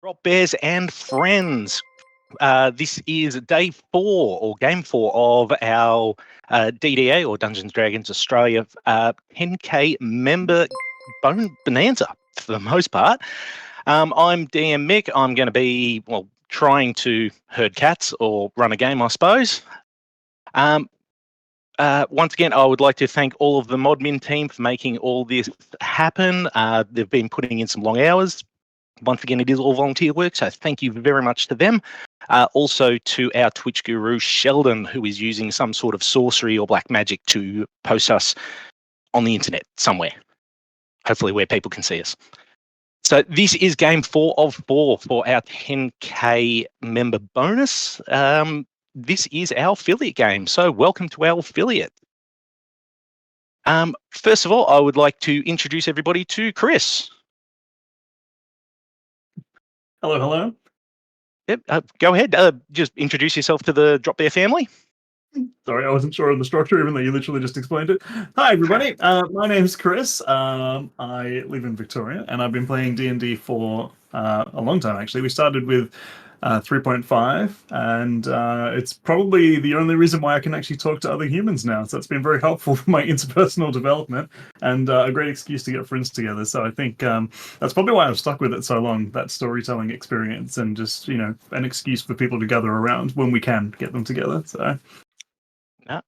Drop Bears and friends. This is day 4 or game 4 of our DDA or Dungeons Dragons Australia 10k member bonanza for the most part. I'm DM Mick. I'm going to be trying to herd cats or run a game, I suppose. Once again, I would like to thank all of the ModMin team for making all this happen. They've been putting in some long hours. Once again, it is all volunteer work, so thank you very much to them. Also to our Twitch guru, Sheldon, who is using some sort of sorcery or black magic to post us on the internet somewhere, hopefully where people can see us. So this is game 4 of 4 for our 10k member bonus. This is our affiliate game, so welcome to our affiliate. First of all, I would like to introduce everybody to Chris. Hello, hello. Yep, go ahead. Just introduce yourself to the Drop Bear family. Sorry, I wasn't sure of the structure, even though you literally just explained it. Hi, everybody. My name's Chris. I live in Victoria, and I've been playing D&D for a long time, actually. We started with 3.5, and it's probably the only reason why I can actually talk to other humans now. So it's been very helpful for my interpersonal development and a great excuse to get friends together. So I think that's probably why I've stuck with it so long, that storytelling experience and just, an excuse for people to gather around when we can get them together. So.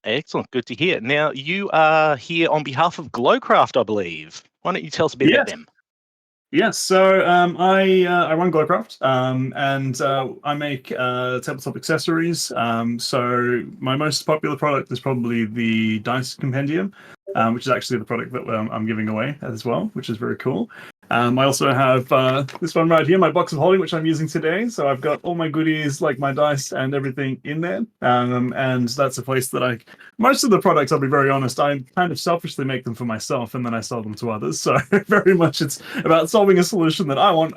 Excellent. Good to hear. Now, you are here on behalf of Glowcraft, I believe. Why don't you tell us a bit about them? Yes, so I run Glowcraft, and I make tabletop accessories. So my most popular product is probably the Dice Compendium, which is actually the product that I'm giving away as well, which is very cool. I also have this one right here, my box of holding, which I'm using today. So I've got all my goodies, like my dice and everything in there. And that's a place that most of the products, I'll be very honest, I kind of selfishly make them for myself and then I sell them to others. So very much it's about solving a solution that I want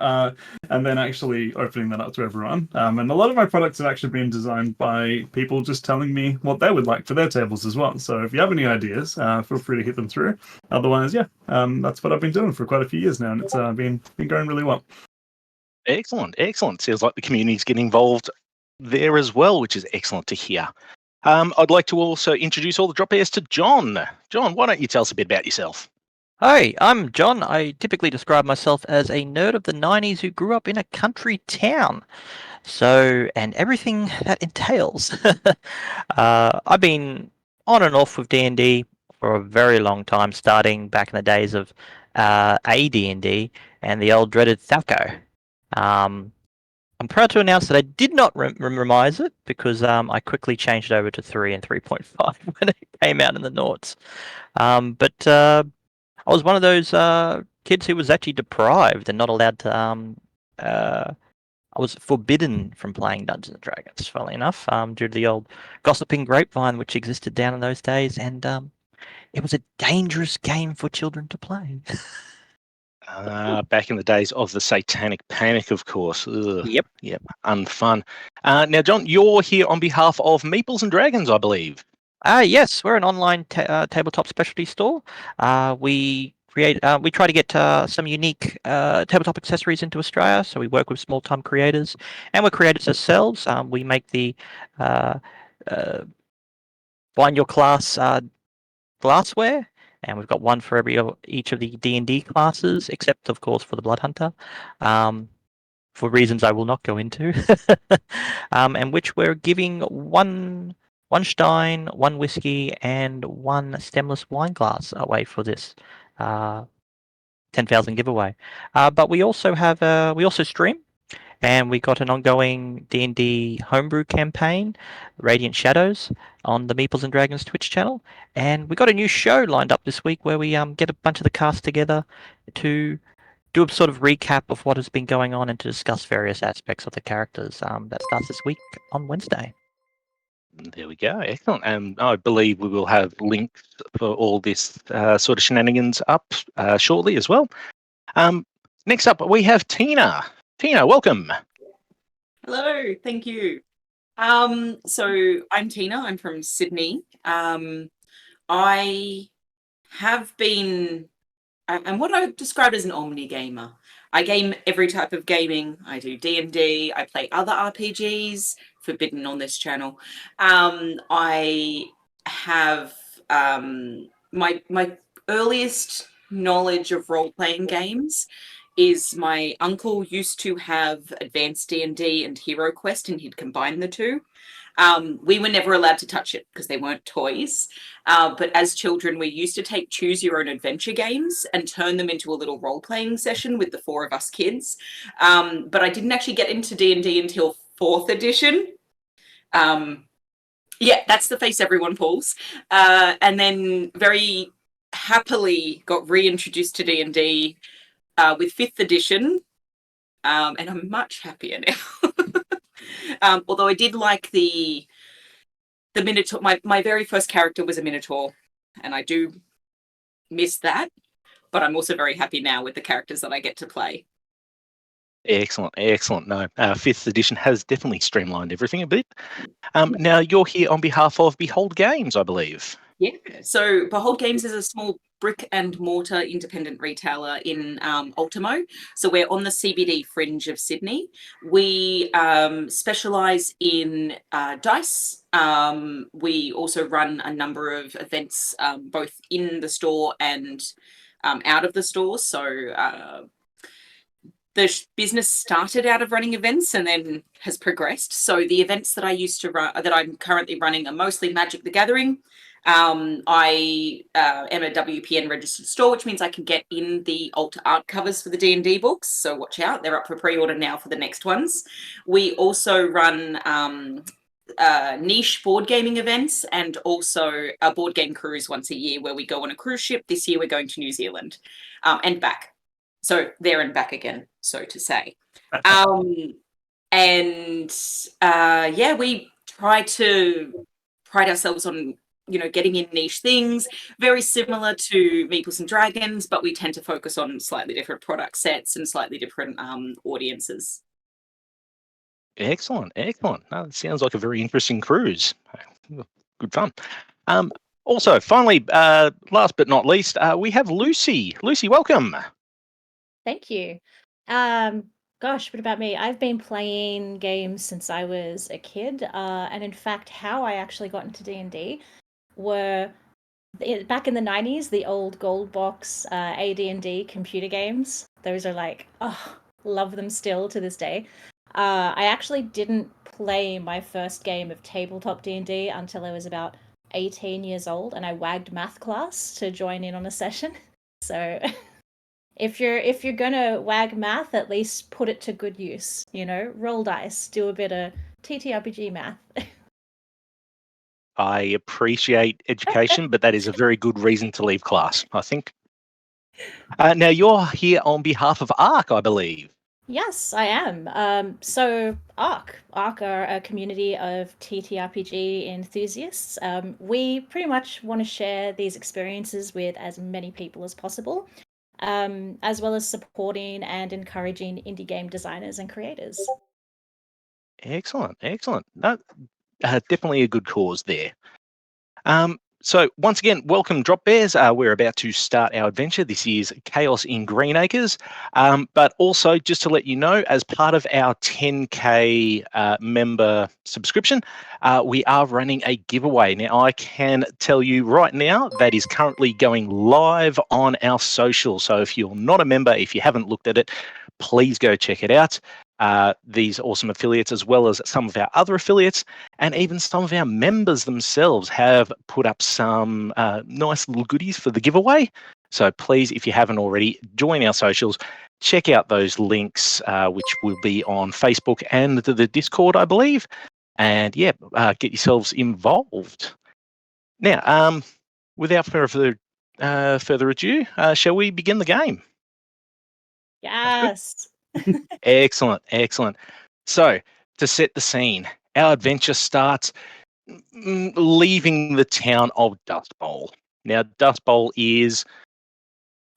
and then actually opening that up to everyone. And a lot of my products have actually been designed by people just telling me what they would like for their tables as well. So if you have any ideas, feel free to hit them through. Otherwise, that's what I've been doing for quite a few years now. And it's been going really well. Excellent. Sounds like the community's getting involved there as well, which is excellent to hear. I'd like to also introduce all the Drop Bears to John. John, why don't you tell us a bit about yourself? Hi, I'm John. I typically describe myself as a nerd of the 90s who grew up in a country town. And everything that entails. I've been on and off with D&D for a very long time, starting back in the days of AD&D and the old dreaded Thalco. I'm proud to announce that I did not remise it because I quickly changed over to 3 and 3.5 when it came out in the noughts. But I was one of those kids who was actually deprived and not allowed to. I was forbidden from playing Dungeons and Dragons, funnily enough, due to the old gossiping grapevine which existed down in those days, and it was a dangerous game for children to play. Back in the days of the Satanic Panic, of course. Ugh. Yep. Unfun. Now, John, you're here on behalf of Meeples and Dragons, I believe. Yes, we're an online tabletop specialty store. We try to get some unique tabletop accessories into Australia. So we work with small-time creators, and we're creators ourselves. We make the find your class glassware, and we've got one for each of the D&D classes, except of course for the Blood Hunter, for reasons I will not go into, and which we're giving one stein, one whiskey, and one stemless wine glass away for this 10,000 giveaway. But we also have we also stream, and we got an ongoing D&D homebrew campaign, Radiant Shadows, on the Meeples and Dragons Twitch channel, and we got a new show lined up this week where we get a bunch of the cast together to do a sort of recap of what has been going on and to discuss various aspects of the characters. That starts this week on Wednesday. There we go. Excellent. And I believe we will have links for all this sort of shenanigans up shortly as well. Next up, we have Tina. Tina, welcome. Hello, thank you. So I'm Tina. I'm from Sydney. I have been, I'm what I would describe as an omni gamer. I game every type of gaming. I do D&D. I play other RPGs, forbidden on this channel. I have my earliest knowledge of role-playing games is my uncle used to have Advanced D&D and Hero Quest, and he'd combine the two. We were never allowed to touch it because they weren't toys. But as children, we used to take choose your own adventure games and turn them into a little role-playing session with the 4 of us kids. But I didn't actually get into D&D until 4th edition. Yeah, that's the face everyone pulls. And then very happily got reintroduced to D&D with 5th edition. And I'm much happier now. Although I did like the Minotaur. My very first character was a Minotaur, and I do miss that. But I'm also very happy now with the characters that I get to play. Excellent, excellent. No, 5th edition has definitely streamlined everything a bit. Now, you're here on behalf of Behold Games, I believe. Yeah. So Behold Games is a small brick and mortar independent retailer in Ultimo. So we're on the CBD fringe of Sydney. We specialise in dice. We also run a number of events, both in the store and out of the store. So the business started out of running events and then has progressed. So the events that I used to run, that I'm currently running, are mostly Magic the Gathering. I am a WPN registered store, which means I can get in the alt art covers for the D&D books. So watch out, they're up for pre-order now for the next ones. We also run niche board gaming events and also a board game cruise once a year where we go on a cruise ship. This year we're going to New Zealand and back. So there and back again, so to say. Yeah, we try to pride ourselves on, getting in niche things, very similar to Meeples and Dragons, but we tend to focus on slightly different product sets and slightly different audiences. Excellent, excellent. No, it sounds like a very interesting cruise. Good fun. Also, finally, last but not least, we have Lucy. Lucy, welcome. Thank you. Gosh, what about me? I've been playing games since I was a kid, and in fact, how I actually got into D&D were back in the 90s, the old gold box AD&D computer games. Those are love them still to this day. I actually didn't play my first game of tabletop D&D until I was about 18 years old, and I wagged math class to join in on a session. So if you're gonna wag math, at least put it to good use. Roll dice, do a bit of TTRPG math. I appreciate education, but that is a very good reason to leave class, I think. Now, you're here on behalf of ARC, I believe. Yes, I am. So ARC are a community of TTRPG enthusiasts. We pretty much want to share these experiences with as many people as possible, as well as supporting and encouraging indie game designers and creators. Excellent, excellent. Definitely a good cause there. So once again, welcome Drop Bears. We're about to start our adventure. This is Chaos in Greenacres. But also, just to let you know, as part of our 10K member subscription, we are running a giveaway. Now, I can tell you right now that is currently going live on our social. So if you're not a member, if you haven't looked at it, please go check it out. These awesome affiliates, as well as some of our other affiliates, and even some of our members themselves, have put up some nice little goodies for the giveaway. So please, if you haven't already, join our socials, check out those links, which will be on Facebook and the Discord, I believe. And yeah, get yourselves involved. Now, without further ado, shall we begin the game? Yes. Excellent, excellent. So, to set the scene, our adventure starts leaving the town of Dust Bowl. Now, Dust Bowl is,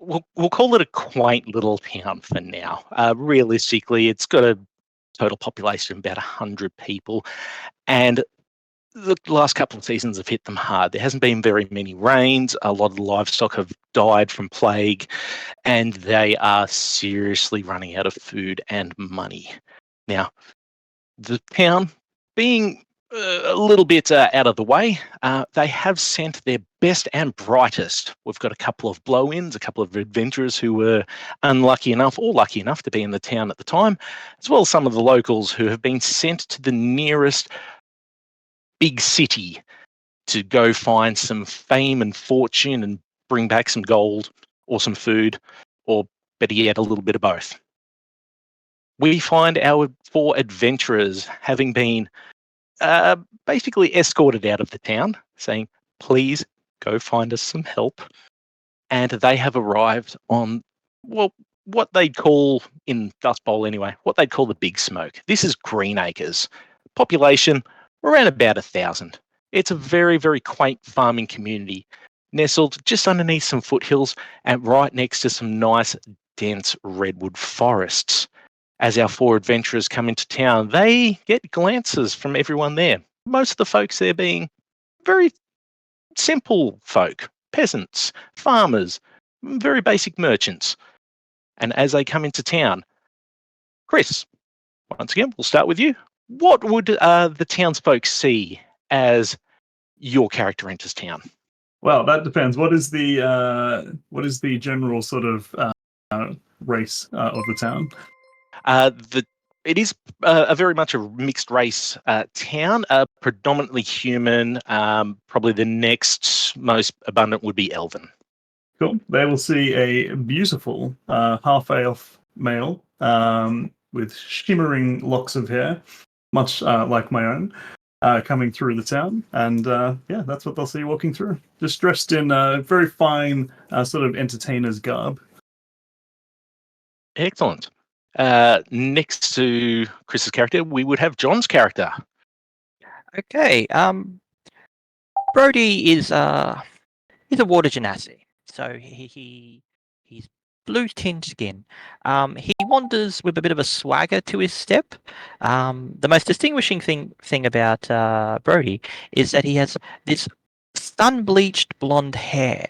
we'll call it a quaint little town for now. Realistically, it's got a total population of about 100 people. And the last couple of seasons have hit them hard. There hasn't been very many rains. A lot of the livestock have died from plague, and they are seriously running out of food and money. Now, the town being a little bit out of the way, they have sent their best and brightest. We've got a couple of blow-ins, a couple of adventurers who were unlucky enough or lucky enough to be in the town at the time, as well as some of the locals who have been sent to the nearest big city to go find some fame and fortune and bring back some gold or some food, or better yet, a little bit of both. We find our 4 adventurers having been basically escorted out of the town, saying, please go find us some help. And they have arrived on, well, what they'd call, in Dust Bowl anyway, what they'd call the Big Smoke. This is Greenacres. Population around about 1,000. It's a very, very quaint farming community, nestled just underneath some foothills and right next to some nice, dense redwood forests. As our 4 adventurers come into town, they get glances from everyone there. Most of the folks there being very simple folk, peasants, farmers, very basic merchants. And as they come into town, Chris, once again, we'll start with you. What would the townsfolk see as your character enters town? Well, that depends. What is the general sort of race of the town? It is a very much a mixed race town, predominantly human. Probably the next most abundant would be Elven. Cool. They will see a beautiful half-elf male with shimmering locks of hair, much like my own, coming through the town. And yeah, that's what they'll see walking through. Just dressed in a very fine sort of entertainer's garb. Excellent. Next to Chris's character, we would have John's character. Okay. Brody is he's a water genasi, so he's blue tinged skin. He wanders with a bit of a swagger to his step. The most distinguishing thing about Brody is that he has this sun bleached blonde hair,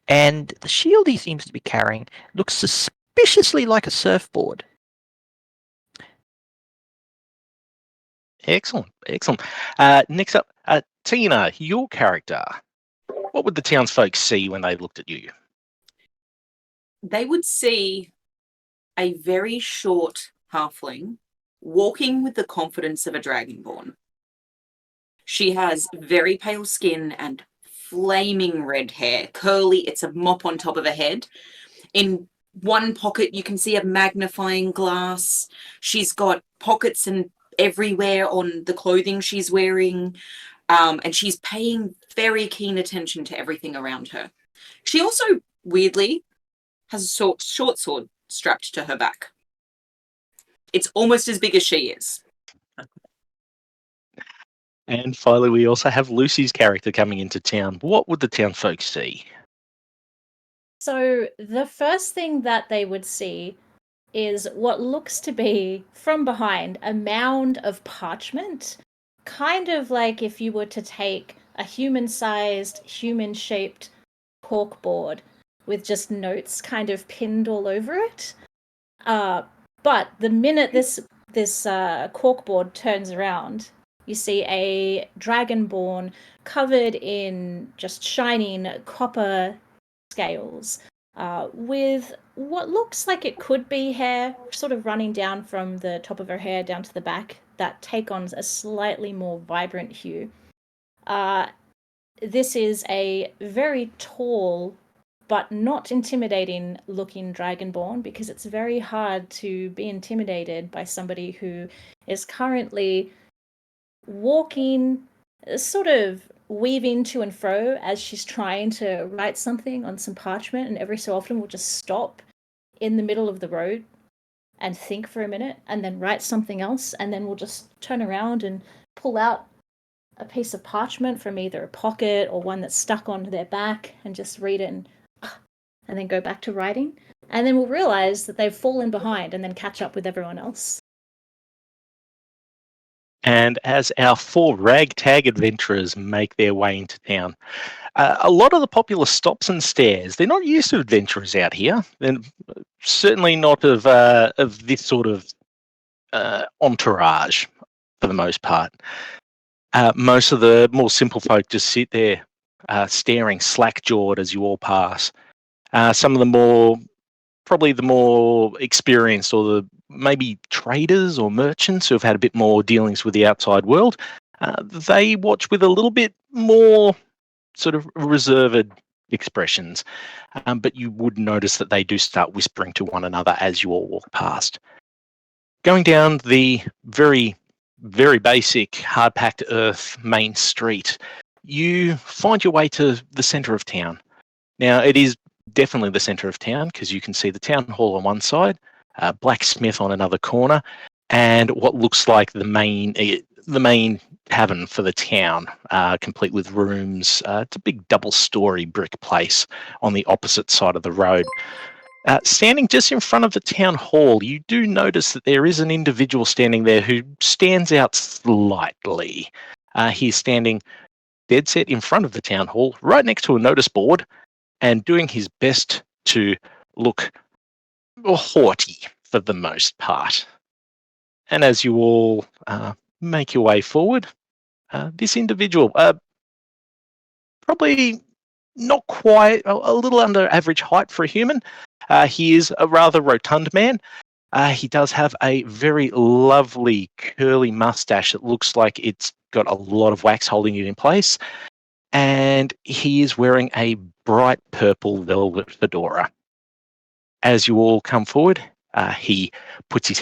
and the shield he seems to be carrying looks suspiciously like a surfboard. Excellent. Next up, Tina, your character. What would the townsfolk see when they looked at you? They would see a very short halfling walking with the confidence of a dragonborn. She has very pale skin and flaming red hair, curly. It's a mop on top of her head. In one pocket, you can see a magnifying glass. She's got pockets and everywhere on the clothing she's wearing, and she's paying very keen attention to everything around her. She also, weirdly, has a short sword strapped to her back. It's almost as big as she is. And finally, we also have Lucy's character coming into town. What would the townsfolk see? So the first thing that they would see is what looks to be, from behind, a mound of parchment. Kind of like if you were to take a human-sized, human-shaped corkboard with just notes kind of pinned all over it. But the minute this corkboard turns around, you see a dragonborn covered in just shining copper scales, with what looks like it could be hair sort of running down from the top of her hair down to the back that take on a slightly more vibrant hue. This is a very tall but not intimidating looking dragonborn, because it's very hard to be intimidated by somebody who is currently walking, sort of weaving to and fro as she's trying to write something on some parchment, and every so often will just stop in the middle of the road and think for a minute and then write something else, and then we'll just turn around and pull out a piece of parchment from either a pocket or one that's stuck onto their back and just read it and then go back to writing. And then we'll realize that they've fallen behind and then catch up with everyone else. And as our 4 ragtag adventurers make their way into town, a lot of the populace stops and stares. They're not used to adventurers out here. They're certainly not of this sort of entourage for the most part. Most of the more simple folk just sit there staring slack-jawed as you all pass. Some of the probably the more experienced or the maybe traders or merchants who have had a bit more dealings with the outside world, they watch with a little bit more sort of reserved expressions. But you would notice that they do start whispering to one another as you all walk past. Going down the very, very basic, hard-packed earth main street, you find your way to the centre of town. Now, it is definitely the centre of town because you can see the town hall on one side, blacksmith on another corner, and what looks like the main tavern for the town, complete with rooms. It's a big double-storey brick place on the opposite side of the road. Standing just in front of the town hall, you do notice that there is an individual standing there who stands out slightly. He's standing dead set in front of the town hall, right next to a notice board, and doing his best to look haughty for the most part. And as you all make your way forward, this individual, probably not quite, a little under average height for a human. He is a rather rotund man. He does have a very lovely curly mustache that looks like it's got a lot of wax holding it in place. And he is wearing a bright purple velvet fedora. As you all come forward, he puts his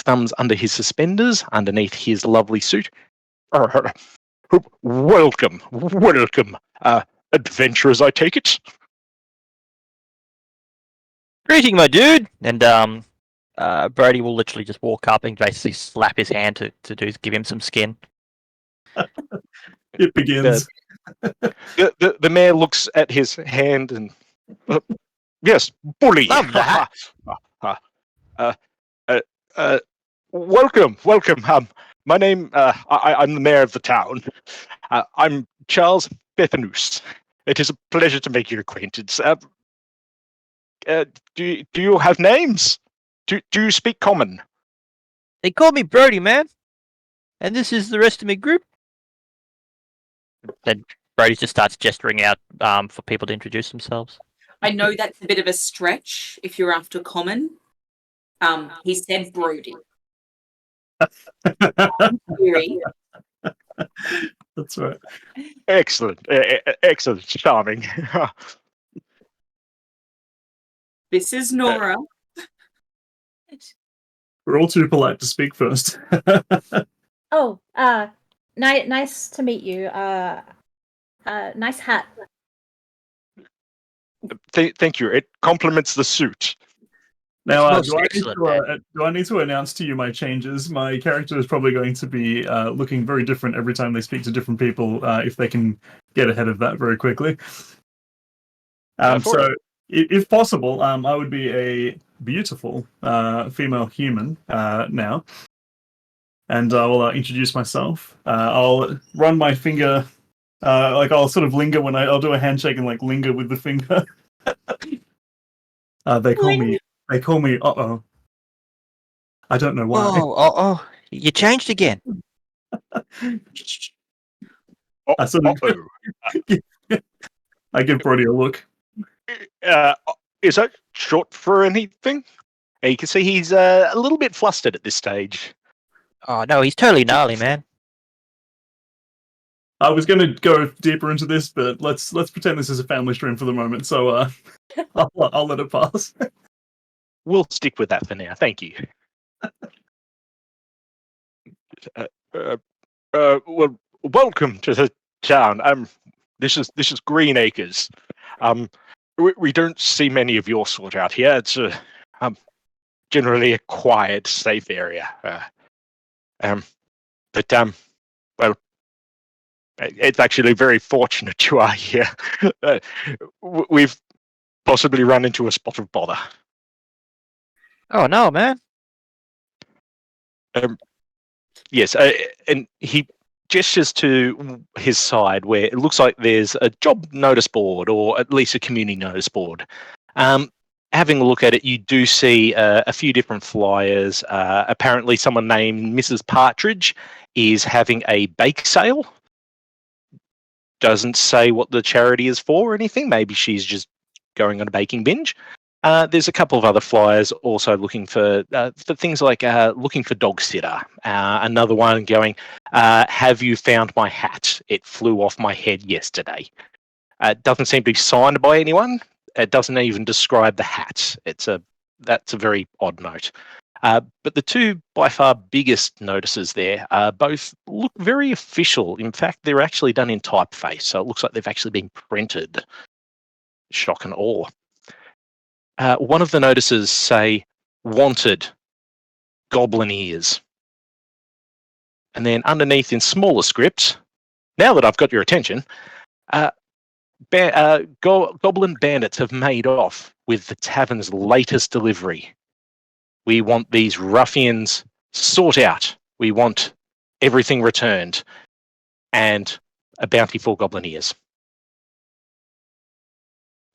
thumbs under his suspenders, underneath his lovely suit. Welcome, adventurers, I take it. Greeting, my dude! And Brody will literally just walk up and basically slap his hand to give him some skin. It begins. The mayor looks at his hand and yes, bully. Love that. Welcome. My name. I'm the mayor of the town. I'm Charles Bethanus. It is a pleasure to make your acquaintance. Do you have names? Do you speak common? They call me Brody, man. And this is the rest of my group. Then Brody just starts gesturing out for people to introduce themselves. I know that's a bit of a stretch if you're after common. He said Brody. That's right. Excellent, charming. This is Nora. We're all too polite to speak first. Oh, nice to meet you. Nice hat. Thank you. It complements the suit. Now, Most excellent, do I need to announce to you my changes? My character is probably going to be looking very different every time they speak to different people, if they can get ahead of that very quickly. So, if possible, I would be a beautiful female human now. And I'll introduce myself. I'll run my finger, I'll sort of linger when I'll do a handshake and linger with the finger. They call me uh-oh. I don't know why. Oh, you changed again. I sort of I give Brody a look. Is that short for anything? You can see he's a little bit flustered at this stage. Oh no, he's totally gnarly, man. I was going to go deeper into this, but let's pretend this is a family stream for the moment. So I'll let it pass. We'll stick with that for now. Thank you. Well, welcome to the town. This is Greenacres. We don't see many of your sort out here. It's generally a quiet, safe area. Well, it's actually very fortunate you are here. We've possibly run into a spot of bother. Oh no, man. Yes, and he gestures to his side where it looks like there's a job notice board, or at least a community notice board. Having a look at it, you do see a few different flyers. Apparently, someone named Mrs. Partridge is having a bake sale. Doesn't say what the charity is for or anything. Maybe she's just going on a baking binge. There's a couple of other flyers also looking for things like looking for dog sitter. Another one going, have you found my hat? It flew off my head yesterday. It doesn't seem to be signed by anyone. It doesn't even describe the hat. That's a very odd note. But the two by far biggest notices there both look very official. In fact, they're actually done in typeface, so it looks like they've actually been printed. Shock and awe. One of the notices say, wanted, goblin ears. And then underneath in smaller script, now that I've got your attention, goblin bandits have made off with the tavern's latest delivery. We want these ruffians sought out. We want everything returned. And a bounty for goblin ears.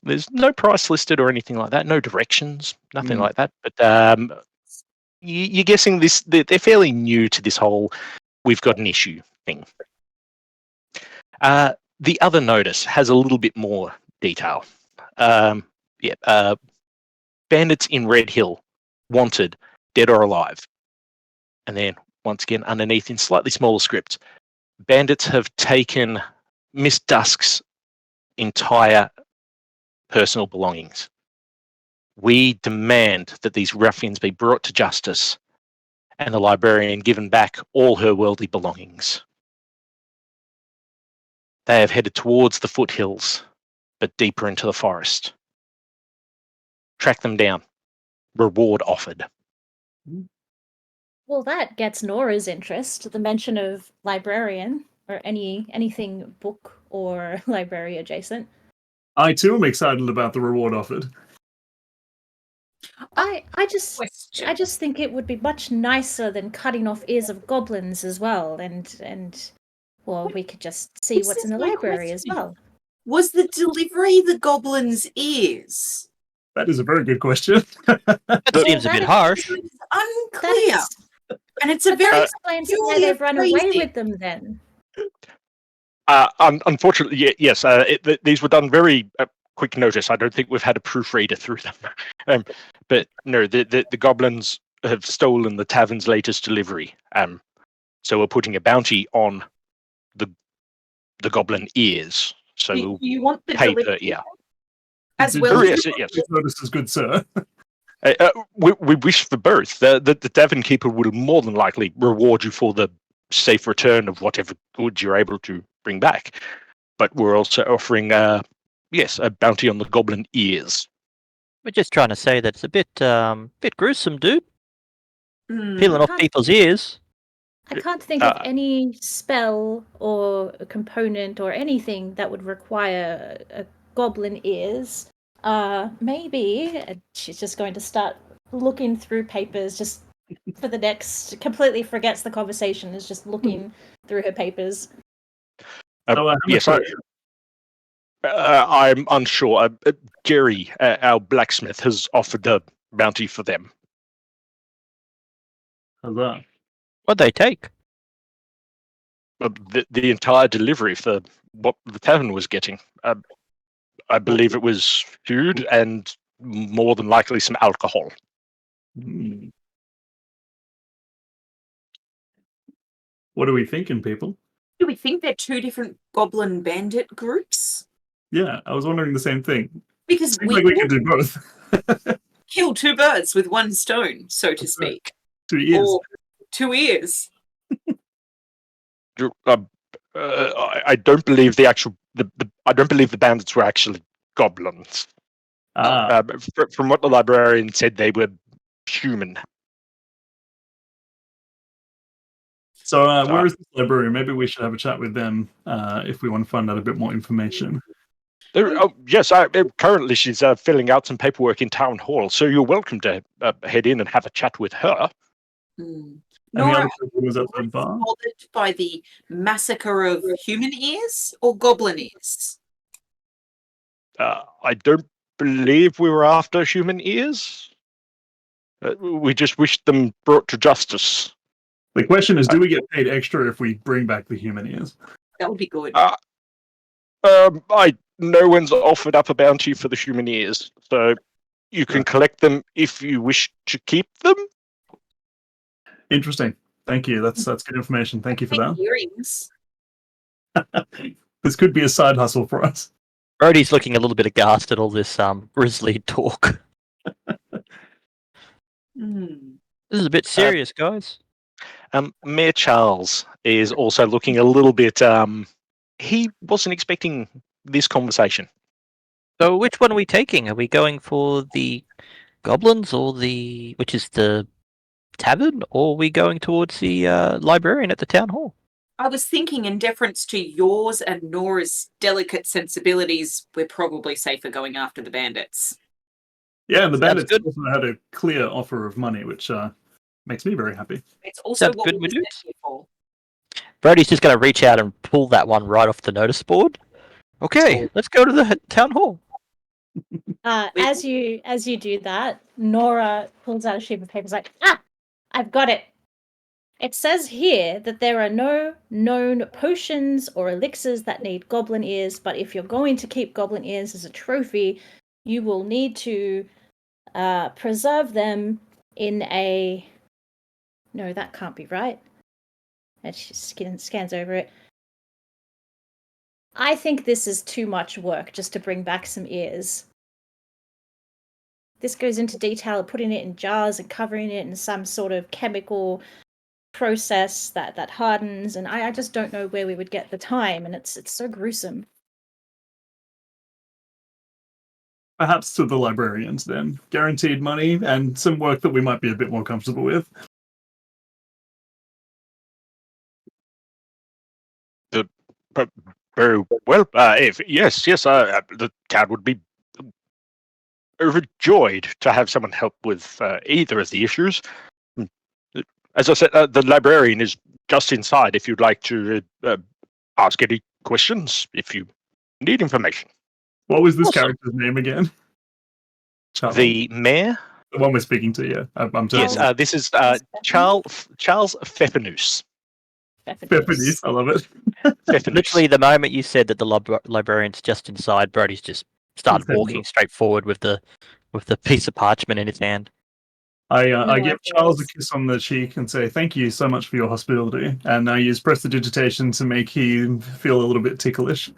There's no price listed or anything like that. No directions, nothing like that. But you're guessing they're fairly new to this whole we've got an issue thing. The other notice has a little bit more detail. Bandits in Red Hill, wanted, dead or alive. And then, once again, underneath in slightly smaller script, bandits have taken Miss Dusk's entire personal belongings. We demand that these ruffians be brought to justice and the librarian given back all her worldly belongings. They have headed towards the foothills, but deeper into the forest. Track them down. Reward offered. Well, that gets Nora's interest. The mention of librarian or anything book or library adjacent. I too am excited about the reward offered. I just think it would be much nicer than cutting off ears of goblins as well, and well, we could just see what's in the library as well. Was the delivery the goblins' ears? That is a very good question. That seems a bit harsh. It's unclear. And it's a very explains why they've run away with them then. Unfortunately, yes. These were done very quick notice. I don't think we've had a proofreader through them. But no, the goblins have stolen the tavern's latest delivery. So we're putting a bounty on the goblin ears. So do you want the pay per delivery ear. as well? Yes. This notice is good, sir. We wish for both. The tavern keeper will more than likely reward you for the safe return of whatever goods you're able to bring back. But we're also offering, a bounty on the goblin ears. We're just trying to say that it's a bit gruesome, dude. Peeling off people's ears. I can't think of any spell or a component or anything that would require a goblin ears. Maybe she's just going to start looking through papers just for the next, completely forgets the conversation, is just looking through her papers. Yes, I'm unsure. Jerry, our blacksmith, has offered a bounty for them. Huzzah. What'd they take? The entire delivery for what the tavern was getting. I believe it was food and more than likely some alcohol. What are we thinking, people? Do we think they're two different goblin bandit groups? Yeah, I was wondering the same thing. Because Seems like we could do both. kill two birds with one stone, so to speak. 2 ears. Or 2 ears. I don't believe I don't believe the bandits were actually goblins. From what the librarian said, they were human. So where is this librarian? Maybe we should have a chat with them if we want to find out a bit more information. Yes, currently she's filling out some paperwork in town hall, so you're welcome to head in and have a chat with her. And Nora, the other person was at the bar. bothered by the massacre of human ears or goblin ears? I don't believe we were after human ears. We just wished them brought to justice. The question is, do we get paid extra if we bring back the human ears? That would be good. No one's offered up a bounty for the human ears, so you can collect them if you wish to keep them. Interesting. Thank you. That's good information. Thank you for that. Earrings. This could be a side hustle for us. Brody's looking a little bit aghast at all this grizzly talk. This is a bit serious, guys. Mayor Charles is also looking a little bit. He wasn't expecting this conversation. So which one are we taking? Are we going for the goblins or which is the tavern, or are we going towards the librarian at the town hall? I was thinking, in deference to yours and Nora's delicate sensibilities, we're probably safer going after the bandits. Yeah, and the Sounds bandits good. also had a clear offer of money, which makes me very happy. It's also Sounds what good, we were we do. sent here for. Brody's just going to reach out and pull that one right off the notice board. Okay, let's go to the town hall. As you do that, Nora pulls out a sheet of paper. Is like, I've got it. It says here that there are no known potions or elixirs that need goblin ears, but if you're going to keep goblin ears as a trophy, you will need to preserve them in a... No, that can't be right. And she scans over it. I think this is too much work just to bring back some ears. This goes into detail of putting it in jars and covering it in some sort of chemical process that hardens, and I just don't know where we would get the time, and it's so gruesome. Perhaps to the librarians then. Guaranteed money and some work that we might be a bit more comfortable with. Very well. The town would be overjoyed to have someone help with either of the issues. As I said, the librarian is just inside if you'd like to ask any questions, if you need information. What was this Awesome. character's name again? Charles. The mayor? The one we're speaking to, yeah. I'm Yes, terrible. this is Charles Pfeffernuss. Peppernies, I love it. Pfeffernuss. Literally, the moment you said that the librarian's just inside, Brody's just started That's walking straight forward with the piece of parchment in his hand. I give Charles a Miracles. kiss on the cheek and say, thank you so much for your hospitality. And I use prestidigitation to make him feel a little bit ticklish.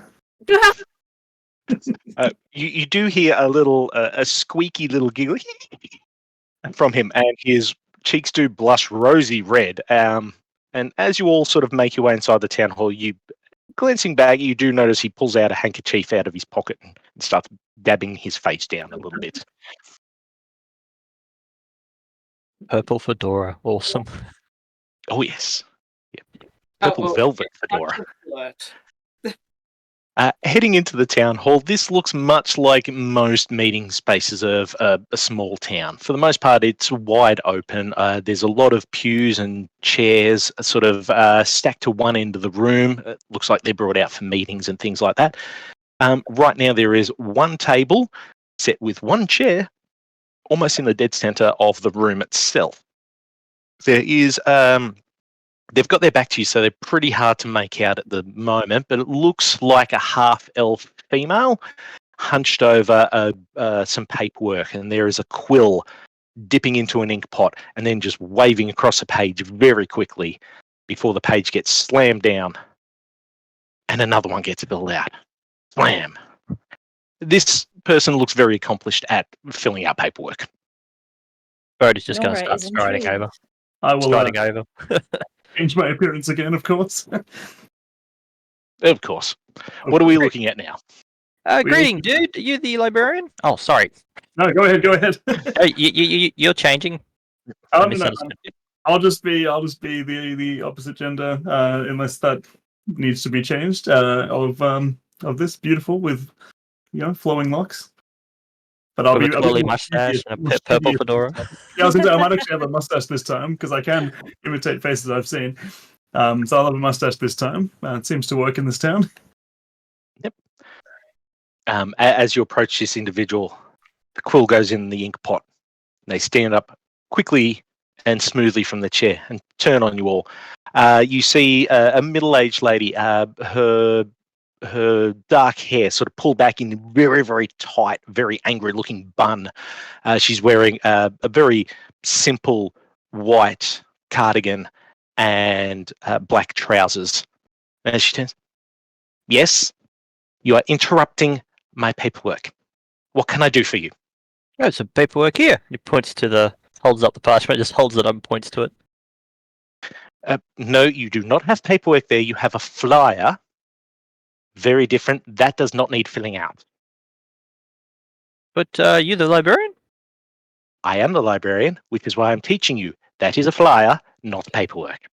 You do hear a squeaky little giggle from him, and his cheeks do blush rosy red. And as you all sort of make your way inside the town hall, you glancing back, you do notice he pulls out a handkerchief out of his pocket and starts dabbing his face down a little bit. Purple fedora, awesome. Oh yes, yep. Purple velvet fedora. Heading into the town hall, this looks much like most meeting spaces of a small town. For the most part, it's wide open. There's a lot of pews and chairs sort of stacked to one end of the room. It looks like they're brought out for meetings and things like that. Right now, there is one table set with one chair almost in the dead center of the room itself. There is... they've got their back to you, so they're pretty hard to make out at the moment, but it looks like a half-elf female hunched over some paperwork, and there is a quill dipping into an ink pot and then just waving across a page very quickly before the page gets slammed down and another one gets filled out. Slam. This person looks very accomplished at filling out paperwork. Brody's just going to Nora start is striding intrigued. over. I will Striding over. change my appearance again, of course. Of course. What are we looking at now? Greeting, dude. Are you the librarian? Oh, sorry. No, go ahead. Oh, you're changing. Oh, I no, misunderstood. I'll just be the opposite gender, unless that needs to be changed. Of this beautiful with flowing locks. But I'll With be a a bit twirly more mustache studious- and a more purple studious. fedora. Yeah, I was gonna say I might actually have a mustache this time because I can imitate faces I've seen. So I'll have a mustache this time. It seems to work in this town. As you approach this individual, the quill goes in the ink pot. They stand up quickly and smoothly from the chair and turn on you all. You see a middle-aged lady. Her dark hair sort of pulled back in a very, very tight, very angry-looking bun. She's wearing a very simple white cardigan and black trousers. And she turns, "Yes, you are interrupting my paperwork. What can I do for you?" Oh, some paperwork here. He holds up the parchment, just holds it up and points to it. No, you do not have paperwork there. You have a flyer. Very different. That does not need filling out. But you the librarian? I am the librarian, which is why I'm teaching you. That is a flyer, not paperwork.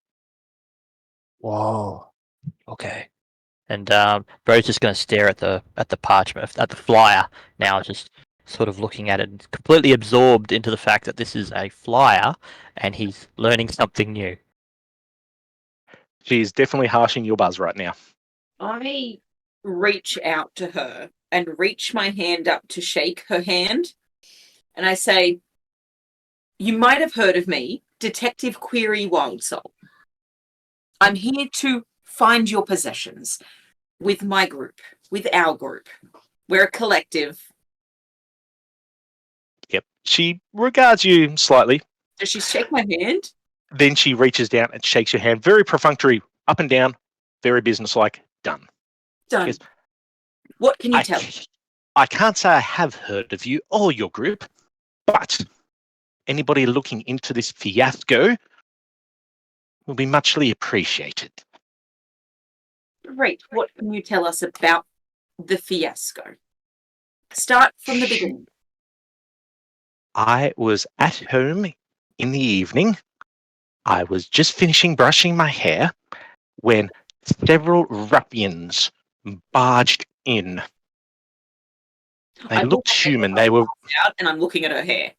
Whoa. Okay. And Bro's just going to stare at the parchment, at the flyer now, just sort of looking at it, completely absorbed into the fact that this is a flyer, and he's learning something new. She is definitely harshing your buzz right now. I reach out to her and reach my hand up to shake her hand. And I say, "You might have heard of me, Detective Query Wildsoul. I'm here to find your possessions with my group, with our group. We're a collective." Yep. She regards you slightly. Does she shake my hand? Then she reaches down and shakes your hand. Very perfunctory, up and down, very businesslike. Done. Done. Yes. What can you tell me? I can't say I have heard of you or your group, but anybody looking into this fiasco will be muchly appreciated. Great. What can you tell us about the fiasco? Start from the beginning. I was at home in the evening. I was just finishing brushing my hair when several ruffians barged in. They I looked pull my human. hair They were out and I'm looking at her hair.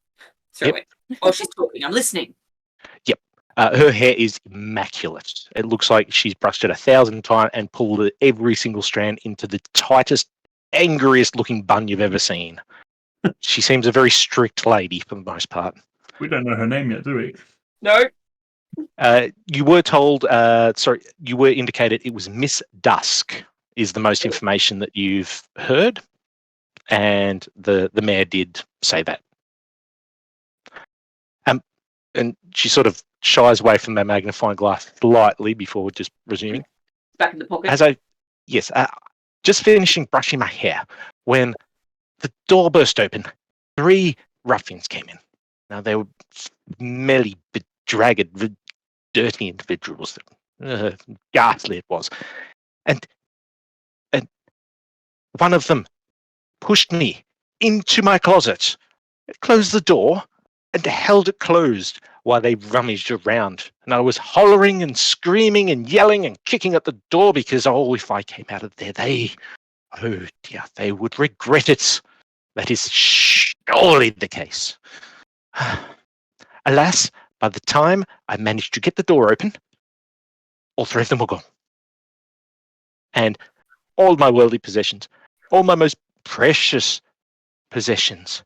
Through Yep. it. Oh, she's talking. I'm listening. her hair is immaculate. It looks like she's brushed it 1,000 times and pulled every single strand into the tightest, angriest looking bun you've ever seen. She seems a very strict lady for the most part. We don't know her name yet, do we? No. You were told, you were indicated it was Miss Dusk is the most information that you've heard, and the mayor did say that. And she sort of shies away from the magnifying glass slightly before just resuming. Back in the pocket. Just finishing brushing my hair when the door burst open. 3 ruffians came in. Now they were smelly, bedraggled, dirty individuals. Ghastly it was. And one of them pushed me into my closet, closed the door, and held it closed while they rummaged around. And I was hollering and screaming and yelling and kicking at the door because, if I came out of there, they would regret it. That is surely the case. Alas, by the time I managed to get the door open, all 3 of them were gone. And all my worldly possessions, all my most precious possessions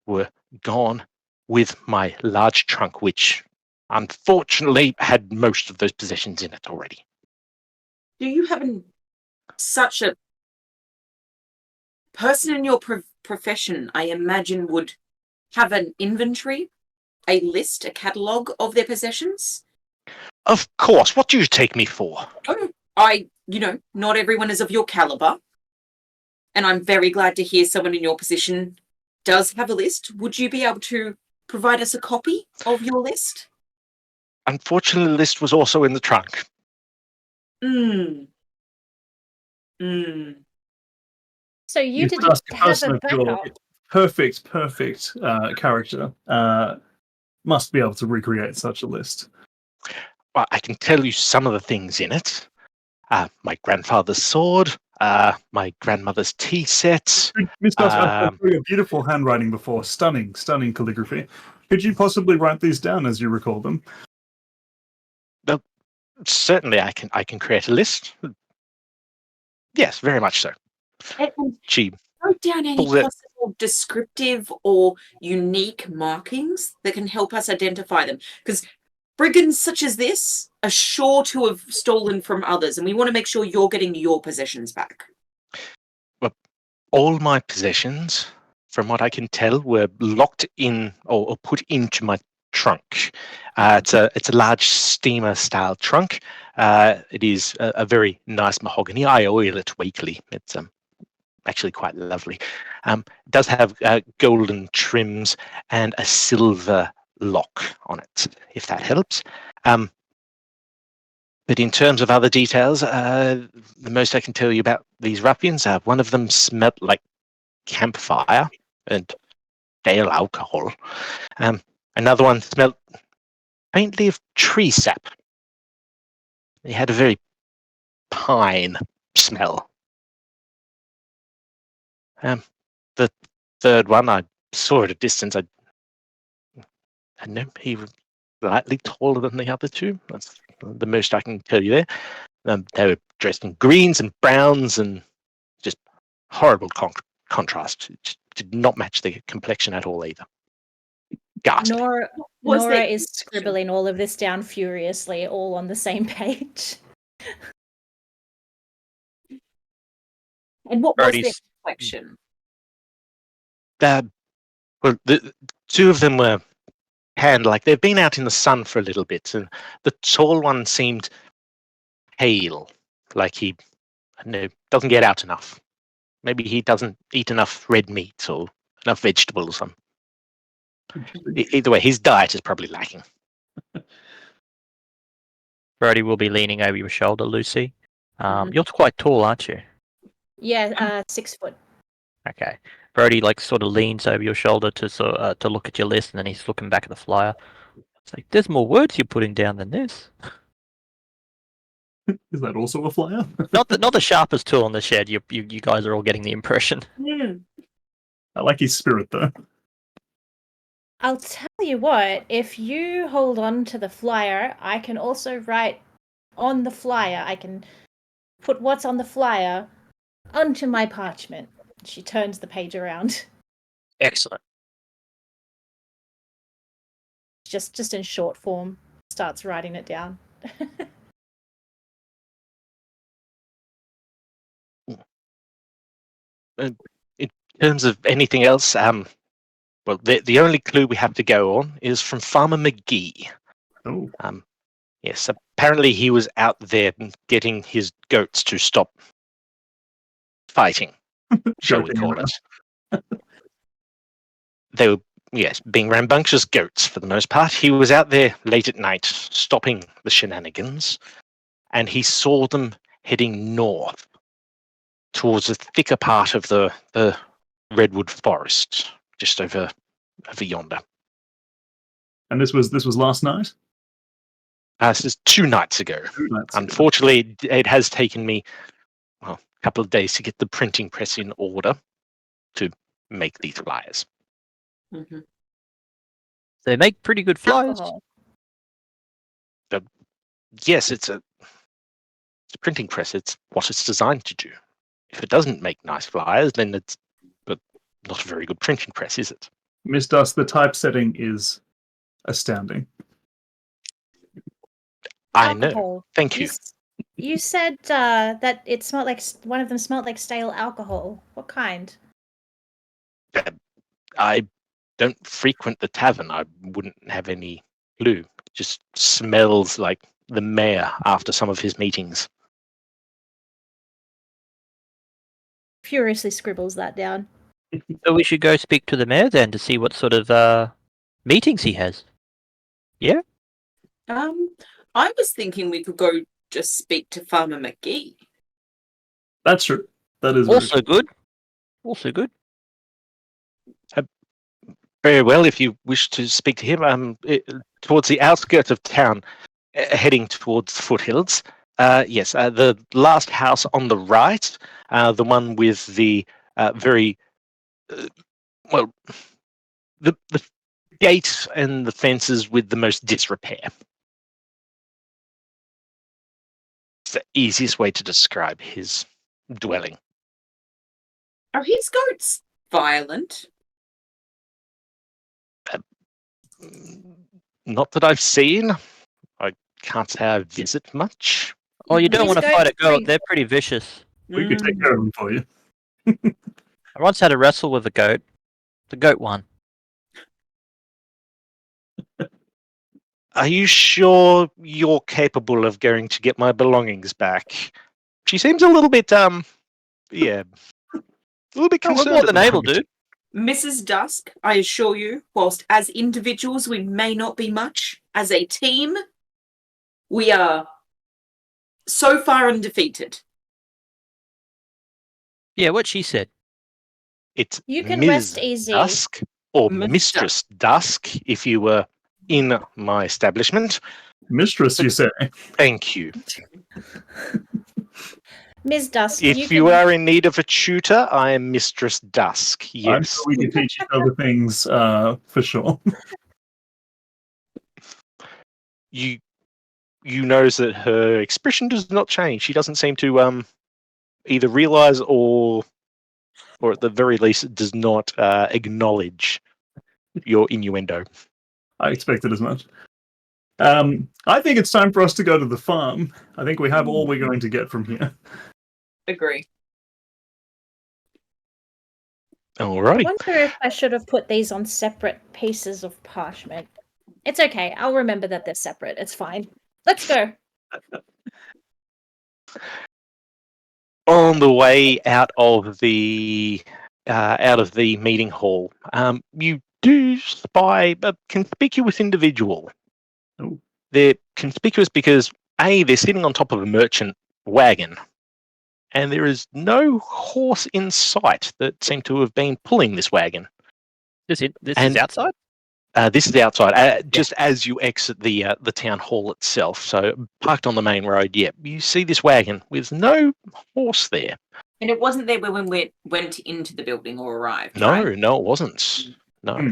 were gone with my large trunk, which unfortunately had most of those possessions in it already. Do you have such a person in your profession, I imagine, would have an inventory, a list, a catalogue of their possessions? Of course. What do you take me for? Oh, not everyone is of your caliber. And I'm very glad to hear someone in your position does have a list. Would you be able to provide us a copy of your list? Unfortunately, the list was also in the trunk. So you Yes, didn't Dusk, a have person a of your backup. perfect character must be able to recreate such a list. Well, I can tell you some of the things in it. My grandfather's sword, my grandmother's tea set. Miss Dust, I've saw your beautiful handwriting before. Stunning calligraphy. Could you possibly write these down as you recall them? Certainly, I can create a list. Yes, very much so. And She wrote down any pulls it. possible descriptive or unique markings that can help us identify them. Because brigands such as this are sure to have stolen from others, and we want to make sure you're getting your possessions back. All my possessions, from what I can tell, were locked in or put into my trunk. It's a large steamer-style trunk. It is a very nice mahogany. I oil it weekly. It's actually quite lovely. It does have golden trims and a silver lock on it, if that helps. But in terms of other details, the most I can tell you about these ruffians, one of them smelled like campfire and stale alcohol. Another one smelled faintly of tree sap. He had a very pine smell. The third one, I saw at a distance. I know he was slightly taller than the other two. That's the most I can tell you there. They were dressed in greens and browns and just horrible contrast. It just did not match the complexion at all either. Ghastly. Nora is scribbling all of this down furiously, all on the same page. And what was their complexion? Well, the two of them were tanned, like they've been out in the sun for a little bit, and the tall one seemed pale, like he, I don't know, doesn't get out enough. Maybe he doesn't eat enough red meat or enough vegetables. Either way, his diet is probably lacking. Brody will be leaning over your shoulder, Lucy. You're quite tall, aren't you? Yeah, 6 foot. Okay. Brody sort of leans over your shoulder to look at your list, and then he's looking back at the flyer. It's like, there's more words you're putting down than this. Is that also a flyer? Not the sharpest tool in the shed. You guys are all getting the impression. I like his spirit, though. I'll tell you what, if you hold on to the flyer, I can also write on the flyer. I can put what's on the flyer onto my parchment. She turns the page around. Excellent. Just in short form, starts writing it down. In terms of anything else, well, the only clue we have to go on is from Farmer McGee. Oh. Yes, apparently he was out there getting his goats to stop fighting, shall we call it. They were, yes, being rambunctious goats for the most part. He was out there late at night stopping the shenanigans, and he saw them heading north towards a thicker part of the redwood forest just over yonder. And this was last night? This is 2 nights ago. Unfortunately, it has taken me a couple of days to get the printing press in order to make these flyers. Mm-hmm. They make pretty good flyers. Alcohol. Yes, it's a printing press. It's what it's designed to do. If it doesn't make nice flyers, then it's not a very good printing press, is it? Miss Dust, the typesetting is astounding. I know. Alcohol. Thank you. You said that it smelled like one of them smelled like stale alcohol. What kind? I don't frequent the tavern. I wouldn't have any clue. It just smells like the mayor after some of his meetings. Furiously scribbles that down. So we should go speak to the mayor then to see what sort of meetings he has. Yeah? I was thinking we could go just speak to Farmer McGee. That's true. That is Also good. Also good. Very well, if you wish to speak to him, towards the outskirts of town, heading towards the foothills, Yes, the last house on the right, the one with the very well, the gates and the fences with the most disrepair. It's the easiest way to describe his dwelling. Are his goats violent? Not that I've seen. I can't say I visit much. Oh, you don't These want to fight a goats goat. bring- They're pretty vicious. We could take care of them for you. I once had a wrestle with a goat. The goat won. Are you sure you're capable of going to get my belongings back? She seems a little bit, yeah, a little bit Oh, we're concerned. more at than the able, moment. dude. Mrs. Dusk, I assure you, whilst as individuals we may not be much, as a team, we are so far undefeated. Yeah, what she said. It's You can Ms. rest easy. Dusk or Ms. Mistress Dusk if you were in my establishment. Mistress, you say? Thank you. Ms. Dusk, If you you can are in need of a tutor, I am Mistress Dusk. I'm Yes. sure we can teach each other things for sure. You notice that her expression does not change. She doesn't seem to either realize or at the very least does not acknowledge your innuendo. I expected as much. I think it's time for us to go to the farm. I think we have all we're going to get from here. Agree. I Alrighty. wonder if I should have put these on separate pieces of parchment. It's okay. I'll remember that they're separate. It's fine. Let's go. On the way out of the meeting hall, you do spy a conspicuous individual. Oh. They're conspicuous because they're sitting on top of a merchant wagon, and there is no horse in sight that seem to have been pulling this wagon. This is And- outside? This is outside, just as you exit the town hall itself. So parked on the main road. Yeah, you see this wagon with no horse there. And it wasn't there when we went into the building or arrived, No, right? no, it wasn't. No. Hmm.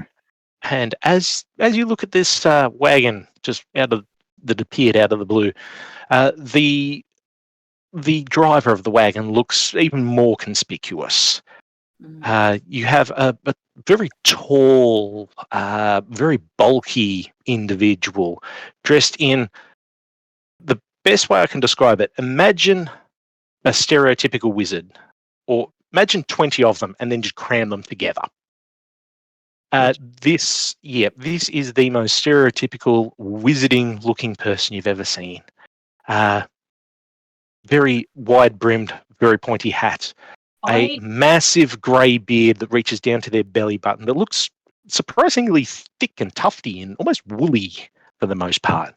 And as you look at this wagon just that appeared out of the blue, the driver of the wagon looks even more conspicuous. Mm. You have a very tall, very bulky individual dressed in the best way I can describe it. Imagine a stereotypical wizard, or imagine 20 of them and then just cram them together. This is the most stereotypical wizarding looking person you've ever seen. Very wide brimmed, very pointy hat. A massive grey beard that reaches down to their belly button that looks surprisingly thick and tufty and almost woolly for the most part.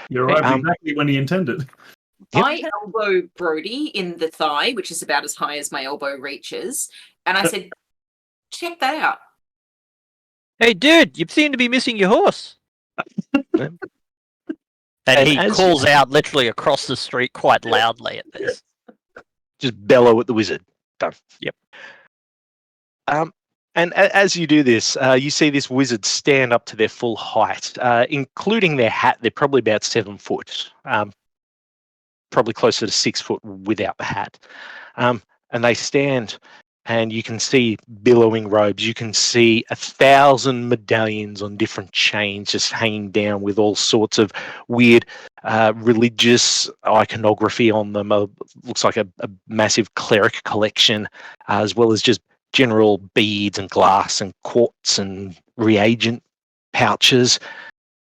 You arrived exactly when he intended. Yep. I elbow Brody in the thigh, which is about as high as my elbow reaches, and I said, check that out. Hey, dude, you seem to be missing your horse. And he as calls out literally across the street quite loudly at this. Just bellow at the wizard. Done. Yep. And as you do this, you see this wizard stand up to their full height, including their hat. They're probably about 7 foot, probably closer to 6 foot without the hat. And they stand, and you can see billowing robes. You can see 1,000 medallions on different chains just hanging down with all sorts of weird religious iconography on them. Looks like a massive cleric collection, as well as just general beads and glass and quartz and reagent pouches.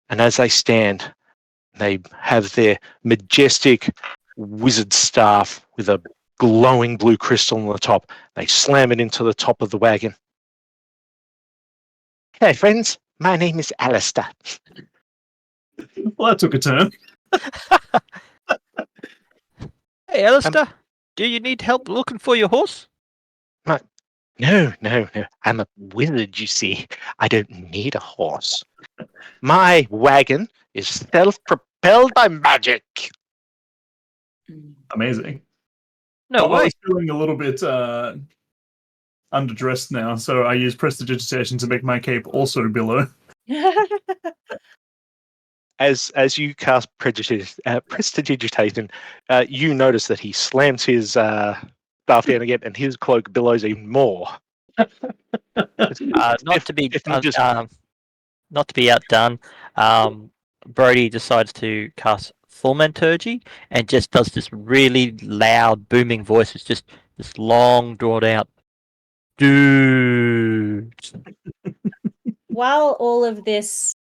And as they stand, they have their majestic wizard staff with a glowing blue crystal on the top. They slam it into the top of the wagon. Hey friends, my name is Alistair. Well, that took a turn. Hey, Alistair, do you need help looking for your horse? No. I'm a wizard, you see. I don't need a horse. My wagon is self-propelled by magic. Amazing. No I way. was feeling a little bit underdressed now, so I use prestidigitation to make my cape also billow. As you cast prestidigitation, you notice that he slams his staff down again, and his cloak billows even more. Not to be just not to be outdone, Brody decides to cast thaumaturgy and just does this really loud, booming voice. It's just this long, drawn out, dude. While all of this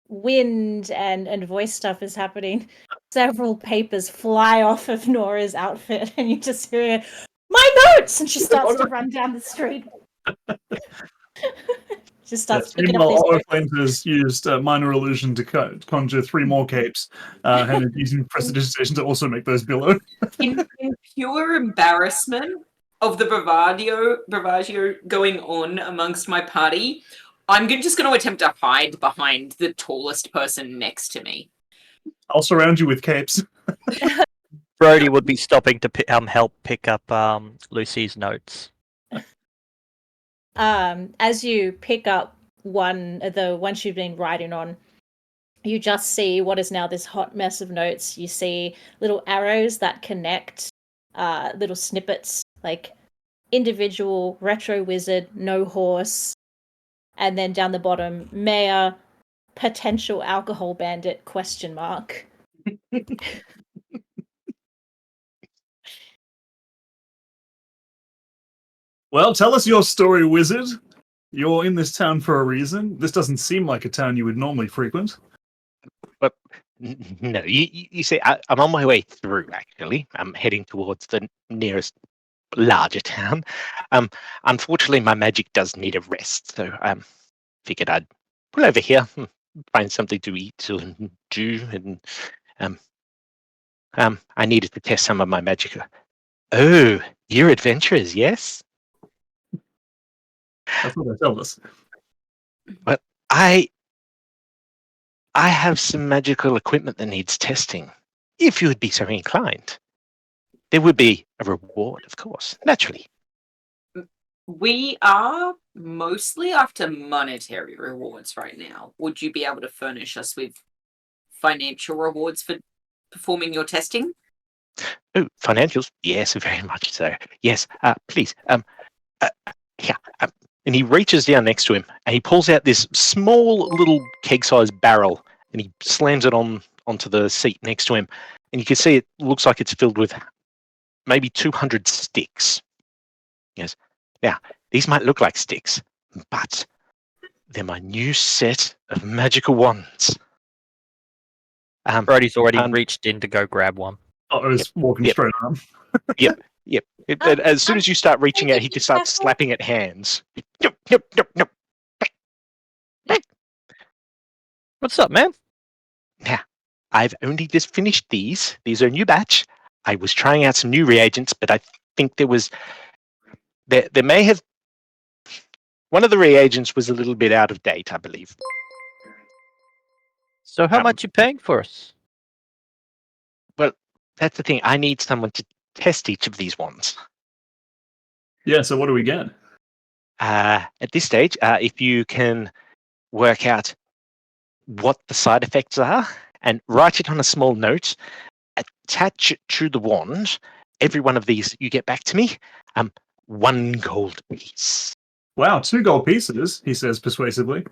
wind and voice stuff is happening, several papers fly off of Nora's outfit, and you just hear her, "My notes!" And she starts to run down the street. Just starts picking up Meanwhile, these Otto notes. Flames has used minor illusion to conjure 3 more capes, and is using prestidigitation to also make those billow. In pure embarrassment of the bravado going on amongst my party, I'm just going to attempt to hide behind the tallest person next to me. I'll surround you with capes. Brody would be stopping to help pick up Lucy's notes. As you pick up the one you've been writing on, you just see what is now this hot mess of notes. You see little arrows that connect little snippets, like individual, retro wizard, no horse, and then down the bottom, mayor, potential alcohol bandit, ? Well, tell us your story, wizard. You're in this town for a reason. This doesn't seem like a town you would normally frequent. But no, you see, I'm on my way through. Actually, I'm heading towards the nearest larger town. Unfortunately, my magic does need a rest, so figured I'd pull over here, and find something to eat and do, and I needed to test some of my magic. Oh, you're adventurers, yes? That's what they tell us. But I have some magical equipment that needs testing. If you would be so inclined, there would be a reward, of course, naturally. We are mostly after monetary rewards right now. Would you be able to furnish us with financial rewards for performing your testing? Oh, financials? Yes, very much so. Yes, please. Yeah. And he reaches down next to him and he pulls out this small little keg-sized barrel and he slams it onto the seat next to him. And you can see it looks like it's filled with maybe 200 sticks. Yes. Now, these might look like sticks, but they're my new set of magical wands. Brody's already reached in to go grab one. I was walking straight on. Yep. As soon as you start reaching out, he just starts slapping at hands. Yep. What's up, man? Now, I've only just finished these. These are a new batch. I was trying out some new reagents, but I think there may have... One of the reagents was a little bit out of date, I believe. So how much you paying for us? Well, that's the thing. I need someone to test each of these ones. Yeah, so what do we get? At this stage, if you can work out what the side effects are and write it on a small note, attach it to the wand, every one of these you get back to me, 1 gold piece. Wow, 2 gold pieces, he says persuasively.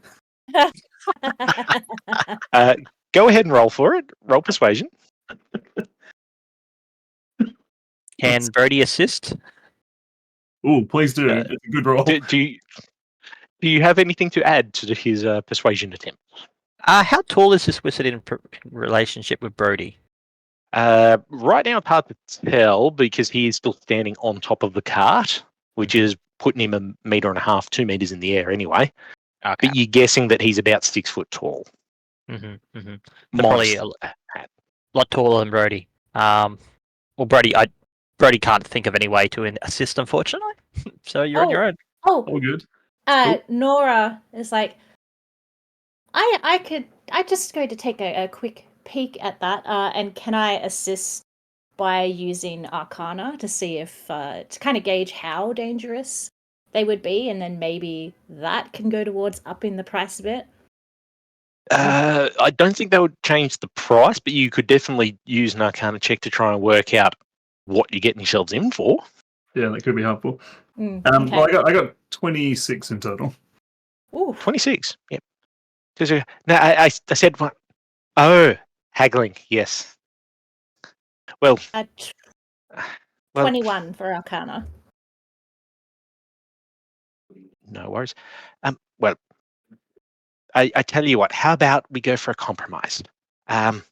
Go ahead and roll for it. Roll persuasion. Can Brody assist? Ooh, please do. It's a good roll. Do you have anything to add to his persuasion attempt? How tall is this wizard in relationship with Brody? Right now, it's hard to tell because he is still standing on top of the cart, which is putting him 1.5 meters, 2 meters in the air anyway. Okay. But you're guessing that he's about 6 foot tall. So probably a Monster. lot taller than Brody. Well, Brody can't think of any way to assist, unfortunately. So you're on your own. All good. Nora is like, I just going to take a quick peek at that. And can I assist by using Arcana to see if to kind of gauge how dangerous they would be, and then maybe that can go towards upping the price a bit. I don't think that would change the price, but you could definitely use an Arcana check to try and work out what you're getting yourselves in for. Yeah, that could be helpful. Okay. Well, I got 26 in total. Ooh. 26. Yep. No, I said what? Oh, haggling. Yes. Well, 21 for Arcana. No worries. Well, I tell you what. How about we go for a compromise? I'll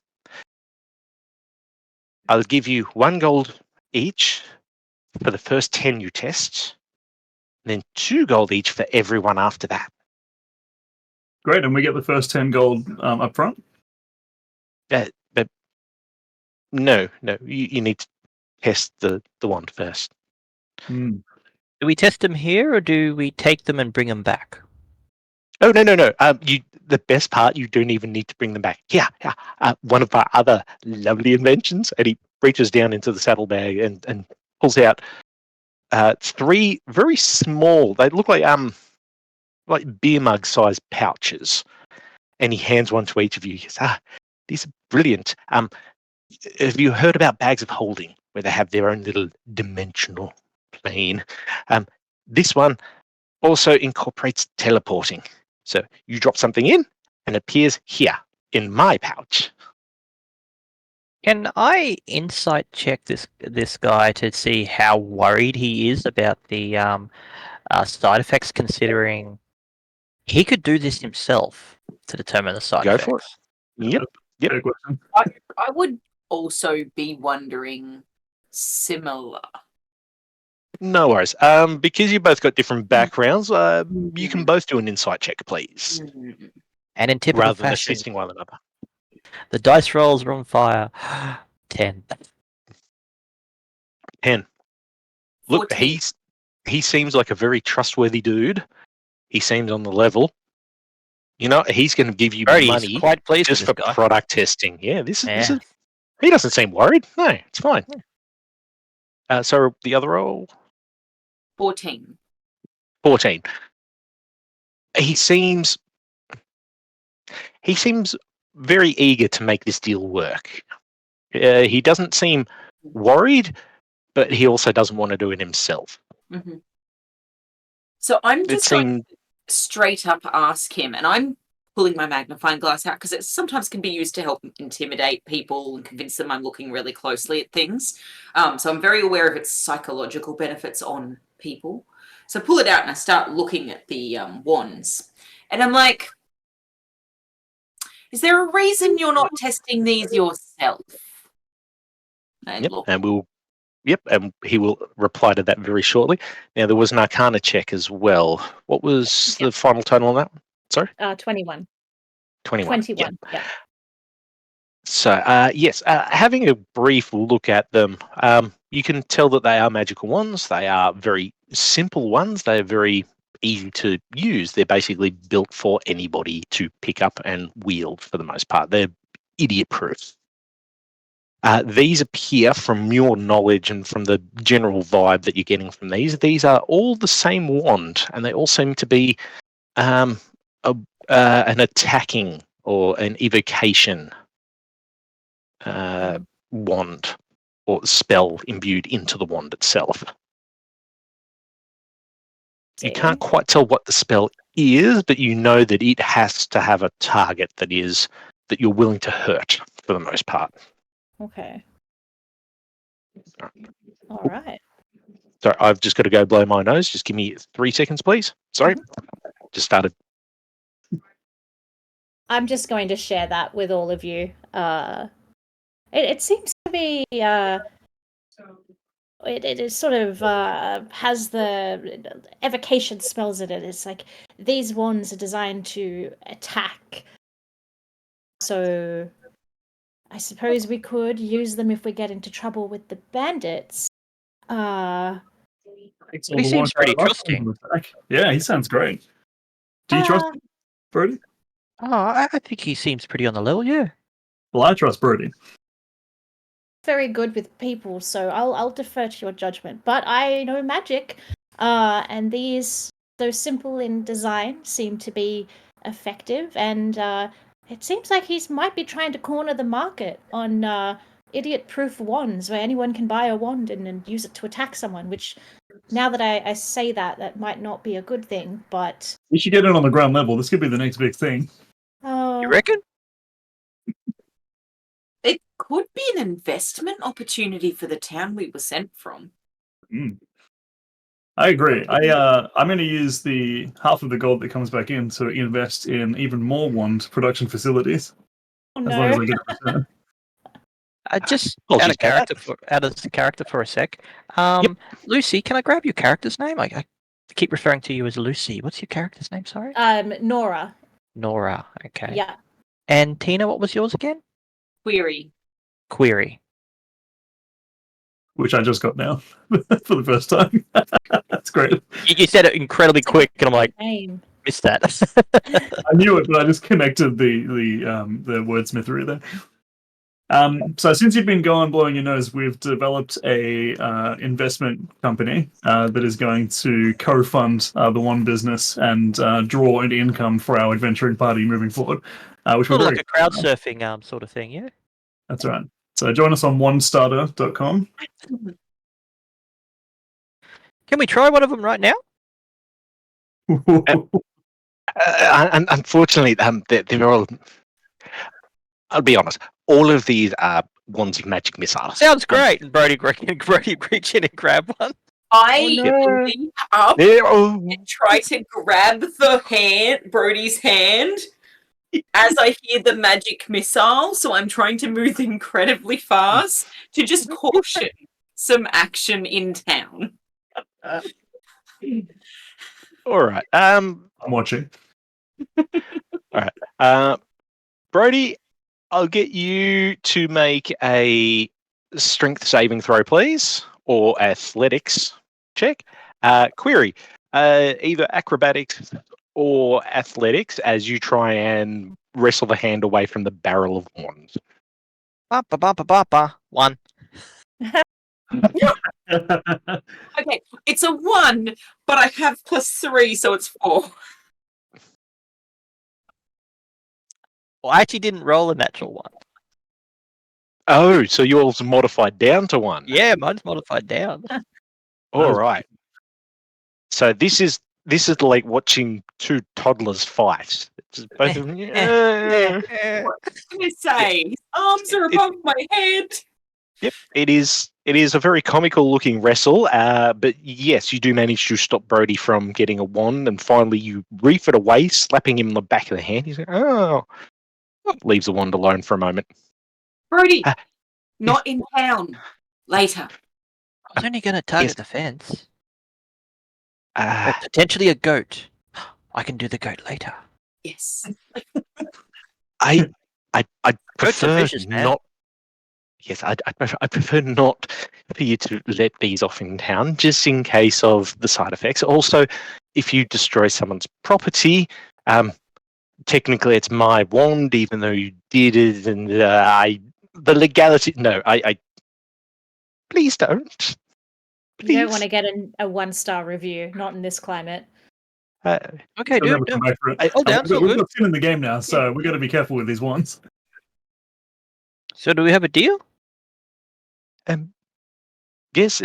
give you 1 gold each for the first 10 you test, and then 2 gold each for everyone after that. Great, and we get the first 10 gold up front? But no, you need to test the wand first. Hmm. Do we test them here, or do we take them and bring them back? Oh no! The best part, you don't even need to bring them back. Yeah. One of our other lovely inventions, and he reaches down into the saddlebag and pulls out 3 very small. They look like beer mug sized pouches, and he hands one to each of you. He says, these are brilliant. Have you heard about bags of holding, where they have their own little dimensional plane? This one also incorporates teleporting. So you drop something in, and it appears here in my pouch. Can I insight check this guy to see how worried he is about the side effects, considering he could do this himself to determine the side Go effects? for it. Yep. Fair question. I would also be wondering similar. No worries. Because you both got different backgrounds, you can both do an insight check, please, And in typical rather than fashion, assisting one another. the dice rolls are on fire. 10. 10. Look, 14. he seems like a very trustworthy dude. He seems on the level. You know, he's going to give you Brody's money quite pleased just with for this guy. product testing. Yeah, this is. Yeah. He doesn't seem worried. No, it's fine. So the other roll, 14. 14. He seems very eager to make this deal work. He doesn't seem worried, but he also doesn't want to do it himself. Mm-hmm. So I'm just going to straight up ask him, and I'm pulling my magnifying glass out because it sometimes can be used to help intimidate people and convince them I'm looking really closely at things. So I'm very aware of its psychological benefits on people. So I pull it out and I start looking at the wands. And I'm like, is there a reason you're not testing these yourself? And and he will reply to that very shortly. Now, there was an Arcana check as well. What was the final total on that one? Sorry? 21. 21. 21, yeah. So, yes, having a brief look at them, you can tell that they are magical wands. They are very simple ones. They are very easy to use. They're basically built for anybody to pick up and wield for the most part. They're idiot-proof. These appear, from your knowledge and from the general vibe that you're getting from these are all the same wand, and they all seem to be an attacking or an evocation wand or spell imbued into the wand itself. You can't quite tell what the spell is, but you know that it has to have a target that you're willing to hurt for the most part. Okay. All right. Sorry, I've just got to go blow my nose. Just give me 3 seconds, please. Sorry. Just started. I'm just going to share that with all of you. It seems to be it is sort of has the evocation spells in it. It's like these wands are designed to attack. So I suppose we could use them if we get into trouble with the bandits. He seems pretty trusting. Yeah, he sounds great. Do you trust him, Brody? Oh, I think he seems pretty on the level, yeah. Well, I trust Brody. very good with people, so I'll defer to your judgment. But I know magic, and those simple in design seem to be effective, and it seems like he might be trying to corner the market on idiot-proof wands, where anyone can buy a wand and use it to attack someone. Which, now that I say that might not be a good thing, but You should get it on the ground level. This could be the next big thing. oh, You reckon? It could be an investment opportunity for the town we were sent from. I agree. I'm going to use the half of the gold that comes back in to invest in even more wand production facilities. oh As long as no. I get a return. Just I'll out just of go character for a sec. Lucy, can I grab your character's name? I keep referring to you as Lucy. What's your character's name? Sorry. Nora. Nora. Okay. Yeah. And Tina, what was yours again? Query. Query. Which I just got now for the first time. That's great. You said it incredibly quick, and I'm like, Name. missed that. I knew it, but I just connected the wordsmithery there. So since you've been blowing your nose, we've developed a investment company that is going to co-fund the one business and draw an income for our adventuring party moving forward. Which we're Sort of very like a crowd surfing sort of thing, yeah. That's right. So join us on onestarter.com. Can we try one of them right now? Unfortunately, they're all. I'll be honest. All of these are wands of magic missiles. Sounds great. And Brody reach in and grab one. I Oh, no. leap up and try to grab Brody's hand as I hear the magic missile. So I'm trying to move incredibly fast to just caution some action in town. All right. I'm watching. All right. Brody, I'll get you to make a strength saving throw, please, or athletics check. Query, either acrobatics or athletics as you try and wrestle the hand away from the barrel of wands. One. Okay, it's a 1, but I have +3, so it's 4. Well, I actually didn't roll a natural one. Oh, so yours modified down to 1. Yeah, mine's modified down. All right. So this is like watching two toddlers fight. It's just both of them. What can I say? His arms are above my head. Yep, it is a very comical looking wrestle, but yes, you do manage to stop Brody from getting a wand, and finally you reef it away, slapping him on the back of the hand. He's like, oh, leaves the wand alone for a moment. Brody, not in town. Later. I was only going to target the fence. Uh, Potentially a goat. I can do the goat later. Yes. I Goats are prefer vicious, man. not. Yes, I prefer not for you to let these off in town, just in case of the side effects. Also, if you destroy someone's property, technically it's my wand, even though you did it, and the legality. No, I please don't. Please. You don't want to get a 1-star review, not in this climate. Okay, They'll dude. never come back for it. Hold down, We've so got good. skin in the game now, so we've got to be careful with these ones. So do we have a deal? Yes,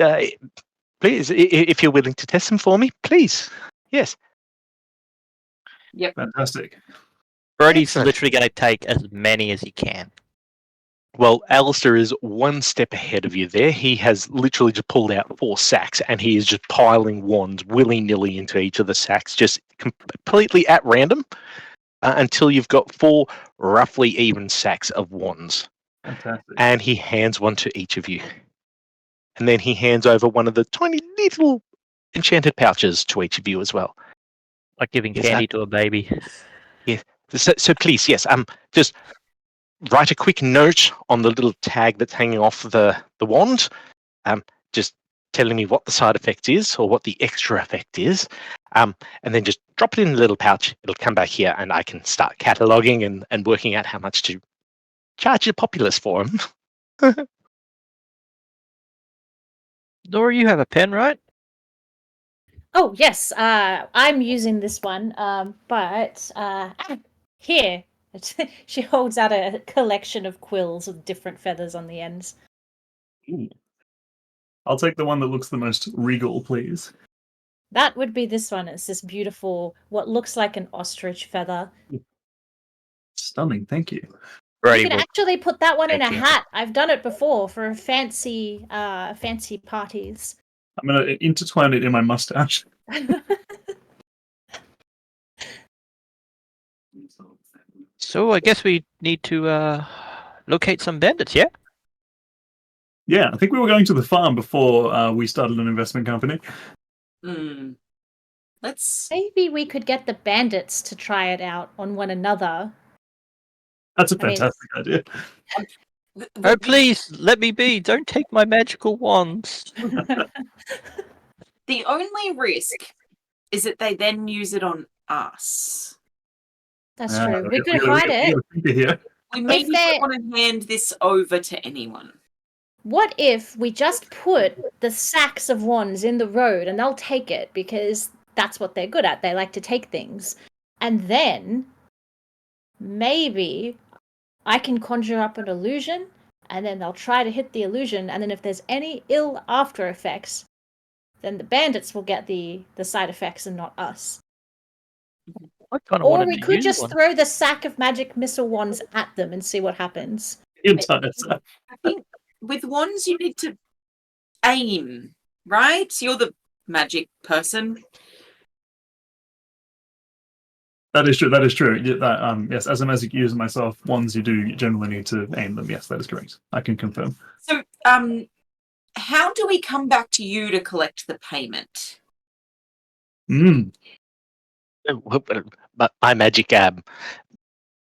please, if you're willing to test them for me, please. Yes. Yep. Fantastic. Brody's Excellent. literally going to take as many as he can. Well, Alistair is one step ahead of you there. He has literally just pulled out 4 sacks, and he is just piling wands willy-nilly into each of the sacks, just completely at random, until you've got 4 roughly even sacks of wands. Fantastic. And he hands one to each of you. And then he hands over one of the tiny little enchanted pouches to each of you as well. Like giving Yes, candy to a baby. So please, yes, just write a quick note on the little tag that's hanging off the wand, just telling me what the side effect is or what the extra effect is, and then just drop it in the little pouch. It'll come back here, and I can start cataloguing and working out how much to charge the populace for them. Nora, you have a pen, right? Oh yes, I'm using this one. Here, she holds out a collection of quills with different feathers on the ends. Ooh. I'll take the one that looks the most regal, please. That would be this one. It's this beautiful, what looks like an ostrich feather. Stunning, thank you. You can actually put that one in a Thank you. hat. I've done it before for fancy parties. I'm going to intertwine it in my mustache. So I guess we need to locate some bandits, yeah? Yeah, I think we were going to the farm before we started an investment company. Let's. Maybe we could get the bandits to try it out on one another. That's a I mean- fantastic idea. Oh, please, let me be. Don't take my magical wands. The only risk is that they then use it on us. That's true. We could hide it. Here. We maybe they- don't want to hand this over to anyone. What if we just put the sacks of wands in the road and they'll take it because that's what they're good at. They like to take things. And then maybe I can conjure up an illusion and then they'll try to hit the illusion. And then if there's any ill after effects, then the bandits will get the side effects and not us. I kind of Or wanted we to could use just one. throw the sack of magic missile wands at them and see what happens. Entire I think with wands you need to aim, right? You're the magic person. That is true. That is true. Yes, as a magic user myself, wands you do generally need to aim them. Yes, that is correct. I can confirm. So, how do we come back to you to collect the payment? But my magic, the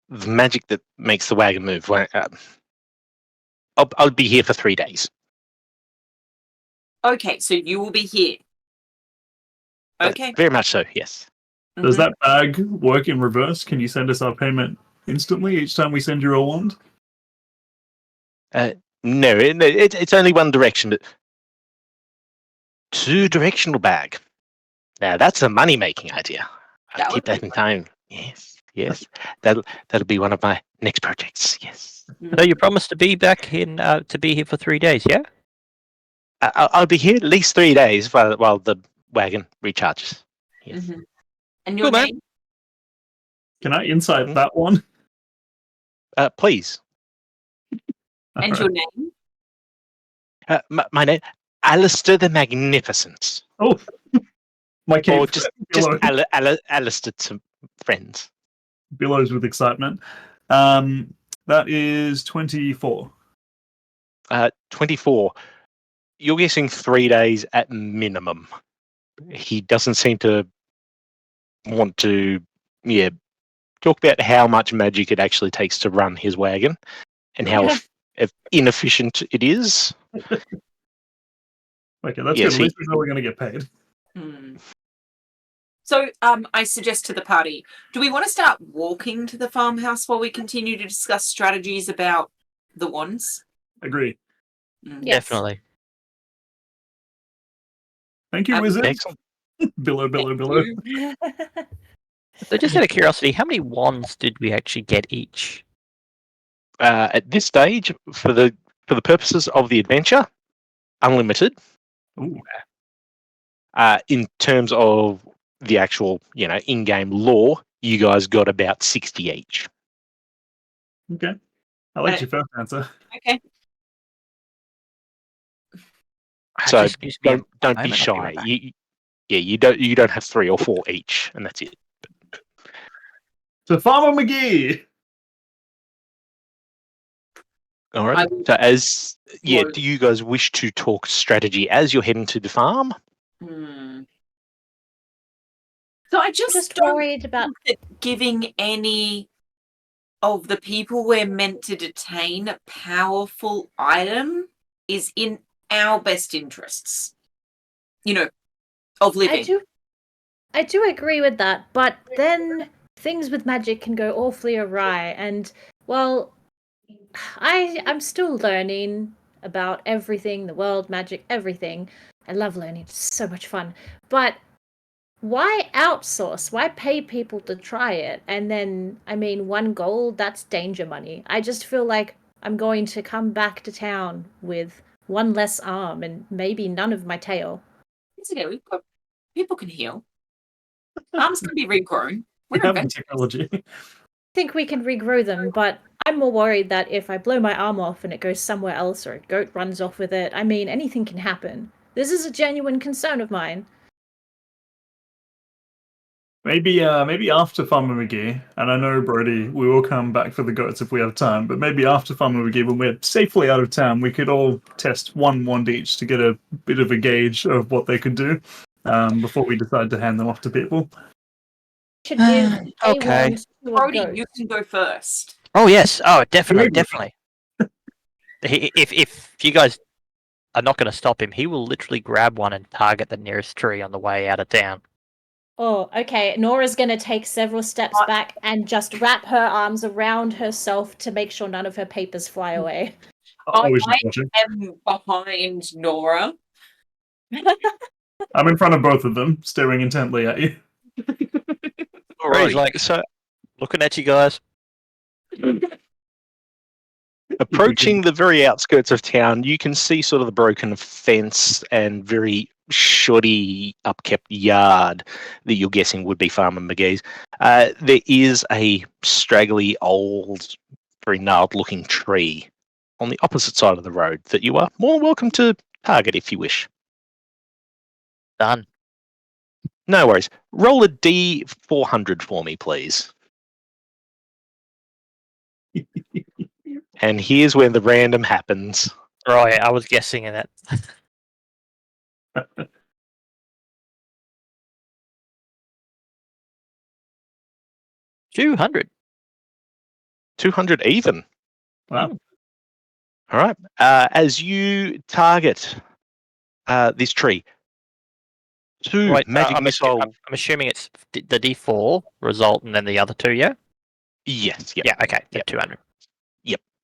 magic that makes the wagon move. I'll be here for 3 days. Okay, so you will be here. Okay. Very much so. Yes. Does Mhm. that bag work in reverse? Can you send us our payment instantly each time we send you a wand? No, it's only one direction. But 2-directional bag. Now that's a money-making idea. I'll That keep would that be in time. Yes. That'll be one of my next projects. Yes. So you promised to be back in to be here for 3 days, yeah? I'll be here at least 3 days while the wagon recharges. Yes. Mhm. And your Cool, man. name? Can I insight that one? Please. And Alright. your name? My name, Alistair the Magnificent. Oh, my cape. Or just Alistair to friends. Billows with excitement. That is 24. 24. You're guessing 3 days at minimum. He doesn't seem to want to, talk about how much magic it actually takes to run his wagon and how inefficient it is. Okay, that's Yes, good. At least we know we're going to get paid. So, I suggest to the party, do we want to start walking to the farmhouse while we continue to discuss strategies about the wands? Agree. Yes. Definitely. Thank you, wizard. Excellent. Billow. So just out of curiosity, how many wands did we actually get each? At this stage, for the purposes of the adventure, unlimited. Ooh. In terms of the actual, in-game lore, you guys got about 60 each. Okay. I liked your first answer. Okay. So Just gives me a don't be moment, I'll shy. right back. You don't have 3 or 4 each, and that's it. So Farmer McGee. All right. I- So as Well- do you guys wish to talk strategy as you're heading to the farm? So I just don't worried about think that giving any of the people we're meant to detain a powerful item is in our best interests. Of living. I do agree with that, but then things with magic can go awfully awry, and well, I'm still learning about everything, the world, magic, everything. I love learning. It's so much fun. But why outsource? Why pay people to try it? And then, I mean, 1 gold, that's danger money. I just feel like I'm going to come back to town with 1 less arm and maybe none of my tail. It's okay. We've got people can heal. Arms can be regrown. We We're have the inventing. technology. I think we can regrow them, but I'm more worried that if I blow my arm off and it goes somewhere else or a goat runs off with it, I mean, anything can happen. This is a genuine concern of mine. Maybe after Farmer McGee, and I know Brody, we will come back for the goats if we have time. But maybe after Farmer McGee, when we're safely out of town, we could all test 1 wand each to get a bit of a gauge of what they could do before we decide to hand them off to people. Should give a Okay. wand to a Brody, goat. you can go first. Oh yes. Oh, definitely, Maybe. definitely. If you guys are not going to stop him, he will literally grab one and target the nearest tree on the way out of town. Oh, okay. Nora's going to take several steps back and just wrap her arms around herself to make sure none of her papers fly away. Oh, we should watch it. I'm behind Nora. I'm in front of both of them, staring intently at you. He's like, so looking at you guys. approaching the very outskirts of town, you can see sort of the broken fence and very shoddy, upkept yard that you're guessing would be Farmer McGee's. There is a straggly, old, very gnarled-looking tree on the opposite side of the road that you are more than welcome to target if you wish. Done. No worries. Roll a D400 for me, please. And here's where the random happens. Right, I was guessing in that. 200. 200 even. Wow. All right. As you target this tree, 2 Right, magic I'm missile. I'm assuming it's the D4 result and then the other 2, yeah? Yes. Yep. Yeah, okay. Yep. 200.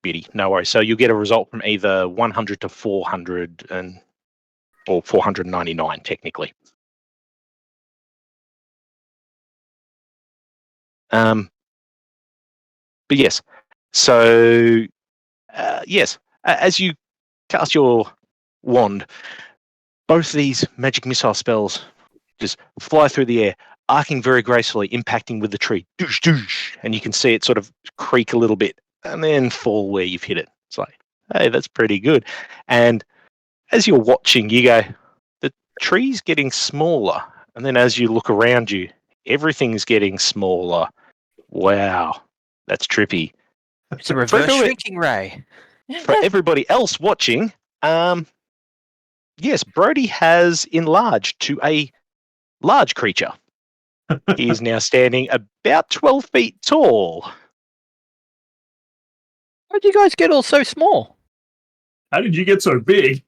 Beauty. No worries. So you'll get a result from either 100 to 400 or 499 technically. But yes. So yes, as you cast your wand, both these magic missile spells just fly through the air, arcing very gracefully, impacting with the tree. Doosh, doosh, and you can see it sort of creak a little bit and then fall where you've hit it. It's like, hey, that's pretty good. And as you're watching, you go, the tree's getting smaller. And then as you look around you, everything's getting smaller. Wow, that's trippy. It's a reverse shrinking ray. For everybody else watching, yes, Brody has enlarged to a large creature. He is now standing about 12 feet tall. How'd you guys get all so small? How did you get so big?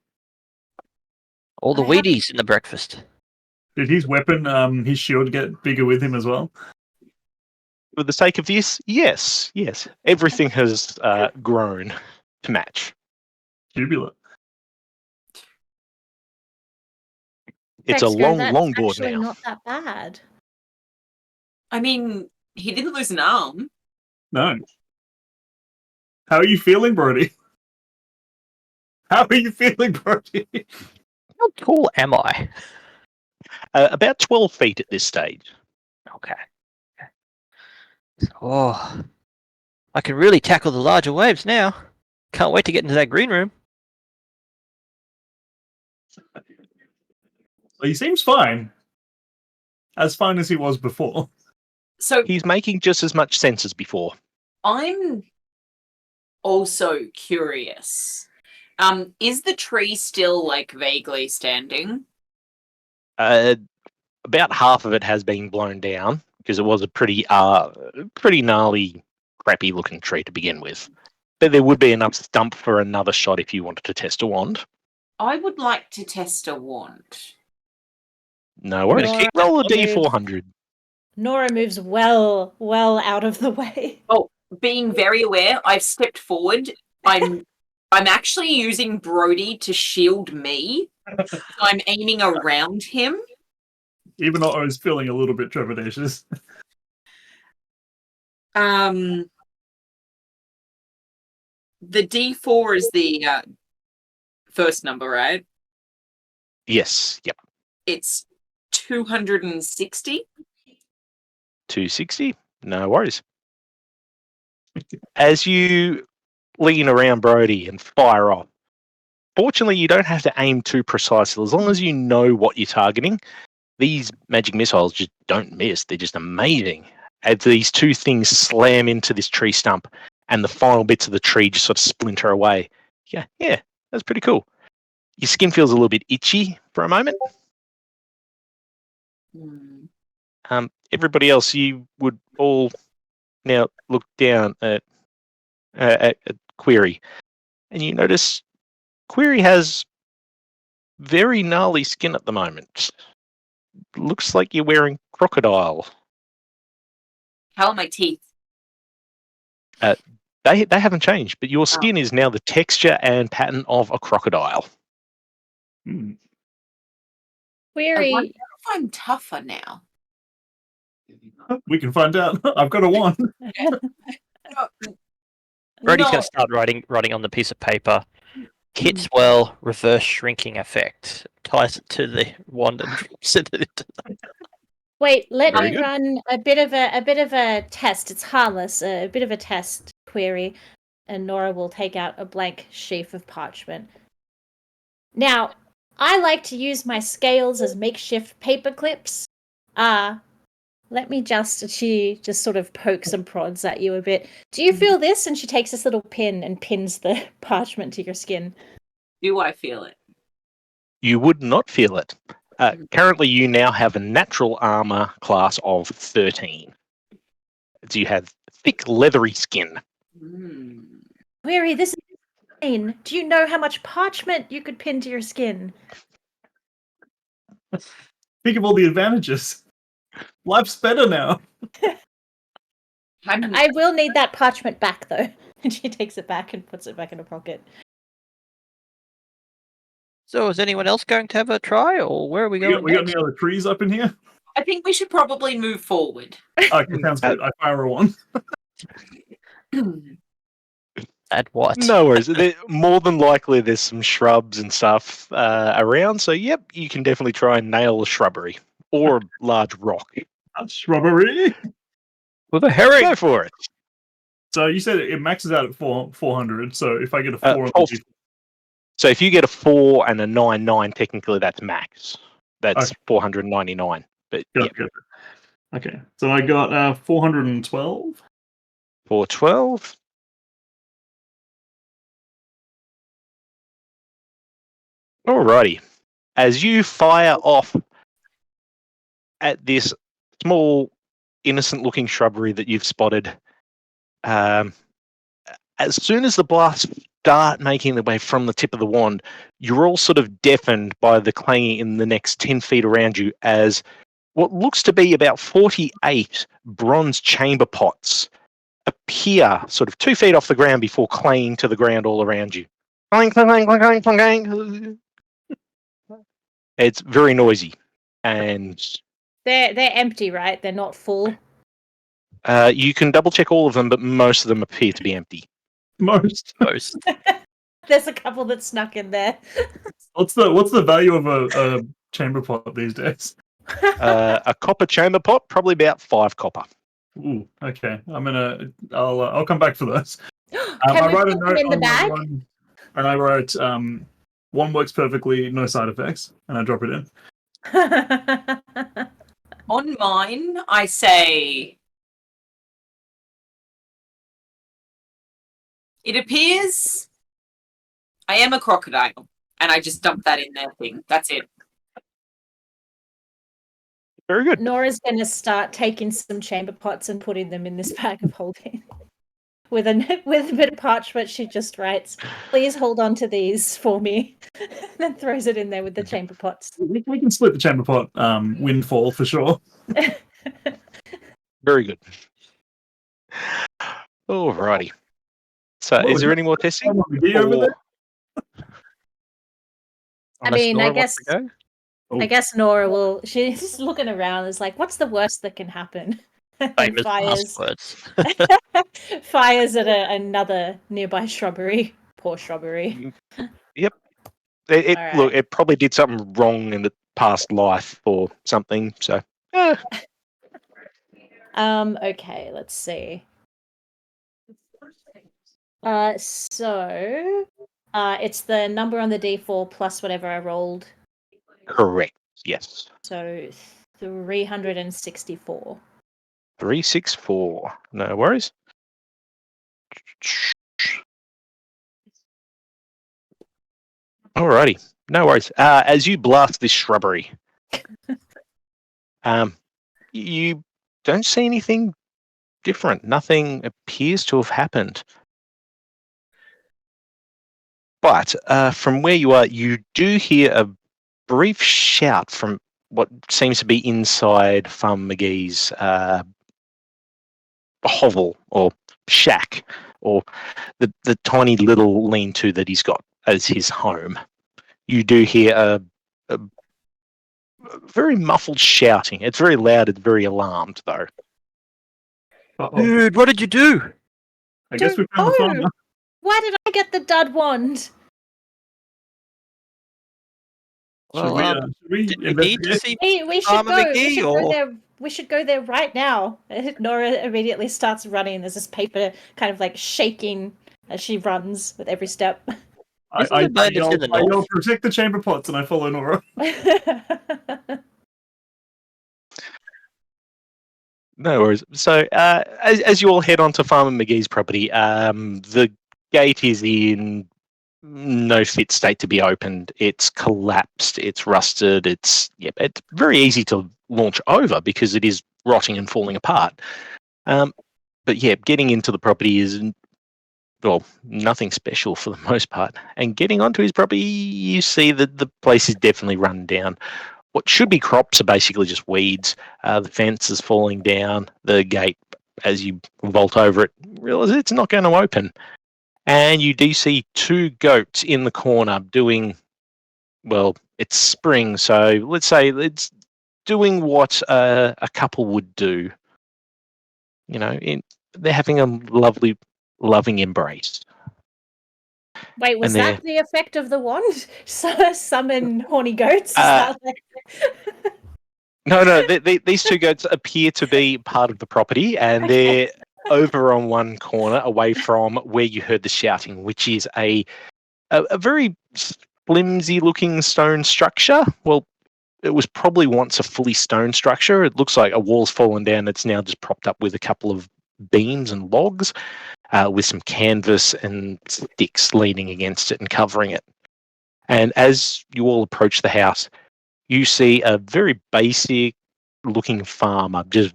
All the I have- Wheaties in the breakfast. Did his weapon, his shield, get bigger with him as well? For the sake of this, yes. Everything has grown to match. Tubular. It's a Dexter, that's long board actually now. not that bad. I mean, he didn't lose an arm. No. How are you feeling, Brody? How are you feeling, Brody? How tall am I? About 12 feet at this stage. Okay. Oh, I can really tackle the larger waves now. Can't wait to get into that green room. Well, he seems fine. As fine as he was before. So He's making just as much sense as before. I'm also curious. Is the tree still like vaguely standing? About half of it has been blown down because it was a pretty gnarly, crappy looking tree to begin with. But there would be enough stump for another shot if you wanted to test a wand. I would like to test a wand. No worries. Nora Roll a moves. D400. Nora moves well out of the way. Oh, being very aware, I've stepped forward. I'm actually using Brody to shield me So I'm aiming around him. Even though I was feeling a little bit trepidatious. The D4 is the first number, right? Yes. Yep. It's 260. 260. No worries. As you lean around Brody and fire off, fortunately, you don't have to aim too precisely. As long as you know what you're targeting, these magic missiles just don't miss. They're just amazing. As these two things slam into this tree stump and the final bits of the tree just sort of splinter away. Yeah, that's pretty cool. Your skin feels a little bit itchy for a moment. Everybody else, you would all now look down at Query, and you notice Query has very gnarly skin at the moment. Looks like you're wearing crocodile. How are my teeth? They haven't changed, but your skin is now the texture and pattern of a crocodile. Hmm. I wonder Query. if I'm tougher now. We can find out. I've got a 1. Brody's No. going to start writing on the piece of paper. Hits well, reverse shrinking effect. Ties it to the wand and drops it into the... Wait, let Very me good. run a bit of a test. It's harmless. A bit of a test query, and Nora will take out a blank sheaf of parchment. Now, I like to use my scales as makeshift paper clips. Let me she just sort of pokes and prods at you a bit. Do you feel this? And she takes this little pin and pins the parchment to your skin. Do I feel it? You would not feel it. Currently, you now have a natural armor class of 13. So you have thick, leathery skin. Query, this is insane. Do you know how much parchment you could pin to your skin? Think of all the advantages. Life's better now. I will need that parchment back, though. And she takes it back and puts it back in her pocket. So is anyone else going to have a try, or where are we going We got next? any other trees up in here? I think we should probably move forward. Okay, sounds good. I fire a 1. At what? No worries. More than likely, there's some shrubs and stuff around. So, yep, you can definitely try and nail a shrubbery or a large rock. A shrubbery. With a herring! Go for it. So you said it maxes out at 400. So if I get a 4, So if you get a 4 and a 9, technically that's max. That's Okay. 499. But yeah, Good. Okay, so I got 412. 412. Alrighty. As you fire off at this small, innocent-looking shrubbery that you've spotted, as soon as the blasts start making their way from the tip of the wand, you're all sort of deafened by the clanging in the next 10 feet around you as what looks to be about 48 bronze chamber pots appear sort of 2 feet off the ground before clanging to the ground all around you. Clang, clang, clang, clang, clang, clang. It's very noisy, and They're empty, right? They're not full. you can double check all of them, but most of them appear to be empty. Most. There's a couple that snuck in there. What's the value of a chamber pot these days? A copper chamber pot, probably about 5 copper. Ooh, okay. I'll come back for those. Can we put them in the bag? And I wrote, 1 works perfectly, no side effects, and I drop it in. On mine, I say, it appears I am a crocodile, and I just dump that in their thing. That's it. Very good. Nora's going to start taking some chamber pots and putting them in this bag of holding. With a bit of parchment, she just writes, "Please hold on to these for me," then throws it in there with the chamber pots. We can split the chamber pot windfall for sure. Very good. Alrighty. So, is there any more testing? Over there? Unless mean, Nora I wants to guess go. Oh, I guess Nora will. She's looking around. It's like, what's the worst that can happen? And Famous fires, passwords. fires at another nearby shrubbery. Poor shrubbery. Yep. It All right. look, it probably did something wrong in the past life or something. So, Okay, let's see. So, it's the number on the D4 plus whatever I rolled. correct. Yes. So 364. 364. No worries. Alrighty. No worries. As you blast this shrubbery, you don't see anything different. Nothing appears to have happened. But from where you are, you do hear a brief shout from what seems to be inside Farmer McGee's hovel or shack, or the tiny little lean-to that he's got as his home. You do hear a very muffled shouting. It's very loud. It's very alarmed, though. uh-oh. Dude, what did you do? I guess we found the Oh! farmer. Why did I get the dud wand? Should Well, we did we need to investigate? see We should Farmer go. McGee, We should go or- there. We should go there right now. Nora immediately starts running. There's this paper kind of like shaking as she runs with every step. Isn't the bandits in the I yell, north? protect the chamber pots, and I follow Nora. No worries. So, as you all head onto Farmer McGee's property, the gate is in no fit state to be opened. It's collapsed. It's rusted. It's very easy to launch over because it is rotting and falling apart. But yeah, getting into the property is nothing special for the most part. And getting onto his property, you see that the place is definitely run down. What should be crops are basically just weeds. The fence is falling down. The gate, as you vault over it, realize it's not going to open. And you do see two goats in the corner doing, well, it's spring, so let's say it's doing what a couple would do. You know, they're having a lovely, loving embrace. Wait, was And that the effect of the wand? Summon horny goats? Is that like... No, these two goats appear to be part of the property, and they're over on one corner away from where you heard the shouting, which is a very flimsy looking stone structure. Well, it was probably once a fully stone structure. It looks like a wall's fallen down. It's now just propped up with a couple of beams and logs with some canvas and sticks leaning against it and covering it. And as you all approach the house, you see a very basic looking farmer, just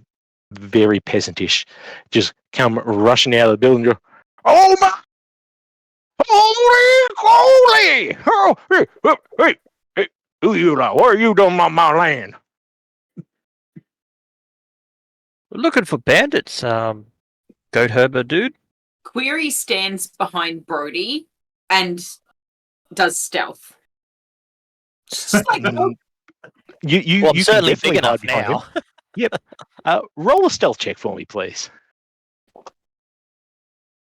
very peasantish, just come rushing out of the building. Go, oh my, holy! Oh, hey, who you know? What are you doing on my land? We're looking for bandits, goat herber dude. Query stands behind Brody and does stealth. Just like, oh, You Well, can certainly definitely big enough hide behind him. now. Yep. Roll a stealth check for me, please.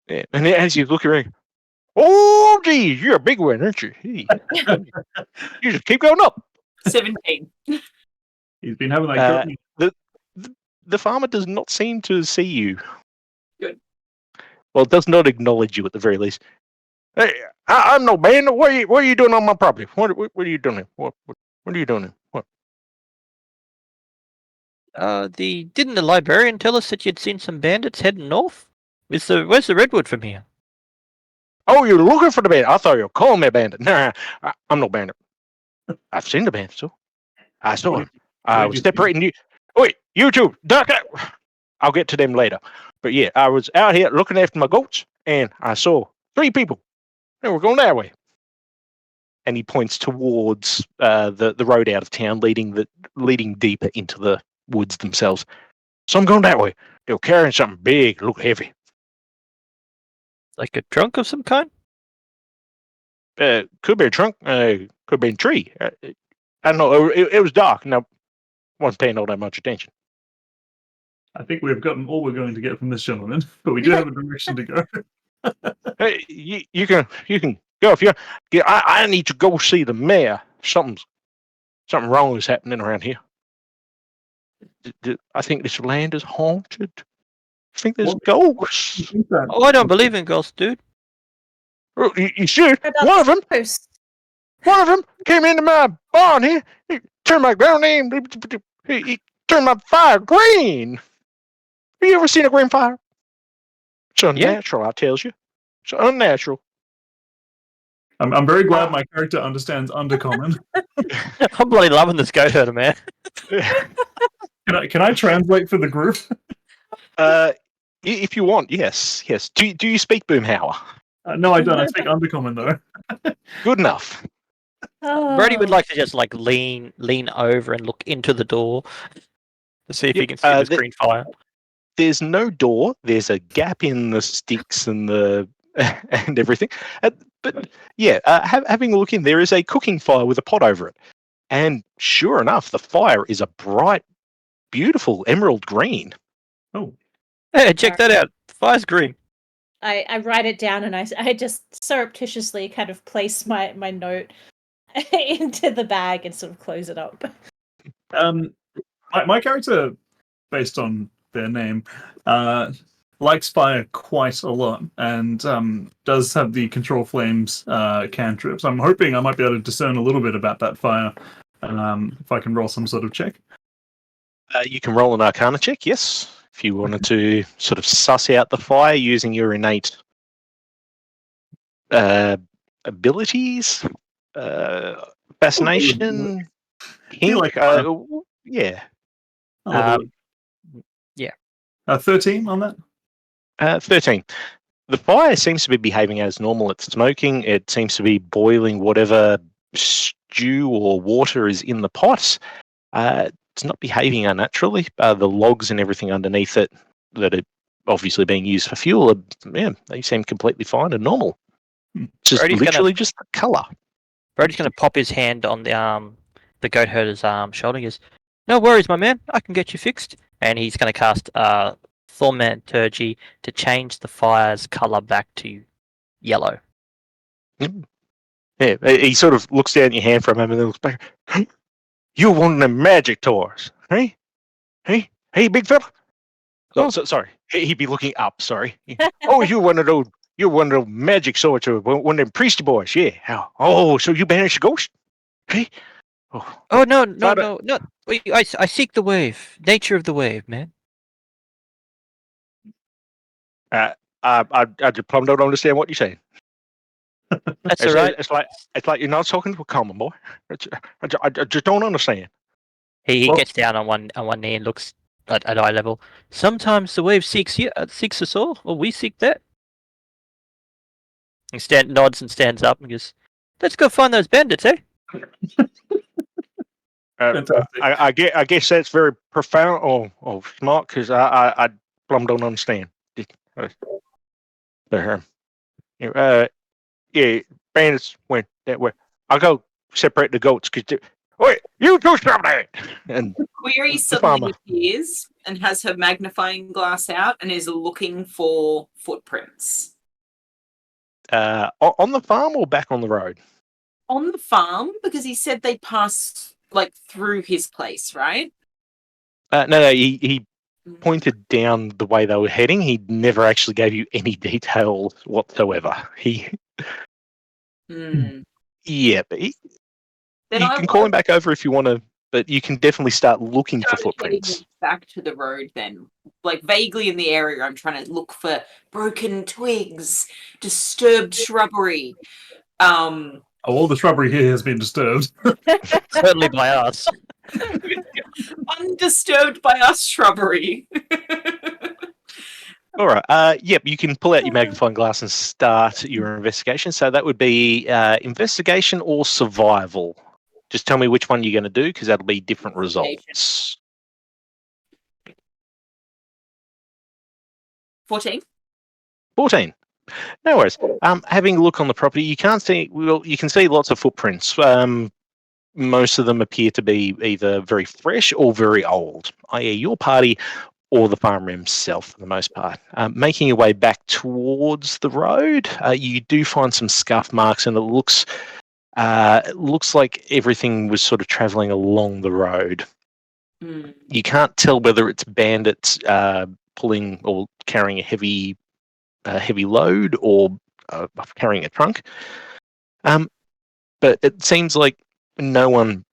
Yeah. And as you look around, oh, geez, you're a big one, aren't you? Hey. You just keep going up. 17. He's been having that goat. The farmer does not seem to see you. Good. Well, does not acknowledge you at the very least. Hey, I'm no bandit. What are you doing on my property? What are you doing here? What are you doing here? What? Didn't the librarian tell us that you'd seen some bandits heading north? Where's the redwood from here? Oh, you're looking for the bandit. I thought you were calling me a bandit. Nah, I'm no bandit. I've seen the bandit, so I saw him. I was separating you. Wait, you two, duck out. I'll get to them later. But yeah, I was out here looking after my goats, and I saw 3 people. And we're going that way. And he points towards the road out of town, leading deeper into the woods themselves. So I'm going that way. They were carrying something big, look heavy. Like a trunk of some kind? Could be a trunk. Could have been a tree. I don't know. It was dark. No, wasn't paying all that much attention. I think we've gotten all we're going to get from this gentleman, but we do have a direction to go. Hey, you can go if you. Yeah, I need to go see the mayor. Something wrong is happening around here. I think this land is haunted. I think there's ghosts. Oh, I don't believe in ghosts, dude. Oh, you should. What about One of them. Post. One of them came into my barn here. He turned my ground name. He turned my fire green. Have you ever seen a green fire? It's unnatural, I tells you. It's unnatural. I'm very glad my character understands Undercommon. I'm bloody loving this goat herder, man. Can I translate for the group? If you want, yes. Do you speak Boomhauer? No, I don't. I speak Undercommon though. Good enough. Brody would Oh. like to just like lean over and look into the door to see if he can see this green fire. There's no door. There's a gap in the sticks and the and everything. But yeah, having a look in, there is a cooking fire with a pot over it, and sure enough, the fire is a bright, beautiful emerald green. Oh, Hey, check that out. Fire's green. I write it down and I just surreptitiously kind of place my note into the bag and sort of close it up. my character, based on their name, likes fire quite a lot and does have the control flames cantrips. I'm hoping I might be able to discern a little bit about that fire if I can roll some sort of check. You can roll an Arcana check, yes, if you wanted to sort of suss out the fire using your innate abilities, fascination, feel like yeah. Yeah. 13 on that? 13. The fire seems to be behaving as normal. It's smoking. It seems to be boiling whatever stew or water is in the pot. It's not behaving unnaturally. The logs and everything underneath it that are obviously being used for fuel, they seem completely fine and normal. It's just literally just the colour. Brody's going to pop his hand on the goat herder's shoulder. He goes, "No worries, my man. I can get you fixed." And he's going to cast Thaumaturgy to change the fire's colour back to yellow. Yeah, he sort of looks down at your hand for a moment and then looks back. Hey, you're one of them magic tours, hey? Hey, big fella. Oh, sorry. He'd be looking up. Sorry. Oh, you're one of those magic swords, or one of them priesty boys. Yeah. Oh, so you banish a ghost? Hey. Oh no! Wait, I seek the wave. Nature of the wave, man. I just plumb don't understand what you're saying. That's all right. It's like you're not talking to a common boy. I just don't understand. He gets down on one knee and looks at eye level. Sometimes the wave seeks us all, or we seek that. He nods and stands up and goes, "Let's go find those bandits, eh?" Fantastic. I guess that's very profound or smart, because I plumb don't understand. Yeah, bandits went that way. I'll go separate the goats, because wait, you two stop there. And Query the farmer suddenly appears and has her magnifying glass out and is looking for footprints. on the farm or back on the road? On the farm, because he said they passed like through his place, right? No, he pointed down the way they were heading. He never actually gave you any details whatsoever. Yeah, but you can call him back over if you want to, but you can definitely start looking for footprints. Back to the road then. Like vaguely in the area, I'm trying to look for broken twigs, disturbed shrubbery. All the shrubbery here has been disturbed. Certainly by us. Undisturbed by us shrubbery. All right. Yep, you can pull out your magnifying glass and start your investigation. So that would be investigation or survival. Just tell me which one you're going to do, because that'll be different results. 14. 14. No worries. Having a look on the property, you can't see. Well, you can see lots of footprints. Most of them appear to be either very fresh or very old, i.e., your party or the farmer himself, for the most part. Making your way back towards the road, you do find some scuff marks, and it looks like everything was sort of travelling along the road. You can't tell whether it's bandits pulling or carrying a heavy load or carrying a trunk. But it seems like no one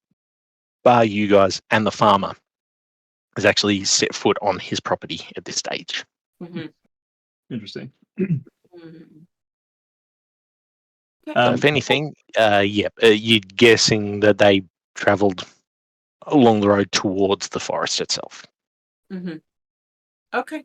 bar you guys and the farmer has actually set foot on his property at this stage. Interesting. So if anything, you're guessing that they travelled along the road towards the forest itself. Okay.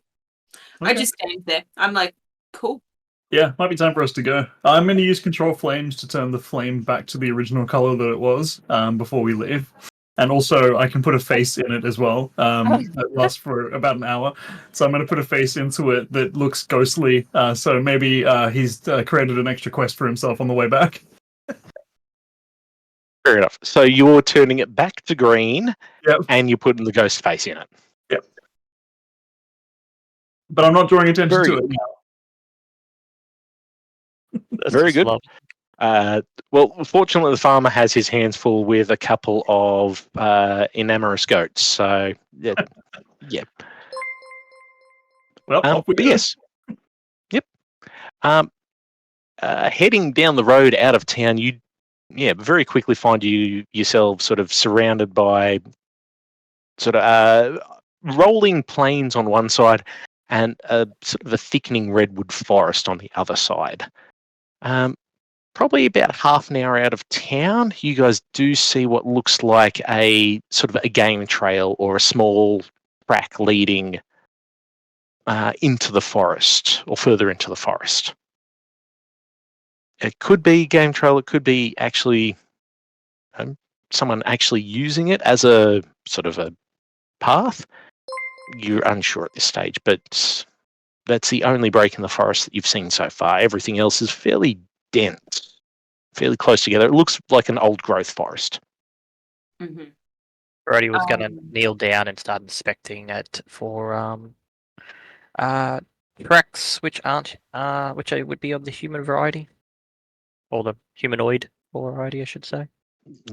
I just stand there. I'm like, cool. Yeah, might be time for us to go. I'm going to use control flames to turn the flame back to the original color that it was before we leave. And also, I can put a face in it as well. That lasts for about an hour. So I'm going to put a face into it that looks ghostly. So maybe he's created an extra quest for himself on the way back. Fair enough. So you're turning it back to green, Yep. and you're putting the ghost face in it. Yep. But I'm not drawing attention Very to it good. now. That's Very just good. love. Well, fortunately, the farmer has his hands full with a couple of enamorous goats. So, yeah. Well, off we But go. yes. Yep. Heading down the road out of town, you very quickly find yourself sort of surrounded by sort of rolling plains on one side and sort of a thickening redwood forest on the other side. Probably about half an hour out of town, you guys do see what looks like a sort of a game trail or a small track leading into the forest or further into the forest. It could be game trail. It could be actually someone actually using it as a sort of a path. You're unsure at this stage, but that's the only break in the forest that you've seen so far. Everything else is fairly dense, fairly close together. It looks like an old growth forest. Brody was going to kneel down and start inspecting it for tracks which would be of the human variety, or the humanoid variety, I should say.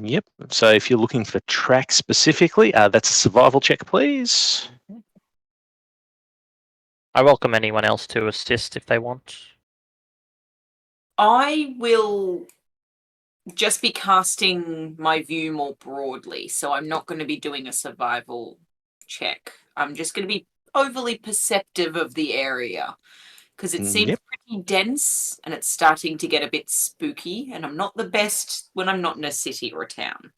Yep. So if you're looking for tracks specifically, that's a survival check, please. I welcome anyone else to assist if they want. I will just be casting my view more broadly, so I'm not going to be doing a survival check. I'm just going to be overly perceptive of the area because it seems pretty dense and it's starting to get a bit spooky, and I'm not the best when I'm not in a city or a town.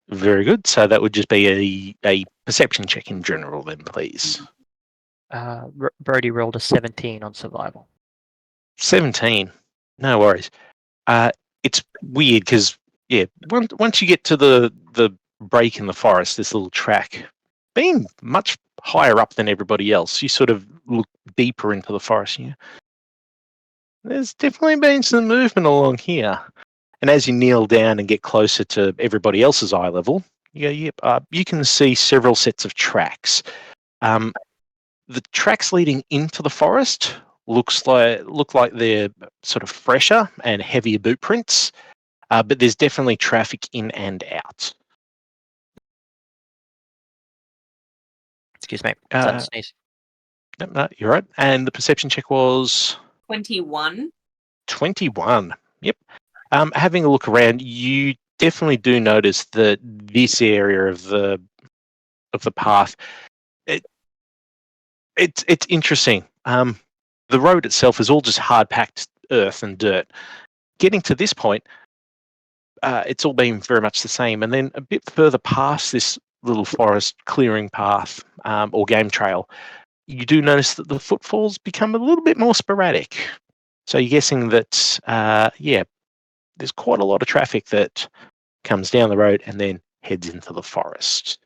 Very good. So that would just be a perception check in general then, please. Brody rolled a 17 on survival. 17. No worries. It's weird because, once you get to the break in the forest, this little track, being much higher up than everybody else, you sort of look deeper into the forest. There's definitely been some movement along here. And as you kneel down and get closer to everybody else's eye level, you can see several sets of tracks. The tracks leading into the forest look like they're sort of fresher and heavier boot prints, but there's definitely traffic in and out. Excuse me. Sneeze. No, you're right. And the perception check was 21. 21. Yep. Having a look around, you definitely do notice that this area of the path, it's interesting. The road itself is all just hard packed earth and dirt. Getting to this point, it's all been very much the same. And then a bit further past this little forest clearing path or game trail, you do notice that the footfalls become a little bit more sporadic. So you're guessing that, there's quite a lot of traffic that comes down the road and then heads into the forest.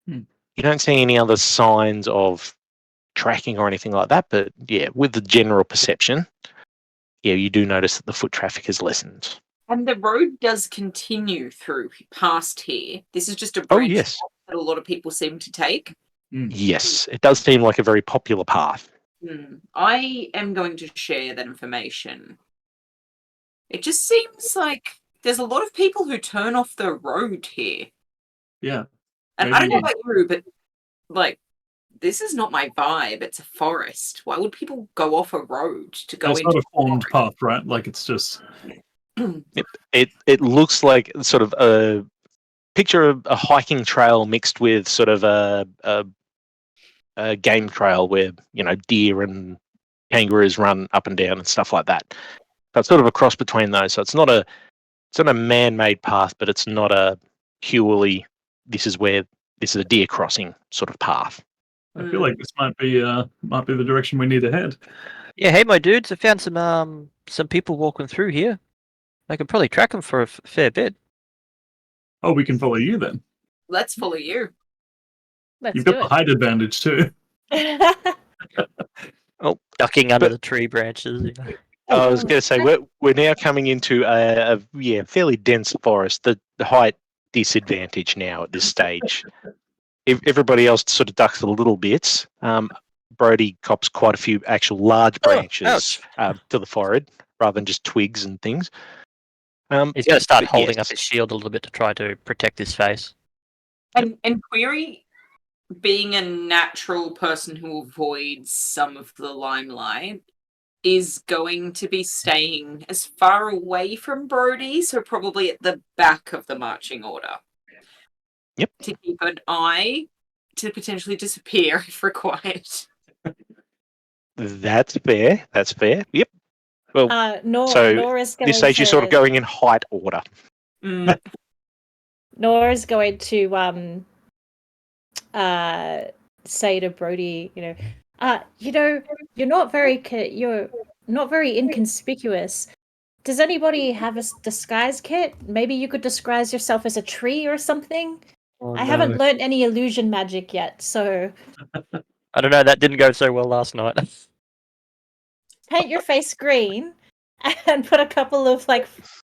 You don't see any other signs of tracking or anything like that, but with the general perception, you do notice that the foot traffic has lessened. And the road does continue through past here. This is just a Oh, branch yes. that a lot of people seem to take. Yes, it does seem like a very popular path. I am going to share that information. It just seems like there's a lot of people who turn off the road here. Yeah. And I don't know Maybe- about you, but like, this is not my vibe. It's a forest. Why would people go off a road to go It's into not a formed forest? path, right? Like it's just It looks like sort of a picture of a hiking trail mixed with sort of a game trail where deer and kangaroos run up and down and stuff like that. So it's sort of a cross between those. So it's not a man-made path, but it's not a purely this is a deer crossing sort of path. I feel like this might be the direction we need to head. Yeah, hey, my dudes, I found some people walking through here. I could probably track them for a fair bit. Oh, we can follow you then. Let's follow you. Let's You've do got the height advantage too. it. Ducking under the tree branches. You know. I was going to say we're now coming into a fairly dense forest. The height disadvantage now at this stage. If everybody else sort of ducks a little bit, Brody cops quite a few actual large branches to the forehead rather than just twigs and things. He's going to start but holding yes. up his shield a little bit to try to protect his face. And Query, being a natural person who avoids some of the limelight, is going to be staying as far away from Brody, so probably at the back of the marching order. Yep. To keep an eye to potentially disappear if required. That's fair. That's fair. Yep. Well, so Nora's going this stage you're sort of going in height order. Nora's going to say to Brody, you're not very inconspicuous. Does anybody have a disguise kit? Maybe you could disguise yourself as a tree or something. Oh, I haven't learned any illusion magic yet, so I don't know, that didn't go so well last night. paint your face green and put a couple of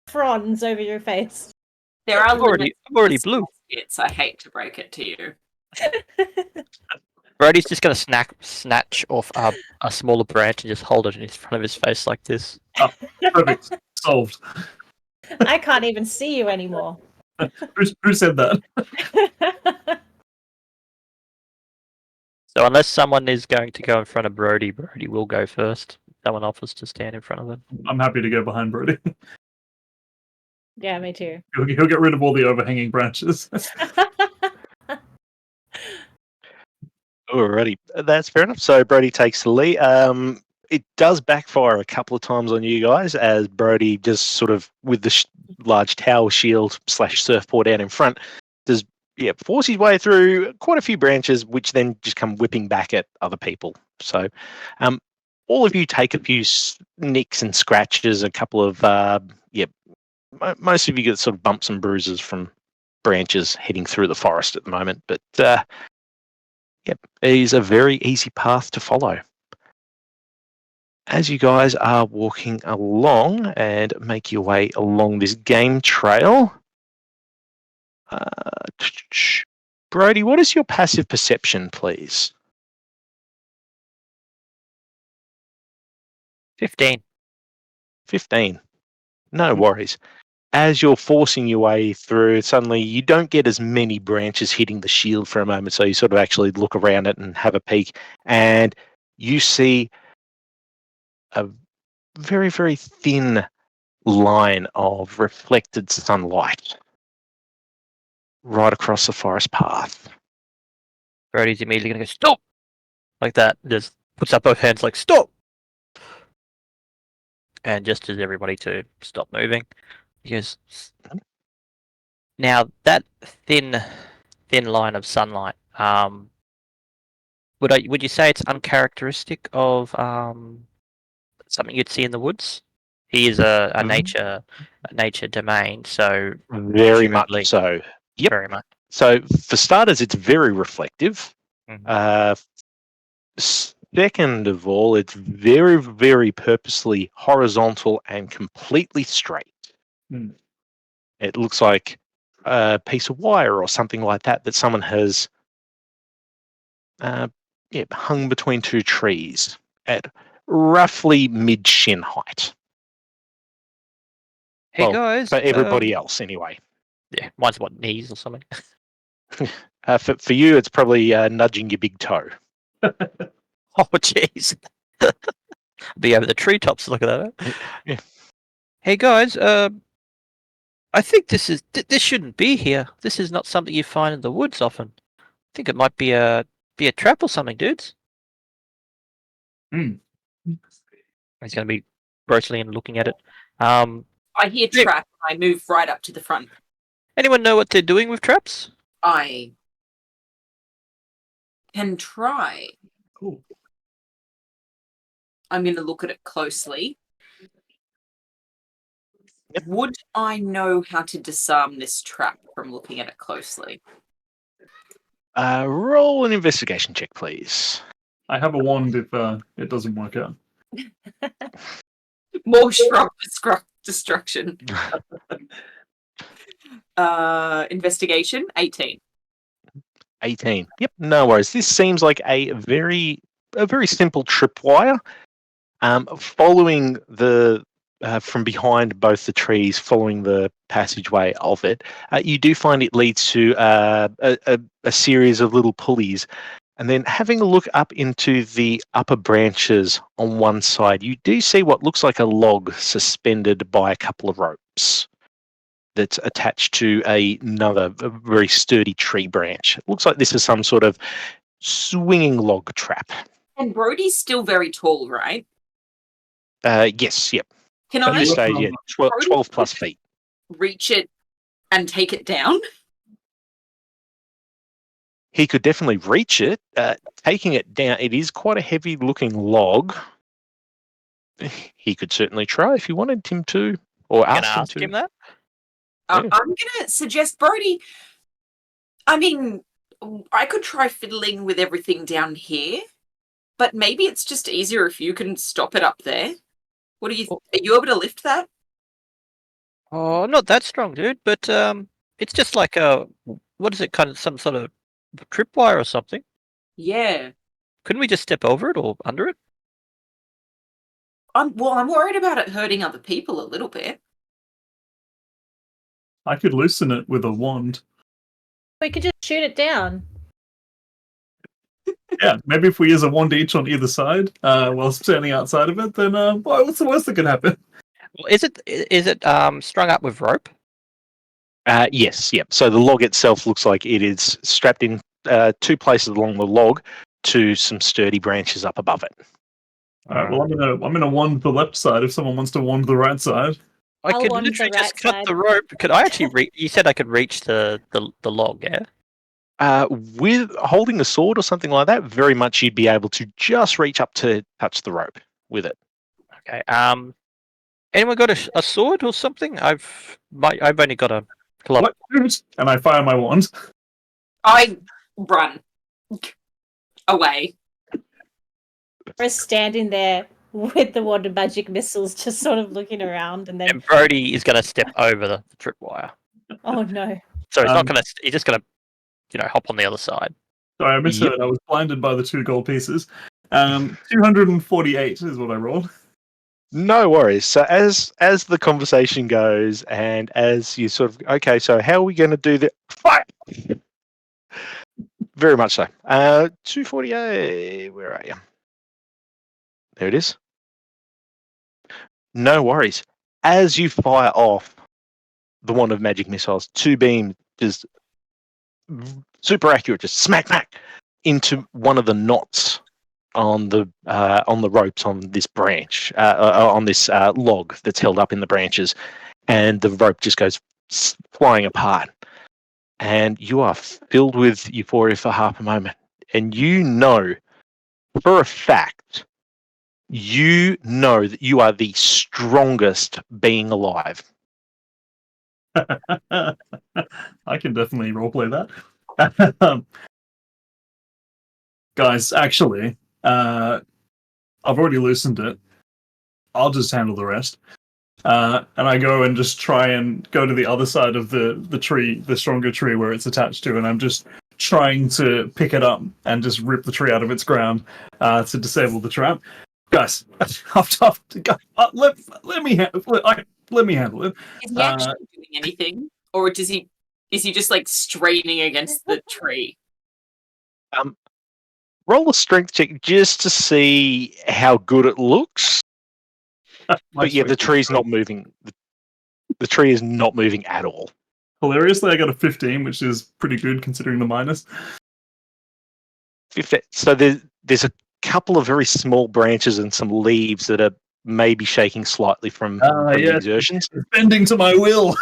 fronds over your face. There are I'm already blue. It's, I hate to break it to you. Brody's just going to snatch off a smaller branch and just hold it in front of his face like this. Perfect. Solved. I can't even see you anymore. Who said that? So unless someone is going to go in front of Brody, Brody will go first. Someone offers to stand in front of him. I'm happy to go behind Brody. Yeah, me too. He'll get rid of all the overhanging branches. Alrighty, that's fair enough. So Brody takes the lead. It does backfire a couple of times on you guys as Brody just sort of with the large tower shield / surfboard out in front does force his way through quite a few branches, which then just come whipping back at other people. So all of you take a few nicks and scratches, a couple of most of you get sort of bumps and bruises from branches heading through the forest at the moment, but it is a very easy path to follow. As you guys are walking along and make your way along this game trail, Brody, what is your passive perception, please? 15. 15. No worries. As you're forcing your way through, suddenly you don't get as many branches hitting the shield for a moment, so you sort of actually look around it and have a peek, and you see a very, very thin line of reflected sunlight right across the forest path. Brody's immediately going to go, stop! Like that. Just puts up both hands like, stop! And just as everybody to stop moving. He goes, now that thin line of sunlight, would you say it's uncharacteristic of something you'd see in the woods? He is a nature domain, so Very much presumably- so. Yep. very much. So for starters, it's very reflective. Mhm. second of all, it's very, very purposely horizontal and completely straight. Hmm. It looks like a piece of wire or something like that someone has hung between two trees at roughly mid-shin height. Hey Well, guys. for everybody else, anyway. Yeah, mine's what, knees or something. For you, it's probably nudging your big toe. Oh jeez. Be over the treetops to look at that. Yeah. Hey guys, I think this shouldn't be here. This is not something you find in the woods often. I think it might be a trap or something, dudes. Hmm. He's going to be grossly and looking at it. I hear Yeah. trap. I move right up to the front. Anyone know what they're doing with traps? I can try. Cool. I'm going to look at it closely. Yep. Would I know how to disarm this trap from looking at it closely? Roll an investigation check, please. I have a wand if it doesn't work out. More shrub destruction. Investigation 18. 18. Yep, no worries. This seems like a very simple tripwire. Following the from behind both the trees, following the passageway of it, you do find it leads to a series of little pulleys. And then having a look up into the upper branches on one side, you do see what looks like a log suspended by a couple of ropes that's attached to another very sturdy tree branch. It looks like this is some sort of swinging log trap. And Brody's still very tall, right? Yes, yep. Can At I this stage, yeah, 12 plus feet. reach it and take it down? He could definitely reach it. Taking it down, it is quite a heavy-looking log. He could certainly try if you wanted him to, or Gonna ask him ask to. him that? Yeah. I'm going to suggest Brody. I mean, I could try fiddling with everything down here, but maybe it's just easier if you can stop it up there. What do you? Are you able to lift that? Oh, not that strong, dude. But it's just like what is it? Kind of some sort of tripwire or something. Yeah. Couldn't we just step over it or under it? I'm worried about it hurting other people a little bit. I could loosen it with a wand. We could just shoot it down. Yeah, maybe if we use a wand each on either side while standing outside of it, then what's the worst that could happen? Well, is it strung up with rope? Yes, yep. So the log itself looks like it is strapped in two places along the log to some sturdy branches up above it. All right, well, I'm gonna wand the left side if someone wants to wand the right side. I I'll could wand the literally right just cut side. the rope. Could I actually you said I could reach the log, yeah? With holding a sword or something like that, very much you'd be able to just reach up to touch the rope with it. Okay. Anyone got a sword or something? I've only got a club. What? And I fire my wand. I run away. We're standing there with the wand of magic missiles, just sort of looking around, and then And Brody is going to step over the tripwire. oh no! So he's not Um, going to. He's just going to, hop on the other side. Sorry, I misheard. I was blinded by the 2 gold pieces. 248 is what I rolled. No worries. So as the conversation goes, and as you sort of okay, so how are we going to do that? Fire! Very much so. 248. Where are you? There it is. No worries. As you fire off the wand of magic missiles, 2 beams just super accurate, just smack into one of the knots on the ropes on this branch, on this log that's held up in the branches, and the rope just goes flying apart. And you are filled with euphoria for half a moment, and you know for a fact, you know that you are the strongest being alive. I can definitely roleplay that. Guys, actually, I've already loosened it. I'll just handle the rest. And I go and just try and go to the other side of the tree, the stronger tree where it's attached to, and I'm just trying to pick it up and just rip the tree out of its ground to disable the trap. Guys, let me handle it. Is he actually doing anything, or is he just like straining against the tree? Roll a strength check just to see how good it looks. But yeah, the tree's not moving. The tree is not moving at all. Hilariously, I got a 15, which is pretty good considering the minus. So there's a couple of very small branches and some leaves that are maybe shaking slightly from the exertions. It's bending to my will.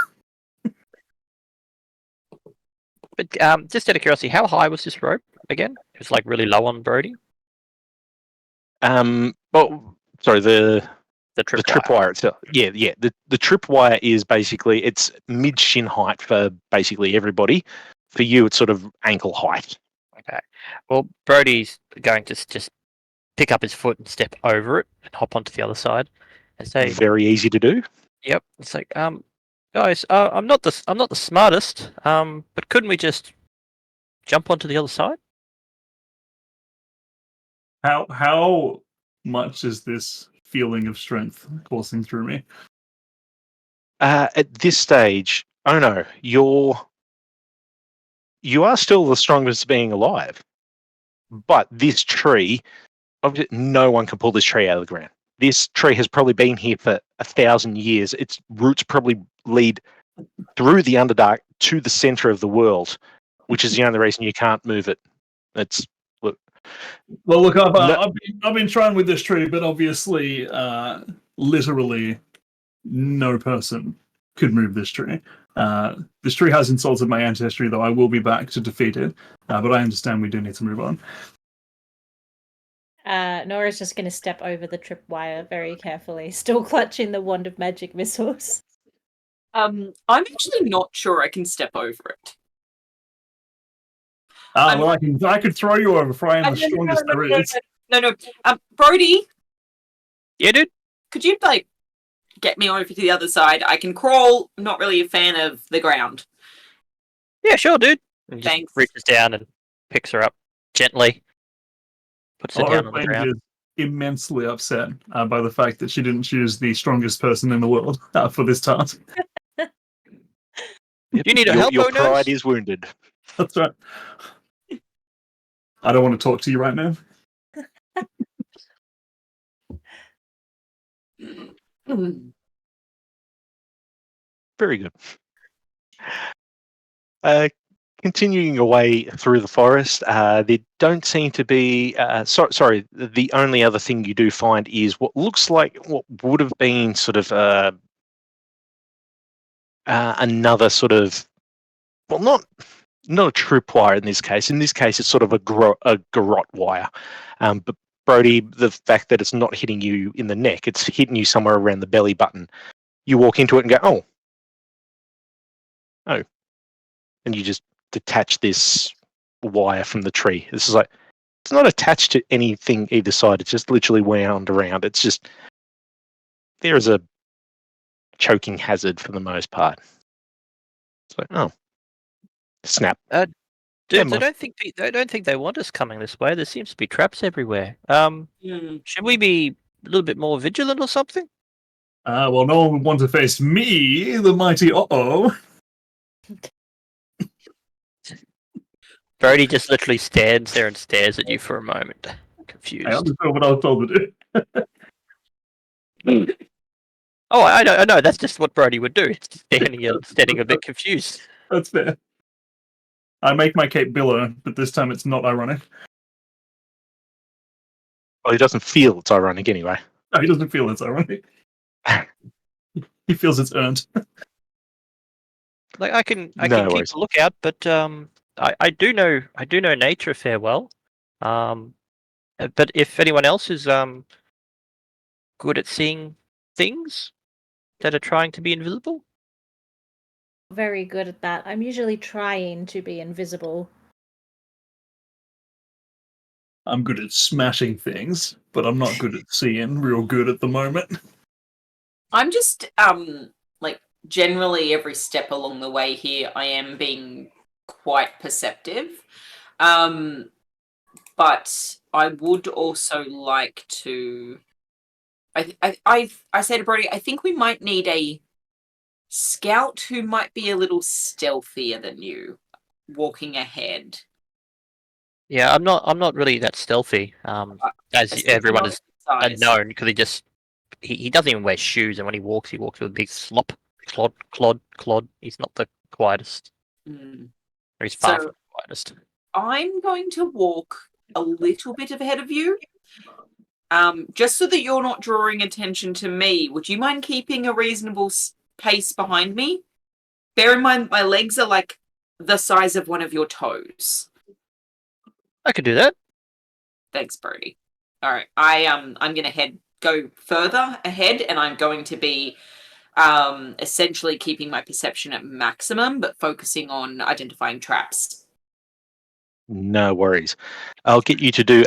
But just out of curiosity, how high was this rope again? It was like really low on Brody. Well, sorry, the tripwire itself. Yeah. The tripwire is basically it's mid shin height for basically everybody. For you, it's sort of ankle height. Okay. Well, Brody's going to just pick up his foot and step over it and hop onto the other side and say, Very easy to do. "Yep." It's like, guys, I'm not the smartest, but couldn't we just jump onto the other side? How much is this feeling of strength coursing through me? At this stage, oh no, you are still the strongest being alive. But this tree, obviously, no one can pull this tree out of the ground. This tree has probably been here for 1,000 years. Its roots probably lead through the Underdark to the center of the world, which is the only reason you can't move it. Well, look, I've been trying with this tree, but obviously, literally, no person could move this tree. This tree has insulted my ancestry, though I will be back to defeat it. But I understand we do need to move on. Nora's just going to step over the tripwire very carefully, still clutching the wand of magic missiles. I'm actually not sure I can step over it. Well, I could throw you over, for I am the strongest there is. No. Brody, Yeah, dude. could you like get me over to the other side? I can crawl. I'm not really a fan of the ground. Yeah, sure, dude. And just Thanks. reaches down and picks her up gently, puts her down on the Oriflamme ground. is immensely upset by the fact that she didn't choose the strongest person in the world for this task. You need a help, Your Nose? pride is wounded. That's right. I don't want to talk to you right now. Very good. Continuing away through the forest, there don't seem to be. Sorry, the only other thing you do find is what looks like what would have been sort of another sort of, well, not a tripwire in this case. In this case, it's sort of a garrote wire. But Brody, the fact that it's not hitting you in the neck, it's hitting you somewhere around the belly button. You walk into it and go, oh, and you just detach this wire from the tree. This is like, it's not attached to anything either side. It's just literally wound around. It's just, there is a choking hazard for the most part. It's like, oh, snap. Dude, I don't think they want us coming this way. There seems to be traps everywhere. Should we be a little bit more vigilant or something? Well, no one would want to face me, the mighty uh-oh. Brody just literally stands there and stares at you for a moment, confused. I understand what I was told to do. Oh, I know. That's just what Brody would do. Standing a bit confused. That's fair. I make my cape billow, but this time it's not ironic. Well, he doesn't feel it's ironic anyway. No, he doesn't feel it's ironic. He feels it's earned. Like I can No keep worries. a lookout, but I do know nature fair well. But if anyone else is good at seeing things that are trying to be invisible, Very good at that. I'm usually trying to be invisible. I'm good at smashing things, but I'm not good at seeing real good at the moment. I'm just like generally every step along the way here, I am being quite perceptive. But I would also like to. I say to Brody, I think we might need a scout who might be a little stealthier than you, walking ahead. Yeah, I'm not really that stealthy. As everyone is known, because he doesn't even wear shoes, and when he walks with a big slop, clod. He's not the quietest. Mm. Or he's far So- from the quietest. I'm going to walk a little bit ahead of you. Just so that you're not drawing attention to me, would you mind keeping a reasonable pace behind me? Bear in mind, my legs are like the size of one of your toes. I could do that. Thanks, Brody. All right, I'm gonna go further ahead, and I'm going to be essentially keeping my perception at maximum, but focusing on identifying traps. No worries. I'll get you to do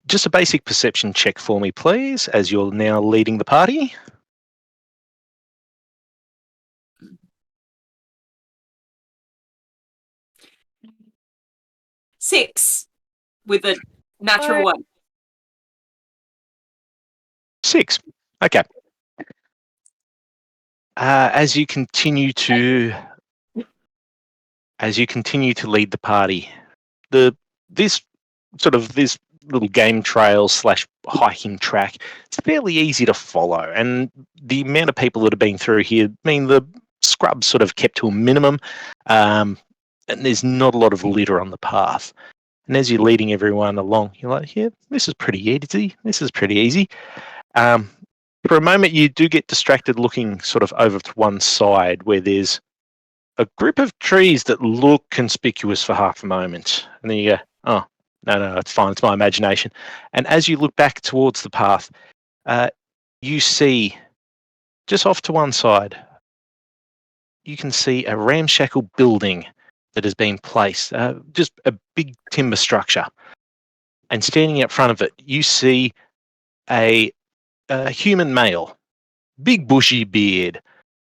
just a basic perception check for me, please, as you're now leading the party. Six with a natural one. 6. Okay. As you continue to lead the party, this little game trail / hiking track, it's fairly easy to follow, and the amount of people that have been through here mean the scrub's sort of kept to a minimum, and there's not a lot of litter on the path. And as you're leading everyone along, you're like, yeah, this is pretty easy. This is pretty easy. For a moment, you do get distracted looking sort of over to one side where there's a group of trees that look conspicuous for half a moment. And then you go, oh, no, it's fine. It's my imagination. And as you look back towards the path, you see just off to one side, you can see a ramshackle building that has been placed, just a big timber structure. And standing out front of it, you see a human male, big bushy beard,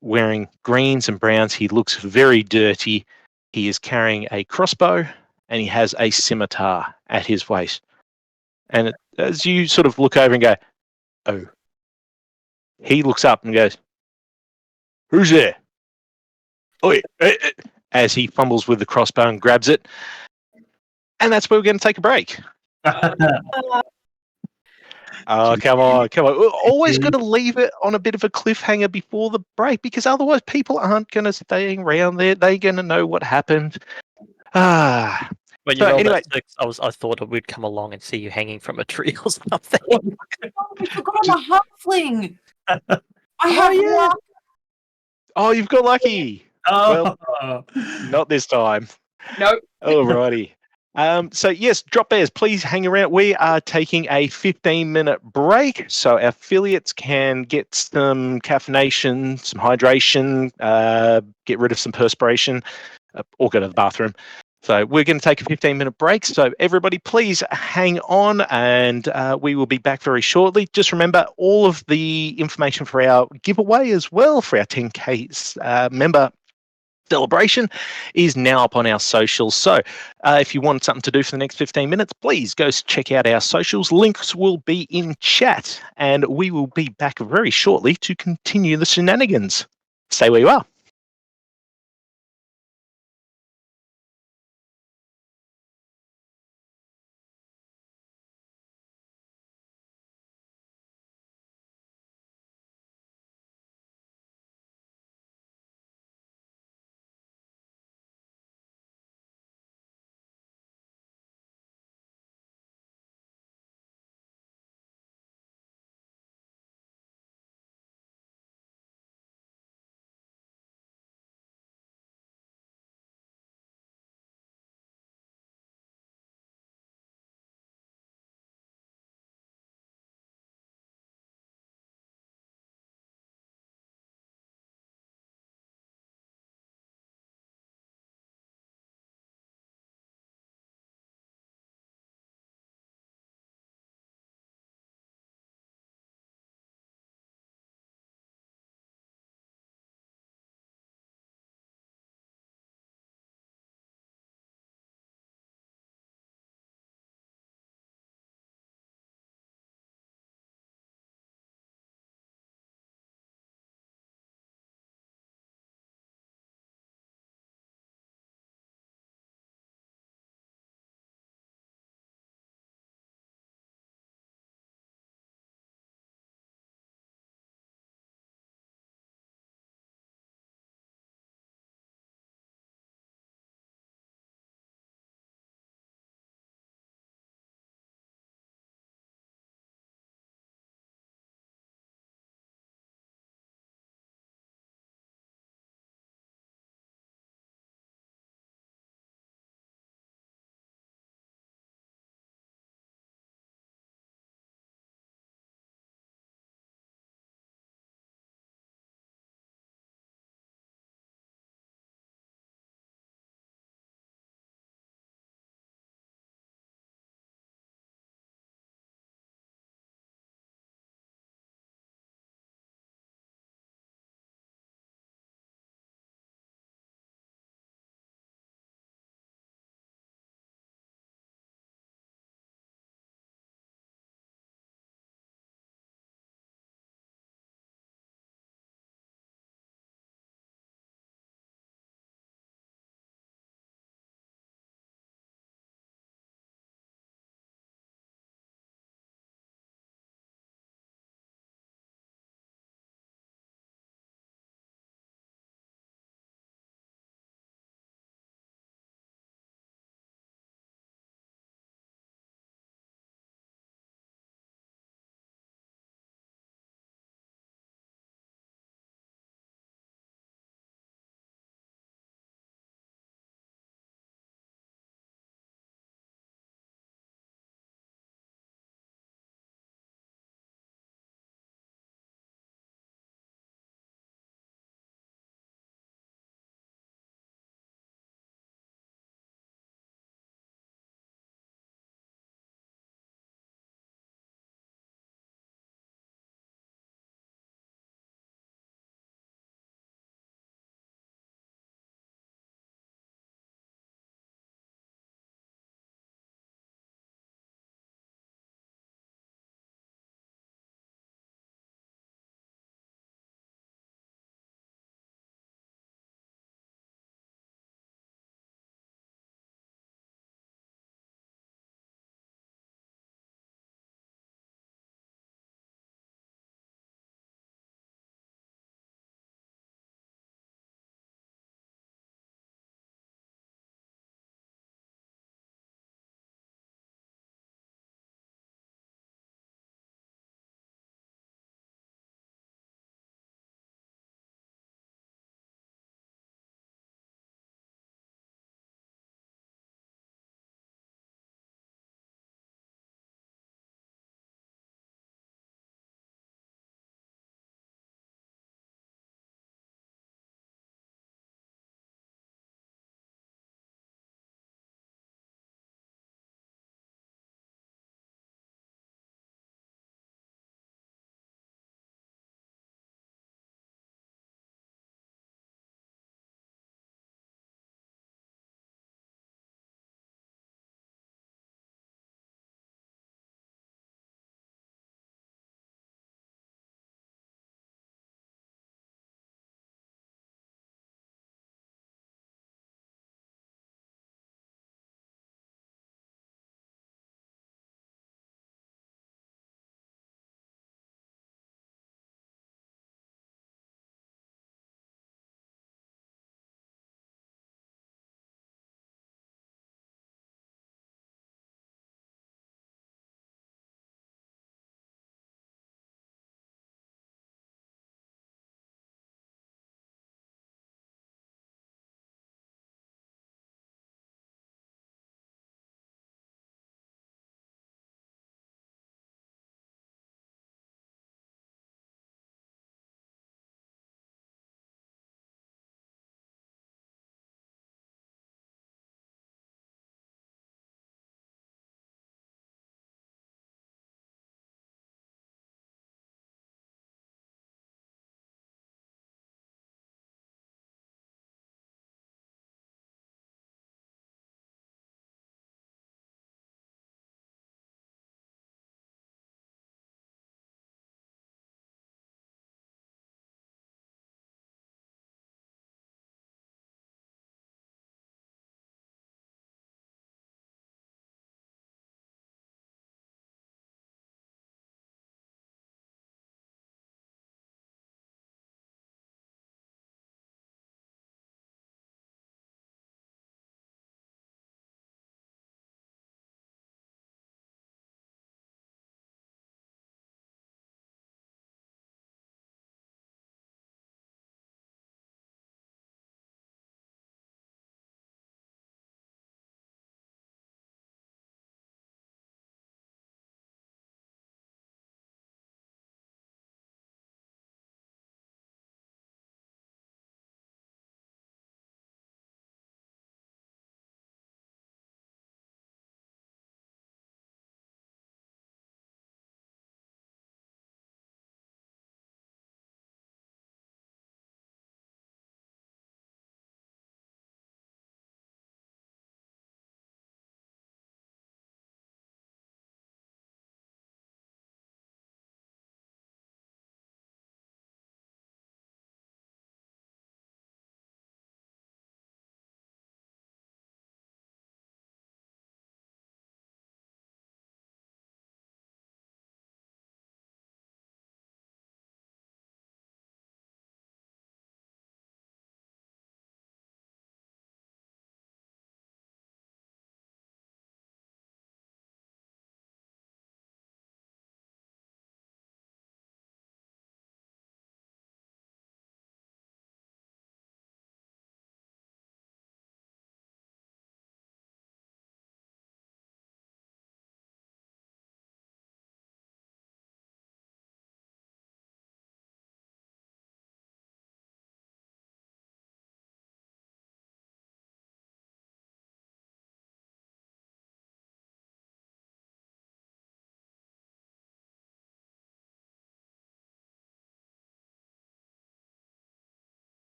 wearing greens and browns. He looks very dirty. He is carrying a crossbow and he has a scimitar at his waist. And as you sort of look over and go, oh, he looks up and goes, who's there? Oh, as he fumbles with the crossbow and grabs it. And that's where we're going to take a break. Oh, come on. We're always got to leave it on a bit of a cliffhanger before the break, because otherwise people aren't going to stay around there. They're going to know what happened. When you So rolled anyway- that 6, I thought we'd come along and see you hanging from a tree or something. Oh, I forgot I'm a halfling. I have luck. Oh, you've got lucky. Oh, Not this time. Nope. Alrighty. So yes, drop bears, please hang around. We are taking a 15-minute break, so our affiliates can get some caffeination, some hydration, get rid of some perspiration, or go to the bathroom. So we're going to take a 15-minute break. So everybody, please hang on, and we will be back very shortly. Just remember, all of the information for our giveaway as well, for our 10K member celebration, is now up on our socials. So if you want something to do for the next 15 minutes, please go check out our socials. Links will be in chat, and we will be back very shortly to continue the shenanigans. Stay where you are.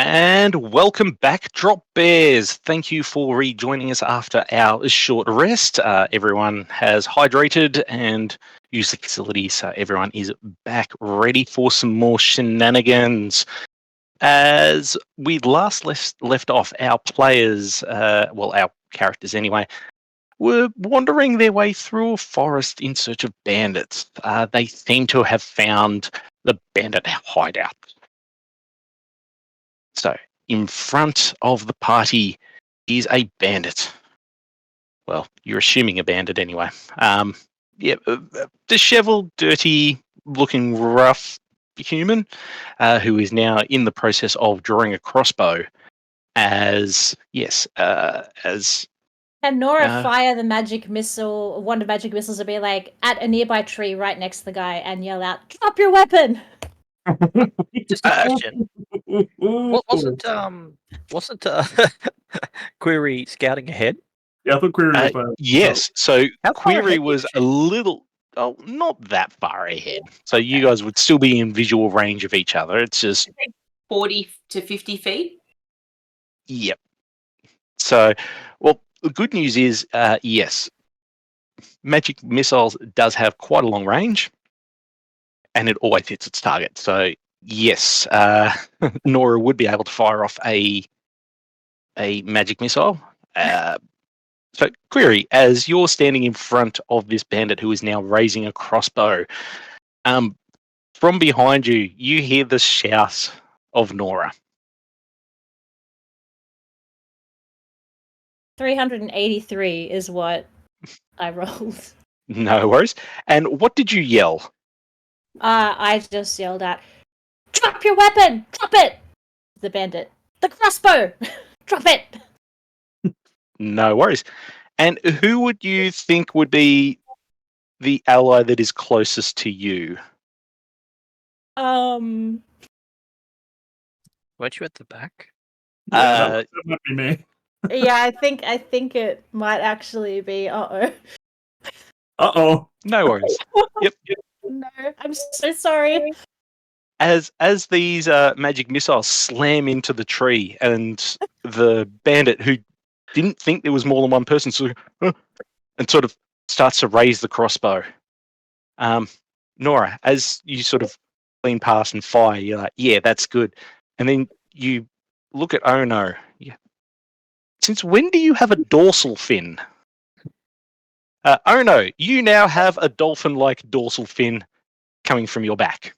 And welcome back, Drop Bears. Thank you for rejoining us after our short rest. Everyone has hydrated and used the facility, so everyone is back ready for some more shenanigans. As we last left off, our players, our characters anyway, were wandering their way through a forest in search of bandits. They seem to have found the bandit hideout. So, in front of the party is a bandit. Well, you're assuming a bandit anyway. Disheveled, dirty, looking rough human who is now in the process of drawing a crossbow. Can Nora fire the magic missile, one of the magic missiles, to be like at a nearby tree right next to the guy and yell out, "Drop your weapon!" Just a question. Wasn't Query scouting ahead? Yeah, I thought Query was yes, so How far Query ahead was is a she? little, not that far ahead. So you guys would still be in visual range of each other. It's just 40 to 50 feet. Yep. So, well, the good news is, yes, magic missiles does have quite a long range, and it always hits its target. So, yes, Nora would be able to fire off a magic missile. So, Query, as you're standing in front of this bandit who is now raising a crossbow, from behind you, you hear the shout of Nora. 383 is what I rolled. No worries. And what did you yell? I just yelled out, "Drop your weapon! Drop it!" The bandit. The crossbow! Drop it! No worries. And who would you think would be the ally that is closest to you? Weren't you at the back? Yeah, that might be me. Yeah, I think it might actually be. Uh-oh. No worries. Yep. No, I'm so sorry. As these magic missiles slam into the tree, and the bandit, who didn't think there was more than one person, and sort of starts to raise the crossbow. Nora, as you sort of lean past and fire, you're like, "Yeah, that's good." And then you look at Ono. Yeah. Since when do you have a dorsal fin? Ono, you now have a dolphin-like dorsal fin coming from your back.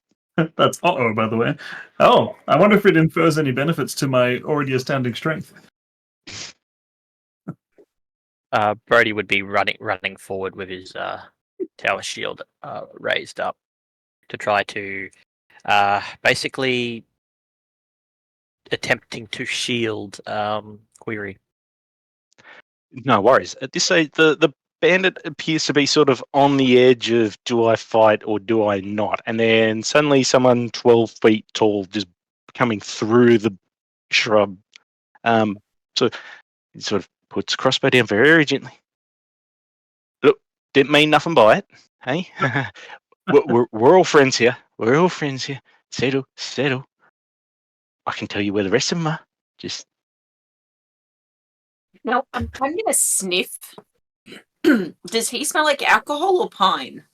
That's uh-oh, by the way. Oh, I wonder if it infers any benefits to my already astounding strength. Brody would be running forward with his tower shield raised up to try to basically attempting to shield Query. No worries. At this stage, the bandit appears to be sort of on the edge of, do I fight or do I not? And then suddenly someone 12 feet tall just coming through the shrub. So he sort of puts crossbow down very gently. Look, didn't mean nothing by it, hey? we're all friends here. We're all friends here. Settle. I can tell you where the rest of them are. Just... Now, I'm going to sniff. Does he smell like alcohol or pine?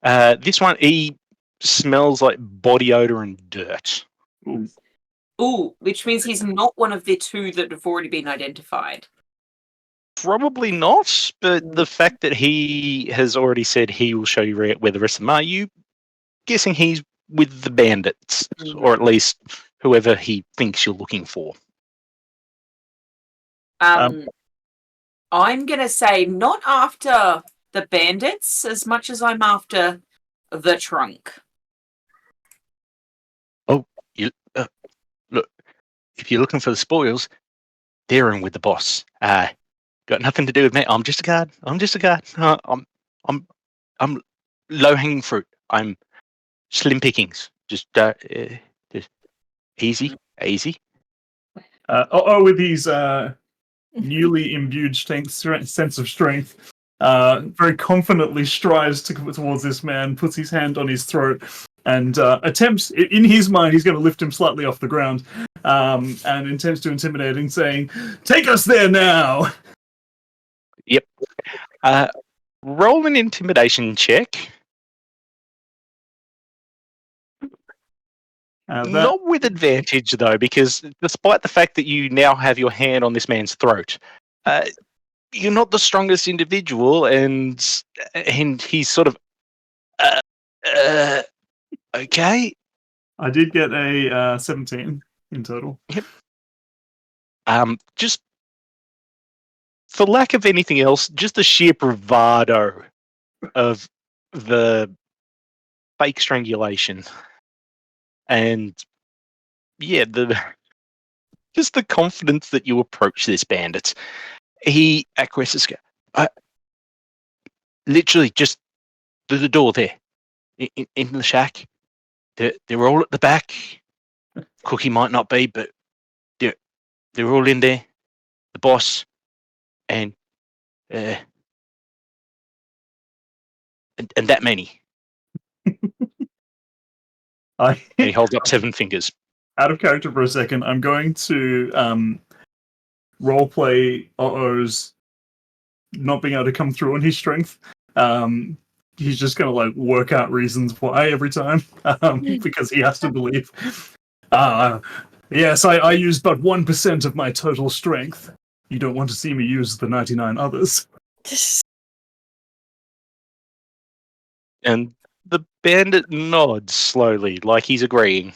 This one, he smells like body odor and dirt. Ooh, which means he's not one of the two that have already been identified. Probably not, but the fact that he has already said he will show you where the rest of them are, you guessing he's with the bandits, or at least whoever he thinks you're looking for. I'm going to say not after the bandits as much as I'm after the trunk. Oh, look, if you're looking for the spoils, they're in with the boss. Got nothing to do with me. I'm just a guard. I'm low-hanging fruit. I'm slim pickings. Just easy. With his newly imbued sense of strength, very confidently strides towards this man, puts his hand on his throat, and attempts, in his mind, he's going to lift him slightly off the ground, and attempts to intimidate him, saying, "Take us there now!" Yep. Roll an intimidation check. Not with advantage, though, because despite the fact that you now have your hand on this man's throat, you're not the strongest individual, and he's sort of, okay. I did get a 17 in total. Yep. Just for lack of anything else, just the sheer bravado of the fake strangulation, and yeah, just the confidence that you approach this bandit. He acquiesces. Literally, just through the door there, in the shack. They're all at the back. Cookie might not be, but they're all in there. The boss and that many. And he holds up 7 fingers. Out of character for a second, I'm going to roleplay Uh-oh's not being able to come through on his strength. He's just going to like work out reasons why every time, because he has to believe. Yes, I used but 1% of my total strength. You don't want to see me use the 99 others. And the bandit nods slowly, like he's agreeing.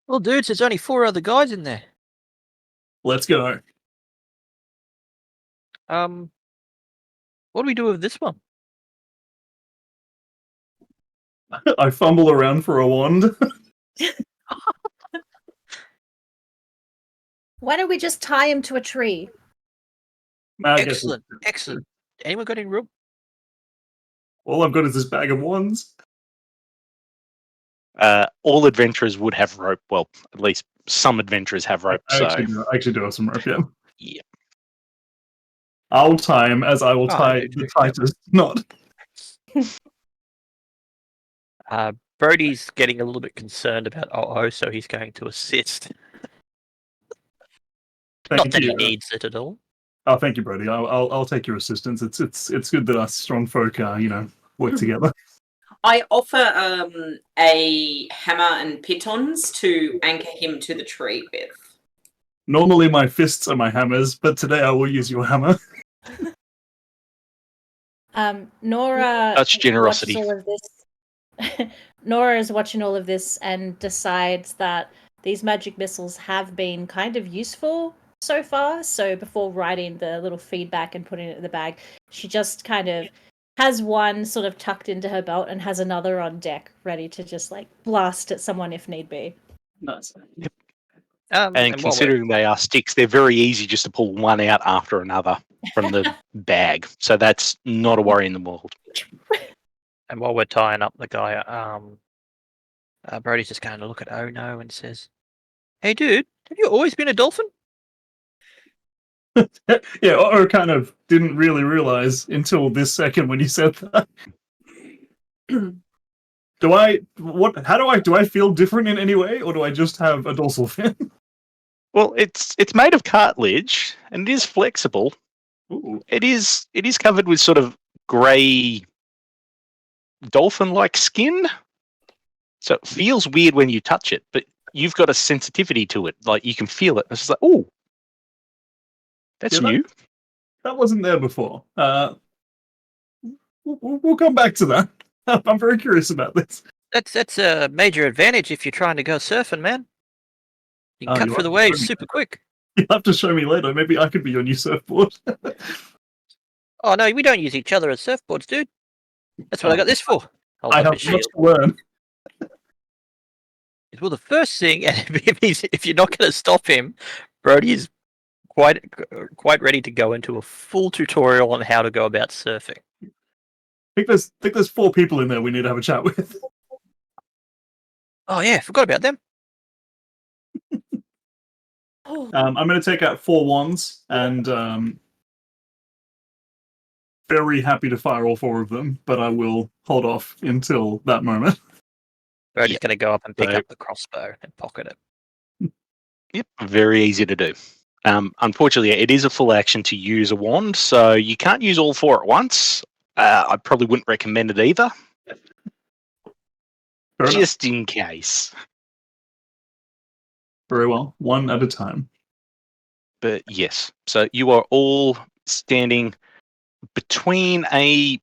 Well, dudes, there's only 4 other guys in there. Let's go. What do we do with this one? I fumble around for a wand. Why don't we just tie him to a tree? Excellent. Anyone got any rope? All I've got is this bag of wands. All adventurers would have rope. Well, at least some adventurers have rope. I So actually do have some rope, yeah. yeah. I'll tie him as I will tie the tightest knot. Brody's getting a little bit concerned about so he's going to assist. Not that he needs it at all. Oh, thank you, Brody. I'll take your assistance. It's good that us strong folk, work together. I offer a hammer and pitons to anchor him to the tree with. Normally my fists are my hammers, but today I will use your hammer. Nora. That's generosity. All of this. Nora is watching all of this and decides that these magic missiles have been kind of useful so far. So before writing the little feedback and putting it in the bag, she just kind of has one sort of tucked into her belt and has another on deck, ready to just like blast at someone if need be. Nice. Yep. And considering they are sticks, they're very easy just to pull one out after another from the bag. So that's not a worry in the world. And while we're tying up the guy, Brody's just going to look at Oh No and says, "Hey, dude, have you always been a dolphin?" Yeah, Oh kind of didn't really realize until this second when you said that. Do I feel different in any way, or do I just have a dorsal fin? Well, it's made of cartilage and it is flexible. Ooh. It is covered with sort of grey dolphin-like skin. So it feels weird when you touch it, but you've got a sensitivity to it. Like you can feel it. It's just like, oh, that's new. That wasn't there before. We'll come back to that. I'm very curious about this. That's a major advantage if you're trying to go surfing, man. You can cut through the waves super quick. You'll have to show me later. Maybe I could be your new surfboard. Oh no, we don't use each other as surfboards, dude. That's what I got this for. I have much to learn. Well, the first thing, and if you're not going to stop him, Brody is quite ready to go into a full tutorial on how to go about surfing. I think there's 4 people in there we need to have a chat with. Oh yeah, forgot about them. I'm going to take out 4 wands and very happy to fire all 4 of them, but I will hold off until that moment. We're just going to go up and pick So- up the crossbow and pocket it. Yep, very easy to do. Unfortunately, it is a full action to use a wand, so you can't use all four at once. I probably wouldn't recommend it either, Fair enough. just in case. Very well. One at a time. But yes, so you are all standing between a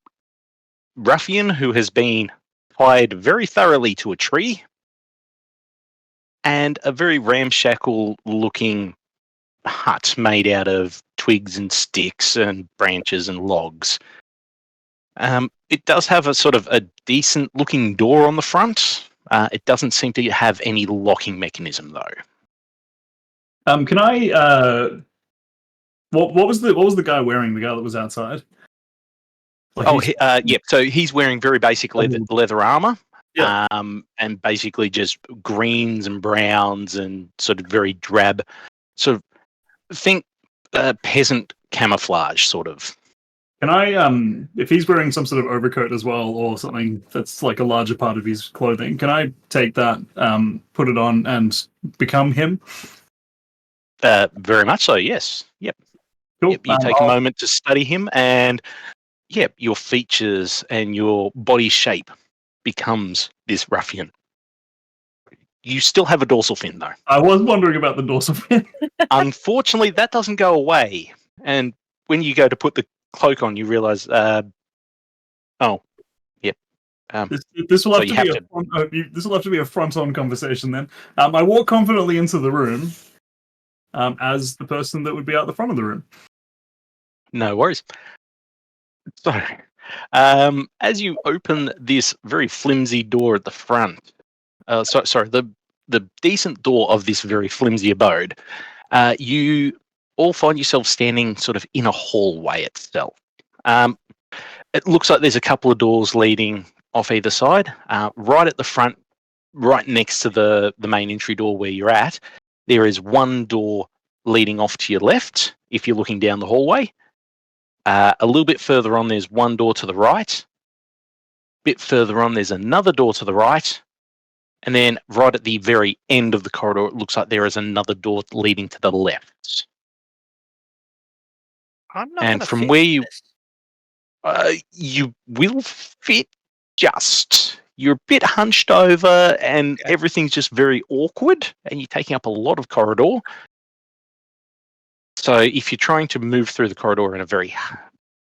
ruffian who has been tied very thoroughly to a tree and a very ramshackle looking hut made out of twigs and sticks and branches and logs. It does have a sort of a decent looking door on the front. It doesn't seem to have any locking mechanism though. Can I? What was the guy wearing? The guy that was outside. Like he's- So he's wearing very basic leather armor. Yeah. And basically just greens and browns and sort of very drab, sort of think peasant camouflage sort of. Can I? If he's wearing some sort of overcoat as well, or something that's like a larger part of his clothing, can I take that, put it on, and become him? Very much so, yes. Yep. Cool. Yep. You take a moment to study him, and yep, your features and your body shape becomes this ruffian. You still have a dorsal fin, though. I was wondering about the dorsal fin. Unfortunately, that doesn't go away. And when you go to put the cloak on, you realize, oh, yep. This will So have you to be have this will have to be a front-on conversation then. I walk confidently into the room, as the person that would be out the front of the room. No worries. So, as you open this very flimsy door at the front, the decent door of this very flimsy abode, you all find yourself standing sort of in a hallway itself. It looks like there's a couple of doors leading off either side. Right at the front, right next to the main entry door where you're at, there is one door leading off to your left if you're looking down the hallway. A little bit further on, there's one door to the right. A bit further on, there's another door to the right. And then right at the very end of the corridor, it looks like there is another door leading to the left. I'm not And gonna from fit where in this. you will fit just. You're a bit hunched over and Okay. everything's just very awkward and you're taking up a lot of corridor. So if you're trying to move through the corridor in a very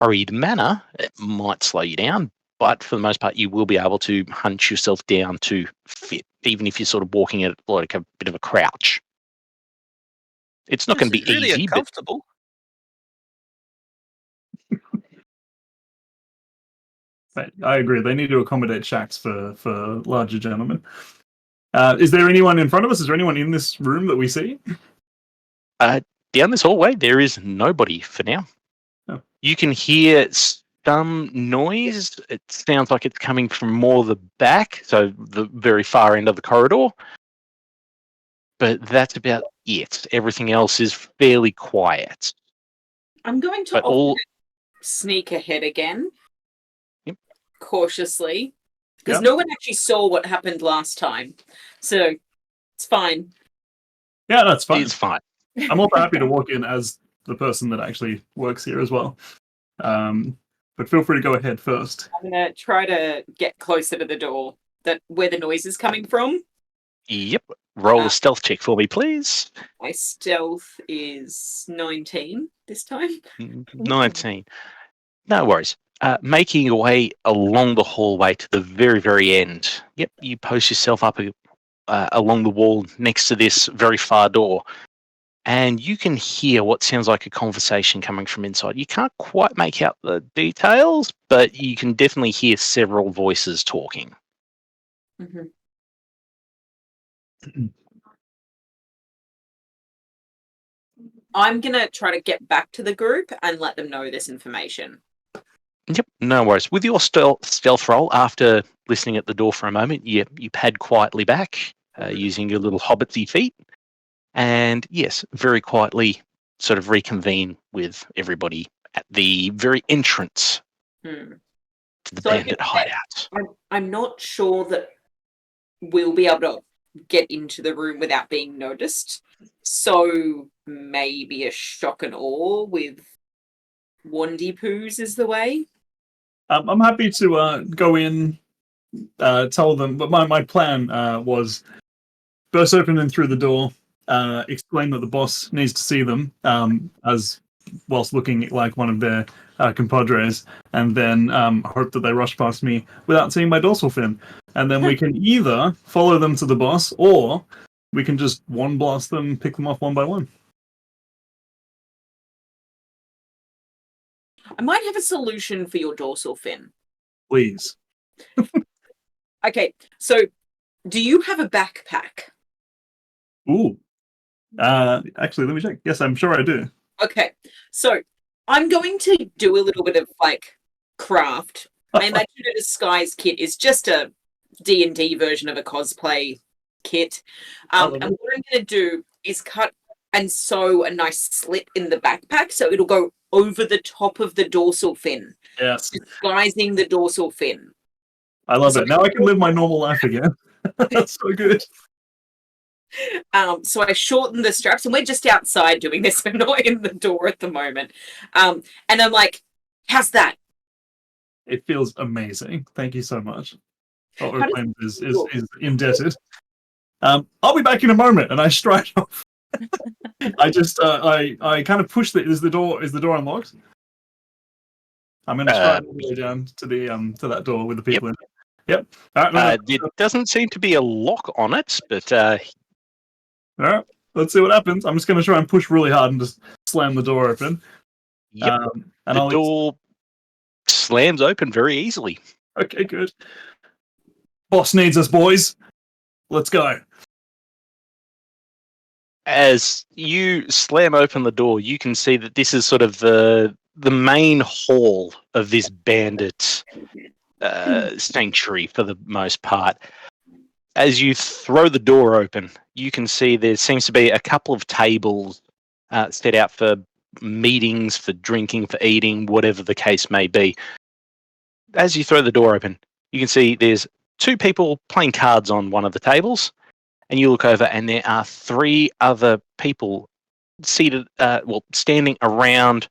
hurried manner, it might slow you down. But for the most part, you will be able to hunch yourself down to fit, even if you're sort of walking at like a bit of a crouch. It's not going to This be is really easy, but uncomfortable. I agree. They need to accommodate shacks for larger gentlemen. Is there anyone in front of us? Is there anyone in this room that we see? down this hallway, there is nobody for now. Oh. You can hear some noise. It sounds like it's coming from more the back, so the very far end of the corridor. But that's about it. Everything else is fairly quiet. I'm going to But all sneak ahead again. Yep. Cautiously. Because Yep. no one actually saw what happened last time. So it's fine. Yeah, that's fine. it's fine. I'm also happy to walk in as the person that actually works here as well. But feel free to go ahead first. I'm going to try to get closer to the door where the noise is coming from. Yep. Roll a stealth check for me, please. My stealth is 19 this time. 19. No worries. Making your way along the hallway to the very, very end. Yep, you post yourself up along the wall next to this very far door. And you can hear what sounds like a conversation coming from inside. You can't quite make out the details, but you can definitely hear several voices talking. Mm-hmm. I'm going to try to get back to the group and let them know this information. Yep, no worries. With your stealth roll, after listening at the door for a moment, you pad quietly back using your little hobbitsy feet. And yes, very quietly sort of reconvene with everybody at the very entrance to the So I bandit can- hideout. I'm not sure that will be able to get into the room without being noticed. So maybe a shock and awe with Wandy Poos is the way. I'm happy to go in, tell them, but my plan was burst open and through the door, explain that the boss needs to see them, as whilst looking like one of their compadres, and then hope that they rush past me without seeing my dorsal fin. And then we can either follow them to the boss, or we can just wand blast them, pick them off one by one. I might have a solution for your dorsal fin. Please. Okay, so do you have a backpack? Ooh. Actually, let me check. Yes, I'm sure I do. Okay, so I'm going to do a little bit of like craft. I imagine a disguise kit is just a D&D version of a cosplay kit. And what I'm going to do is cut and sew a nice slit in the backpack so it'll go over the top of the dorsal fin, Yes. disguising the dorsal fin. I love it. Now I can live my normal life again. That's so good. So I shorten the straps, and we're just outside doing this. We're not in the door at the moment. And I'm like, how's that? It feels amazing. Thank you so much. How does Oakland is indebted. I'll be back in a moment, and I stride off. I just I kind of push the is the door unlocked? I'm gonna stride all the way down to the to that door with the people in it. Yep. All right, There doesn't seem to be a lock on it, but all right, let's see what happens. I'm just gonna try and push really hard and just slam the door open. yep, And the door slams open very easily. Okay, good. Boss needs us, boys. Let's go. As you slam open the door, you can see that this is sort of the main hall of this bandit sanctuary for the most part. As you throw the door open, you can see there seems to be a couple of tables set out for meetings, for drinking, for eating, whatever the case may be. As you throw the door open, you can see there's two people playing cards on one of the tables, and you look over and there are three other people seated, standing around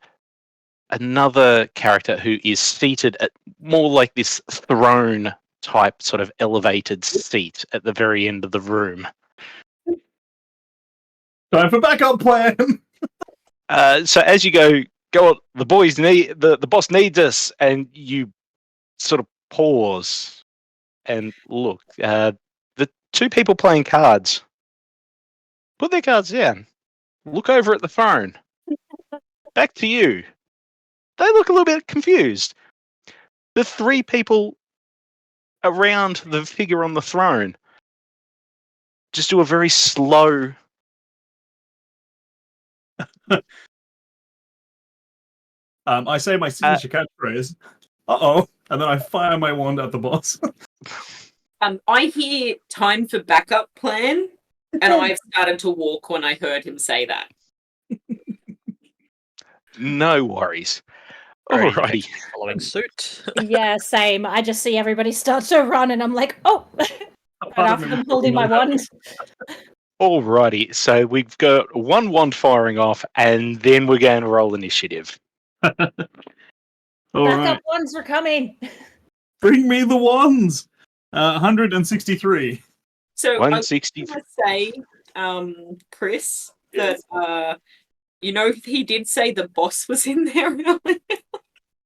another character who is seated at more like this throne type sort of elevated seat at the very end of the room. Time for backup plan. So as you go on, the boys need the boss needs us, and you sort of pause and look. The two people playing cards put their cards down. Look over at the phone. Back to you. They look a little bit confused. The three people around the figure on the throne just do a very slow. I say my signature catchphrase. Uh-oh. And then I fire my wand at the boss. I hear time for backup plan, and I've started to walk when I heard him say that. No worries. Alrighty, Alrighty. following suit. Yeah, same. I just see everybody start to run, and I'm like, oh, and after them holding my wand. Alrighty. So we've got one wand firing off, and then we're going to roll initiative. All Backup right. wands are coming. Bring me the wands. 163. So 160. I was going to say, Chris, that he did say the boss was in there earlier.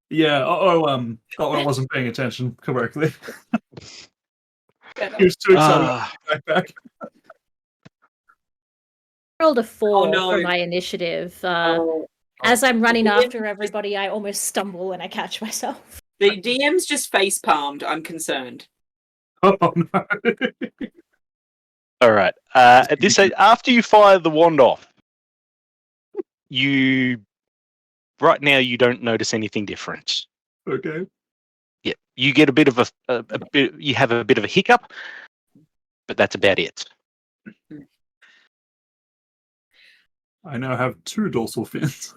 Yeah. I wasn't paying attention correctly. He was too excited. Backpack. Rolled a 4 no. for my initiative. As I'm running after everybody, I almost stumble and I catch myself. The DM's just face palmed. I'm concerned. Oh no. All right. At this stage, after you fire the wand off, right now you don't notice anything different. Okay. Yeah, you get a bit of you have a bit of a hiccup, but that's about it. I now have 2 dorsal fins.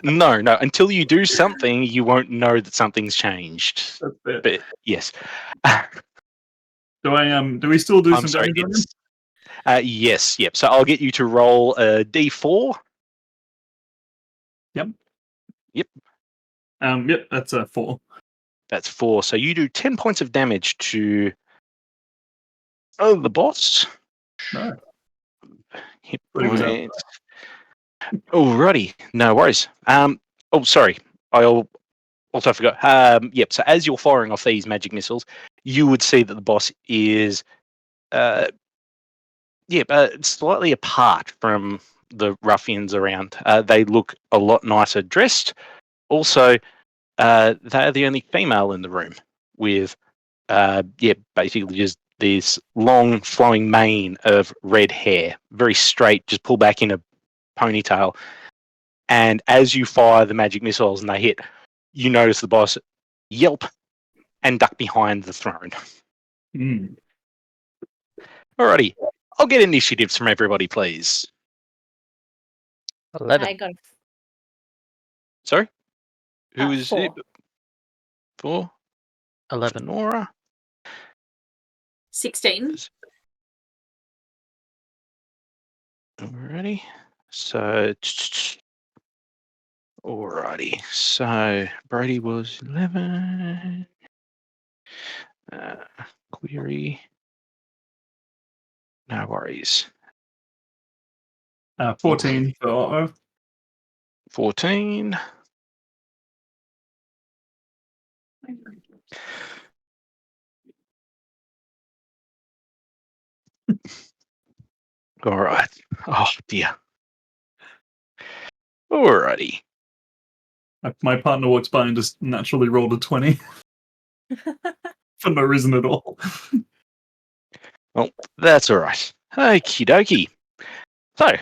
No. Until you do something, you won't know that something's changed. That's it. But yes. Do we still do I'm some sorry. damage on him? It's, yes, yep. So I'll get you to roll a d4. Yep. Yep. Yep, that's a 4. That's 4. So you do 10 points of damage to the boss. No. Hit Thought he was out. points. Alrighty, no worries. Oh, sorry. I also forgot. Yep. So as you're firing off these magic missiles, you would see that the boss is, slightly apart from the ruffians around. They look a lot nicer dressed. Also, they're the only female in the room with, basically just this long flowing mane of red hair, very straight, just pulled back in a ponytail. And as you fire the magic missiles and they hit, you notice the boss yelp and duck behind the throne. Mm. Alrighty, I'll get initiatives from everybody, please. 11. I got Sorry? Who is 4. it? 4? 11. Nora? 16. Alrighty. So, alrighty. So, Brady was 11. Query. No worries. 14 for Otto. 14. All right. Oh, dear. Alrighty. My partner walks by and just naturally rolled a 20 for no reason at all. Well, that's all right. Okie dokie. So,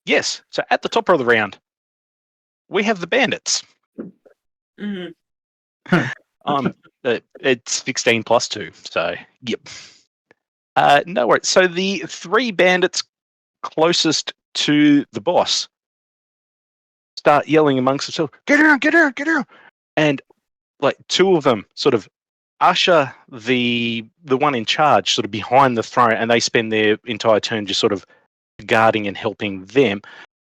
yes. So at the top of the round, we have the bandits. Mhm. It's 16 plus 2. So, yep. No worries. So the 3 bandits closest to the boss start yelling amongst themselves, "Get down, get down, get down!" And like 2 of them sort of usher the one in charge sort of behind the throne, and they spend their entire turn just sort of guarding and helping them.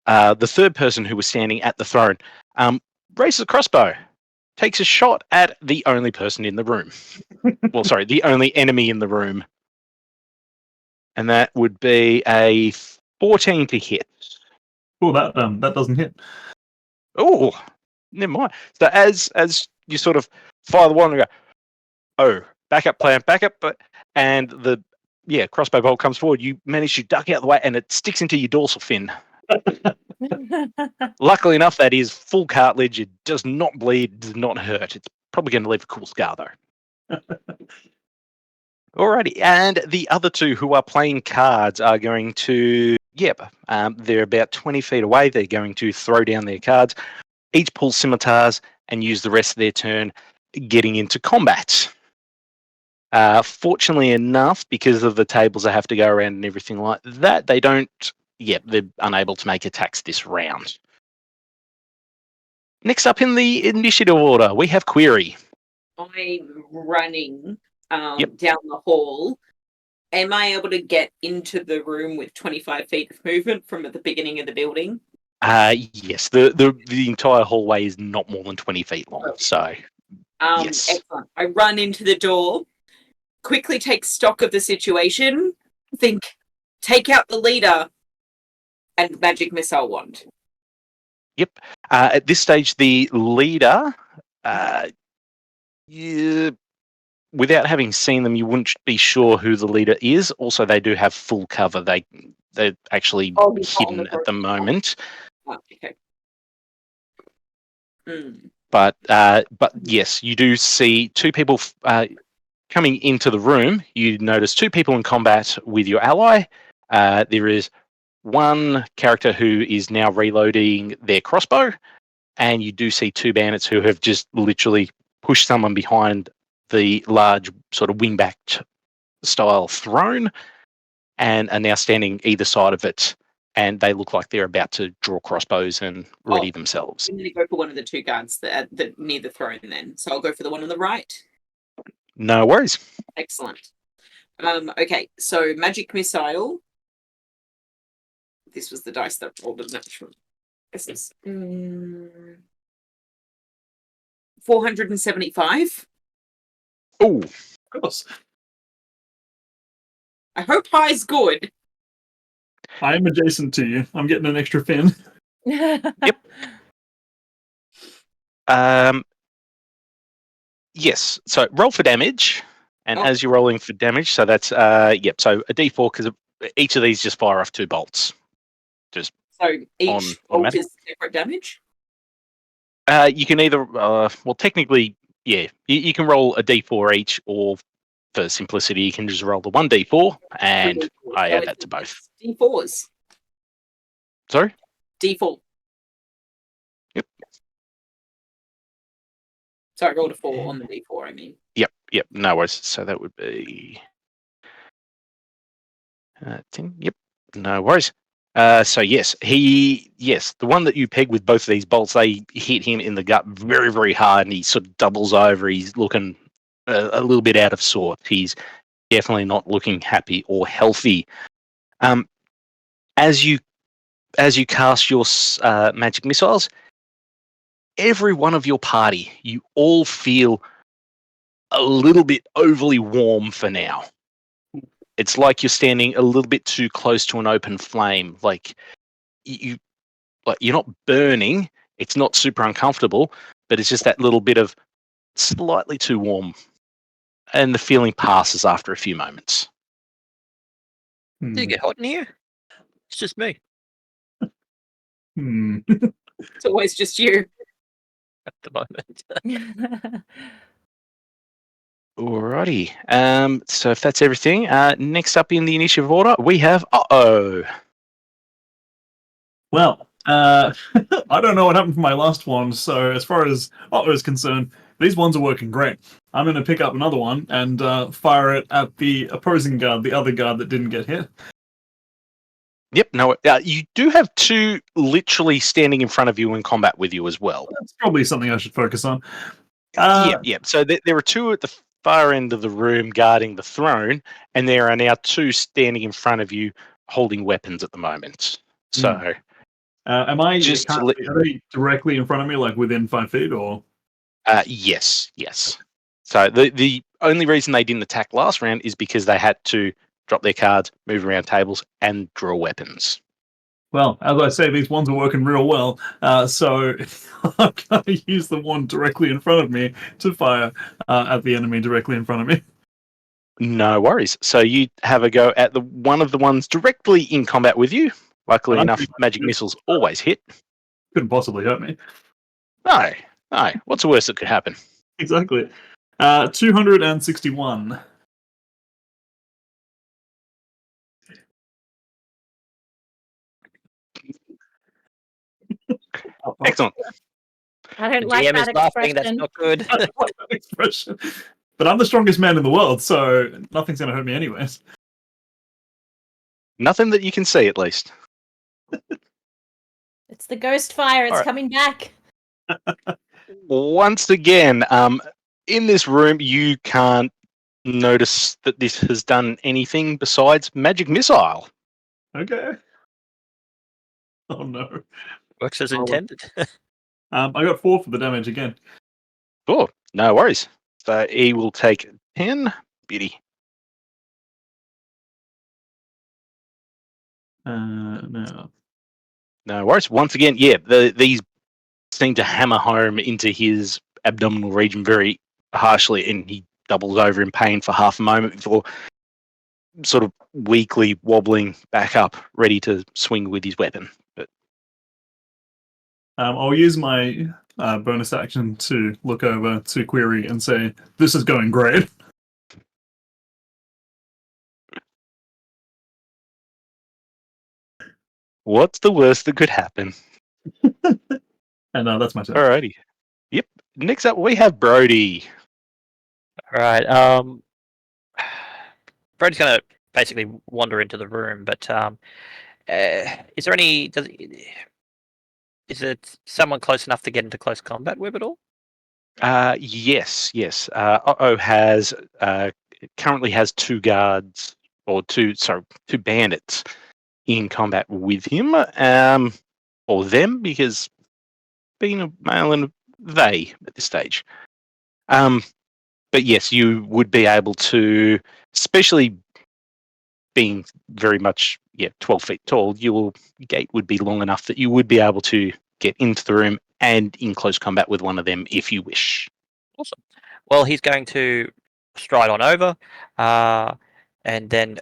The 3rd person who was standing at the throne raises a crossbow, takes a shot at the only person in the room. Well, sorry, the only enemy in the room. And that would be a 14 to hit. Oh, that doesn't hit. Oh, never mind. So as you sort of fire the one and go, oh, backup plan, backup, and the crossbow bolt comes forward, you manage to duck out the way and it sticks into your dorsal fin. Luckily enough, that is full cartilage. It does not bleed, does not hurt. It's probably going to leave a cool scar though. Alrighty, and the other 2 who are playing cards are going to, they're about 20 feet away. They're going to throw down their cards, each pull scimitars, and use the rest of their turn getting into combat. Fortunately enough, because of the tables that have to go around and everything like that, they're unable to make attacks this round. Next up in the initiative order, we have Query. I'm running Yep. down the hall. Am I able to get into the room with 25 feet of movement from at the beginning of the building? Yes, the entire hallway is not more than 20 feet long. So, yes. Excellent. I run into the door, quickly take stock of the situation, think, take out the leader, and magic missile wand. Yep. At this stage, the leader, without having seen them, you wouldn't be sure who the leader is. Also, they do have full cover. They're actually hidden at the moment. Oh, okay. Mm. But yes, you do see 2 people coming into the room. You notice 2 people in combat with your ally. There is 1 character who is now reloading their crossbow, and you do see 2 bandits who have just literally pushed someone behind the large sort of wingback style throne and are now standing either side of it, and they look like they're about to draw crossbows and ready themselves. I'm going to go for one of the 2 guards that near the throne then. So I'll go for the one on the right. No worries. Excellent. Okay, so magic missile. This was the dice that rolled a natural. This is 475. Oh, Of course. I hope high's good. I am adjacent to you. I'm getting an extra fin. yes. So roll for damage, and Oh. as you're rolling for damage, so that's yep. So a D4 because each of these just fire off 2 bolts. So On each bolt automatic? is separate damage. You can either well, technically, yeah, you can roll a D4 each, or for simplicity, you can just roll the 1D4, and I add that to both. D4s. Sorry. D4. Yep. So I rolled a 4 on the D4, I mean. Yep. No worries. So that would be 10. Yep. No worries. So yes, the one that you peg with both of these bolts, they hit him in the gut very, very hard, and he sort of doubles over. He's looking a little bit out of sorts. He's definitely not looking happy or healthy. As you cast your magic missiles, every one of your party, you all feel a little bit overly warm for now. It's like you're standing a little bit too close to an open flame. Like you're not burning. It's not super uncomfortable, but it's just that little bit of slightly too warm, and the feeling passes after a few moments. Do you get hot in here? It's just me It's always just you. at the moment. Alrighty. So if that's everything, next up in the initiative order, we have Well, I don't know what happened for my last one, so as far as Otto is concerned, these ones are working great. I'm going to pick up another one and fire it at the opposing guard, the other guard that didn't get hit. Yep. No, you do have 2 literally standing in front of you in combat with you as well. That's probably something I should focus on. Yep. So there are 2 at the far end of the room guarding the throne, and there are now 2 standing in front of you holding weapons at the moment. So am I just to are they directly in front of me, like within 5 feet, or? yes. So the only reason they didn't attack last round is because they had to drop their cards, move around tables, and draw weapons. Well, as I say, these ones are working real well, so I'm going to use the one directly in front of me to fire at the enemy directly in front of me. No worries. So you have a go at one of the ones directly in combat with you. Luckily enough, magic missiles always hit. Couldn't possibly hurt me. No. What's the worst that could happen? Exactly. 261. Excellent. I don't The like GM that is laughing. That's expression. not good. I don't like that expression. But I'm the strongest man in the world, so nothing's going to hurt me anyways. Nothing that you can see, at least. It's the ghost fire. It's Alright. coming back. Once again, in this room, you can't notice that this has done anything besides magic missile. Okay. Oh no. Works as intended. I got 4 for the damage again. Oh, no worries. So he will take 10. Beauty. No. No worries. Once again, yeah, these seem to hammer home into his abdominal region very harshly, and he doubles over in pain for half a moment before sort of weakly wobbling back up, ready to swing with his weapon. But I'll use my bonus action to look over to Query and say, "This is going great." what's the worst that could happen? And that's my turn. Alrighty. Yep. Next up, we have Brody. All right. Brody's going to basically wander into the room, but is there any? Is it someone close enough to get into close combat with at all? Yes. has currently has two guards or two bandits in combat with him, or them, because being a male and they at this stage. But yes, you would be able to, especially being very much 12 feet tall, your gate would be long enough that you would be able to get into the room and in close combat with one of them if you wish. Awesome. Well, he's going to stride on over, and then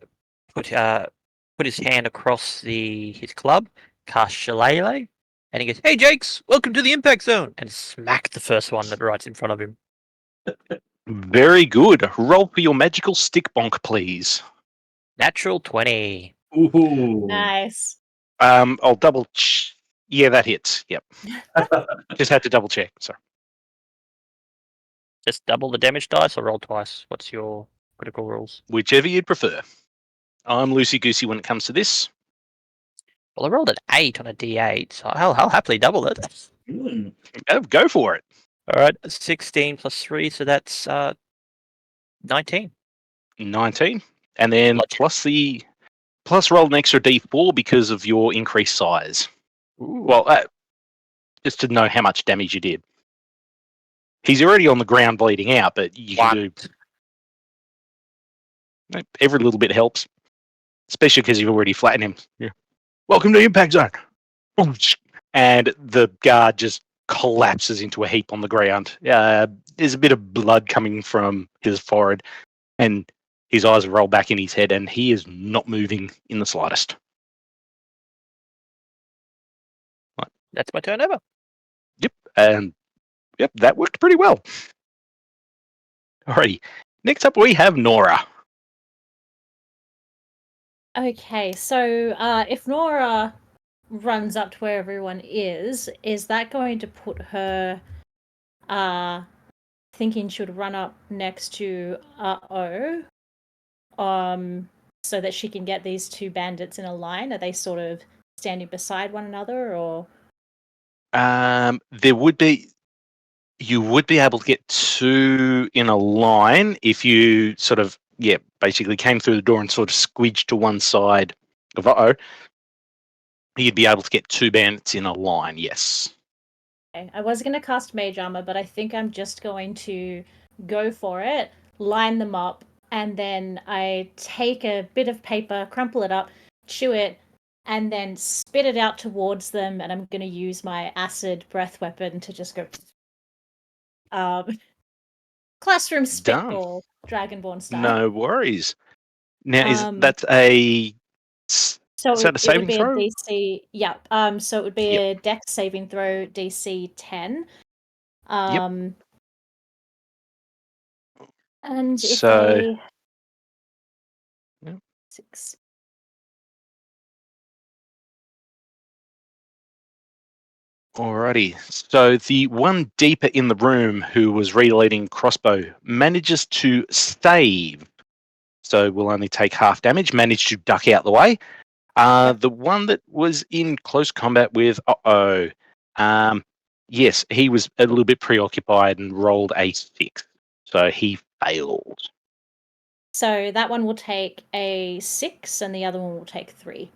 put his hand across his club, cast Shillelagh, and he goes, "Hey, Jakes, welcome to the impact zone," and smack the first one that right in front of him. Very good. Roll for your magical stick bonk, please. Natural 20. Ooh. Nice. I'll double. Yeah, that hits. Yep. Just had to double check. Sorry. Just double the damage dice or roll twice. What's your critical rules? Whichever you'd prefer. I'm loosey goosey when it comes to this. Well, I rolled an 8 on a d8, so I'll happily double it. Mm. Go for it. All right, 16 plus 3, so that's 19. 19, and then Bludgeon. plus roll an extra d4 because of your increased size. Ooh. Well, just to know how much damage you did. He's already on the ground bleeding out, but you can do every little bit helps, especially because you've already flattened him. Yeah. Welcome to the impact zone. And the guard just collapses into a heap on the ground. There's a bit of blood coming from his forehead, and his eyes roll back in his head, and he is not moving in the slightest. That's my turn over. Yep, and that worked pretty well. Alrighty, next up we have Nora. Okay, so if Nora runs up to where everyone is that going to put her thinking she would run up next to Uh-oh, so that she can get these two bandits in a line? Are they sort of standing beside one another, or? You would be able to get two in a line if you sort of, basically came through the door and sort of squidged to one side of Uh-oh. You'd be able to get two bandits in a line, yes. Okay. I was going to cast Mage Armor, but I think I'm just going to go for it, line them up, and then I take a bit of paper, crumple it up, chew it, and then spit it out towards them, and I'm going to use my acid breath weapon to just go... Classroom spitball, Dragonborn style. No worries. Now, that's So is that a it saving would be throw? a DC, yeah. So it would be a Dex saving throw, DC 10. And if So, they... 6. Alrighty. So the one deeper in the room who was reloading crossbow manages to save. So will only take half damage, managed to duck out the way. The one that was in close combat with yes, he was a little bit preoccupied and rolled a 6. So he failed. So that one will take a 6 and the other one will take 3.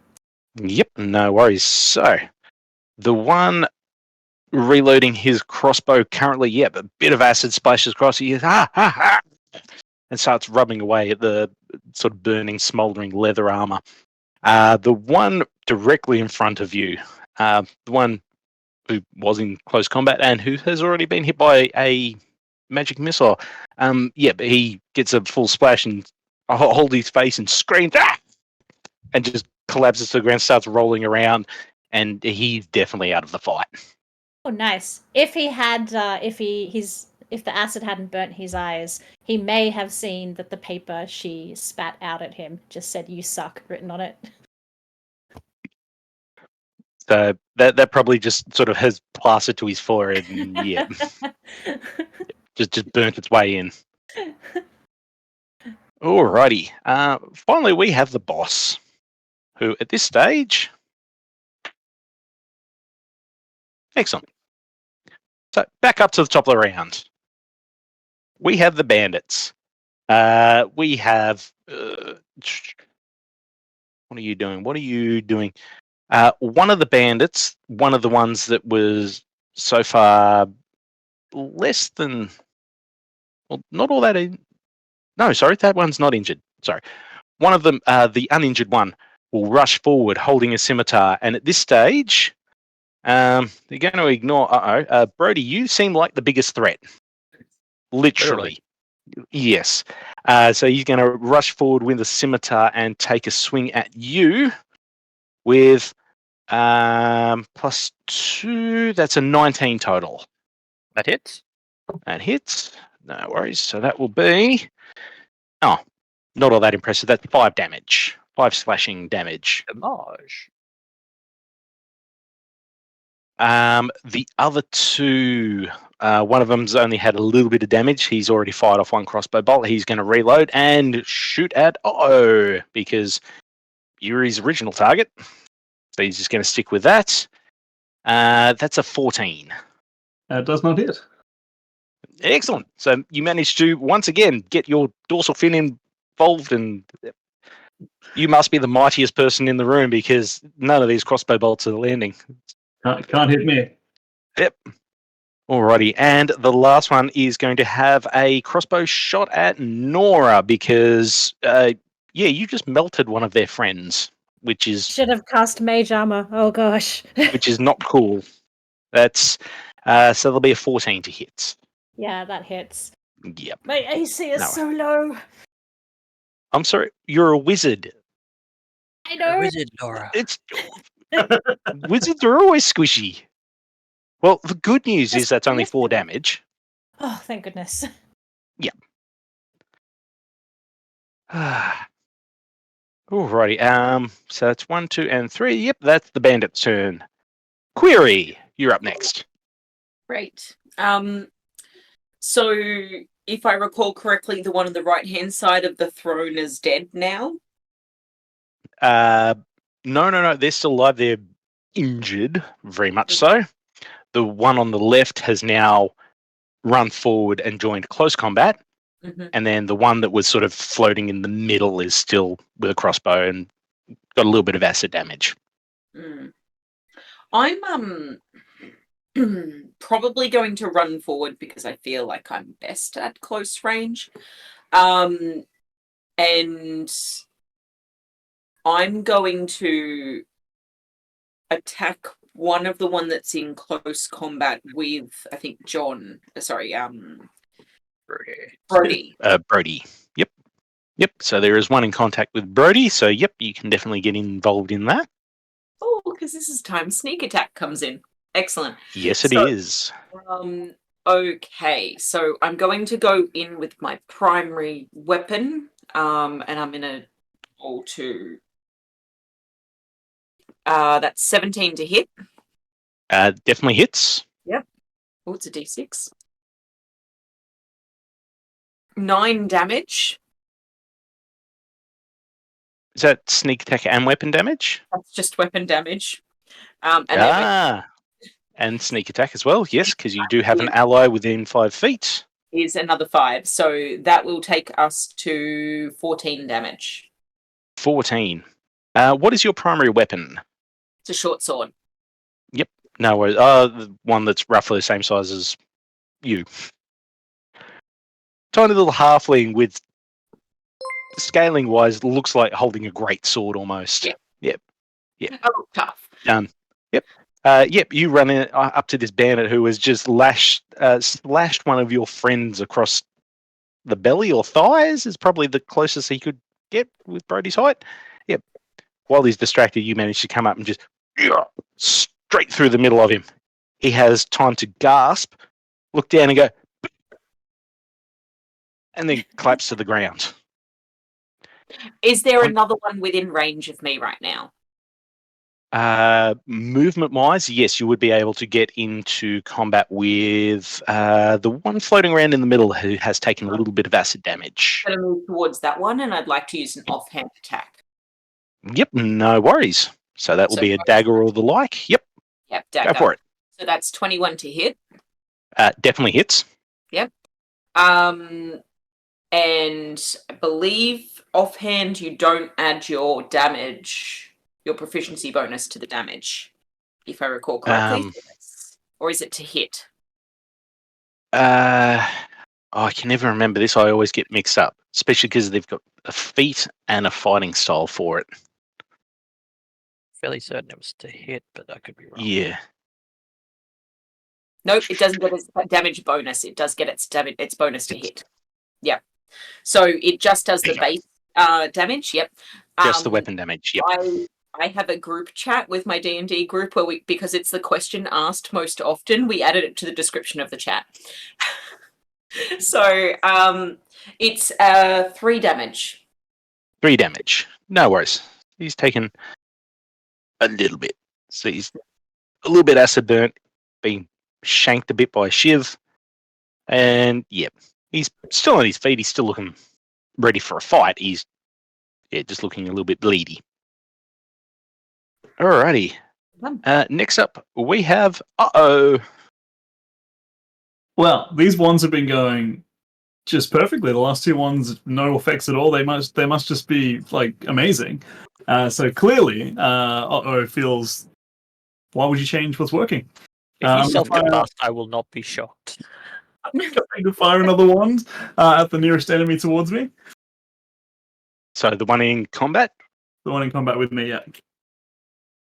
Yep, no worries. So the one reloading his crossbow currently, a bit of acid splashes across. He and starts rubbing away at the sort of burning, smouldering leather armor. The one directly in front of you, the one who was in close combat and who has already been hit by a magic missile, but he gets a full splash and holds his face and screams, and just collapses to the ground, starts rolling around, and he's definitely out of the fight. Oh, nice. If he had, if the acid hadn't burnt his eyes, he may have seen that the paper she spat out at him just said "You suck" written on it. So that probably just sort of has plastered to his forehead, and just burnt its way in. Alrighty. Finally, we have the boss, who at this stage. Excellent. So back up to the top of the round. we have the bandits. We have. What are you doing? What are you doing? One of the bandits, one of the ones that was so far less than. Well, not all that. No, sorry, that one's not injured. Sorry. One of them, the uninjured one, will rush forward holding a scimitar. And at this stage, they're going to ignore. Brody, you seem like the biggest threat. Literally. Yes. So he's going to rush forward with a scimitar and take a swing at you with +2. That's a 19 total. That hits. That hits. No worries. So that will be. Oh, not all that impressive. That's 5 damage. 5 slashing damage. Damage. The other 2, one of them's only had a little bit of damage. He's already fired off 1 crossbow bolt. He's going to reload and shoot at because you're his original target. So he's just going to stick with that. That's a 14. That does not hit. Excellent. So you managed to once again get your dorsal fin involved, and you must be the mightiest person in the room because none of these crossbow bolts are landing. Can't hit me. Yep. Alrighty, and the last one is going to have a crossbow shot at Nora because, you just melted one of their friends, which is Should have cast mage armor. Oh gosh. which is not cool. That's so there'll be a 14 to hit. Yeah, that hits. Yep. My AC is No. so low. I'm sorry, you're a wizard. I know. Wizard, Laura. It's wizards are always squishy. Well, the good news is that's only 4 damage. Oh, thank goodness. Alrighty. So it's 1, 2, and 3. Yep, that's the bandit's turn. Query, you're up next. Great. So if I recall correctly, the one on the right-hand side of the throne is dead now. No. They're still alive. They're injured, very much so. The one on the left has now run forward and joined close combat. Mm-hmm. And then the one that was sort of floating in the middle is still with a crossbow and got a little bit of acid damage. I'm probably going to run forward because I feel like I'm best at close range. And I'm going to attack one of the one that's in close combat with, I think, John. Sorry, Brody. Brody. Yep. So there is one in contact with Brody. So, yep, you can definitely get involved in that. Oh, because this is time sneak attack comes in. Excellent. Yes, it is. Okay, so I'm going to go in with my primary weapon, and I'm going to roll to. That's 17 to hit. Definitely hits. Yep. Oh, it's a D6. 9 damage. Is that sneak attack and weapon damage? That's just weapon damage. And and sneak attack as well, yes, because you do have an ally within 5 feet. Is another 5, so that will take us to 14 damage. 14. What is your primary weapon? It's a short sword. Yep, no worries. The one that's roughly the same size as you. Tiny little halfling with, scaling wise, looks like holding a great sword almost. Yep. Oh, tough. Yep, you run up to this bandit who has just slashed one of your friends across the belly or thighs is probably the closest he could get with Brody's height. Yep. While he's distracted, you manage to come up and just straight through the middle of him. He has time to gasp, look down and go, and then collapse to the ground. Is there another one within range of me right now? Movement-wise, yes, you would be able to get into combat with the one floating around in the middle who has taken a little bit of acid damage. I'm going to move towards that one, and I'd like to use an offhand attack. Yep, no worries. So that will be a dagger or the like. Yep, Yep, dagger. go for it. So that's 21 to hit. Definitely hits. Yep. And I believe offhand you don't add your damage, your proficiency bonus to the damage, if I recall correctly. Or is it to hit? I can never remember this. I always get mixed up, especially because they've got a feat and a fighting style for it. Fairly certain it was to hit, but I could be wrong. Yeah. Nope, it doesn't get its damage bonus. It does get its bonus to hit. Yeah. So it just does the base damage. Yep. Just the weapon damage. Yep. I have a group chat with my D&D group where because it's the question asked most often, we added it to the description of the chat. So it's 3 damage. 3 damage. No worries. He's taken a little bit. So he's a little bit acid burnt, been shanked a bit by a shiv. And yep, he's still on his feet. He's still looking ready for a fight. He's just looking a little bit bleedy. Alrighty. Next up, we have Well, these ones have been going just perfectly. The last 2 ones, no effects at all. They must just be like amazing. So clearly, feels. Why would you change what's working? If you self-combust, I will not be shocked. I'm going to fire another wand at the nearest enemy towards me. So the one in combat? The one in combat with me, yeah.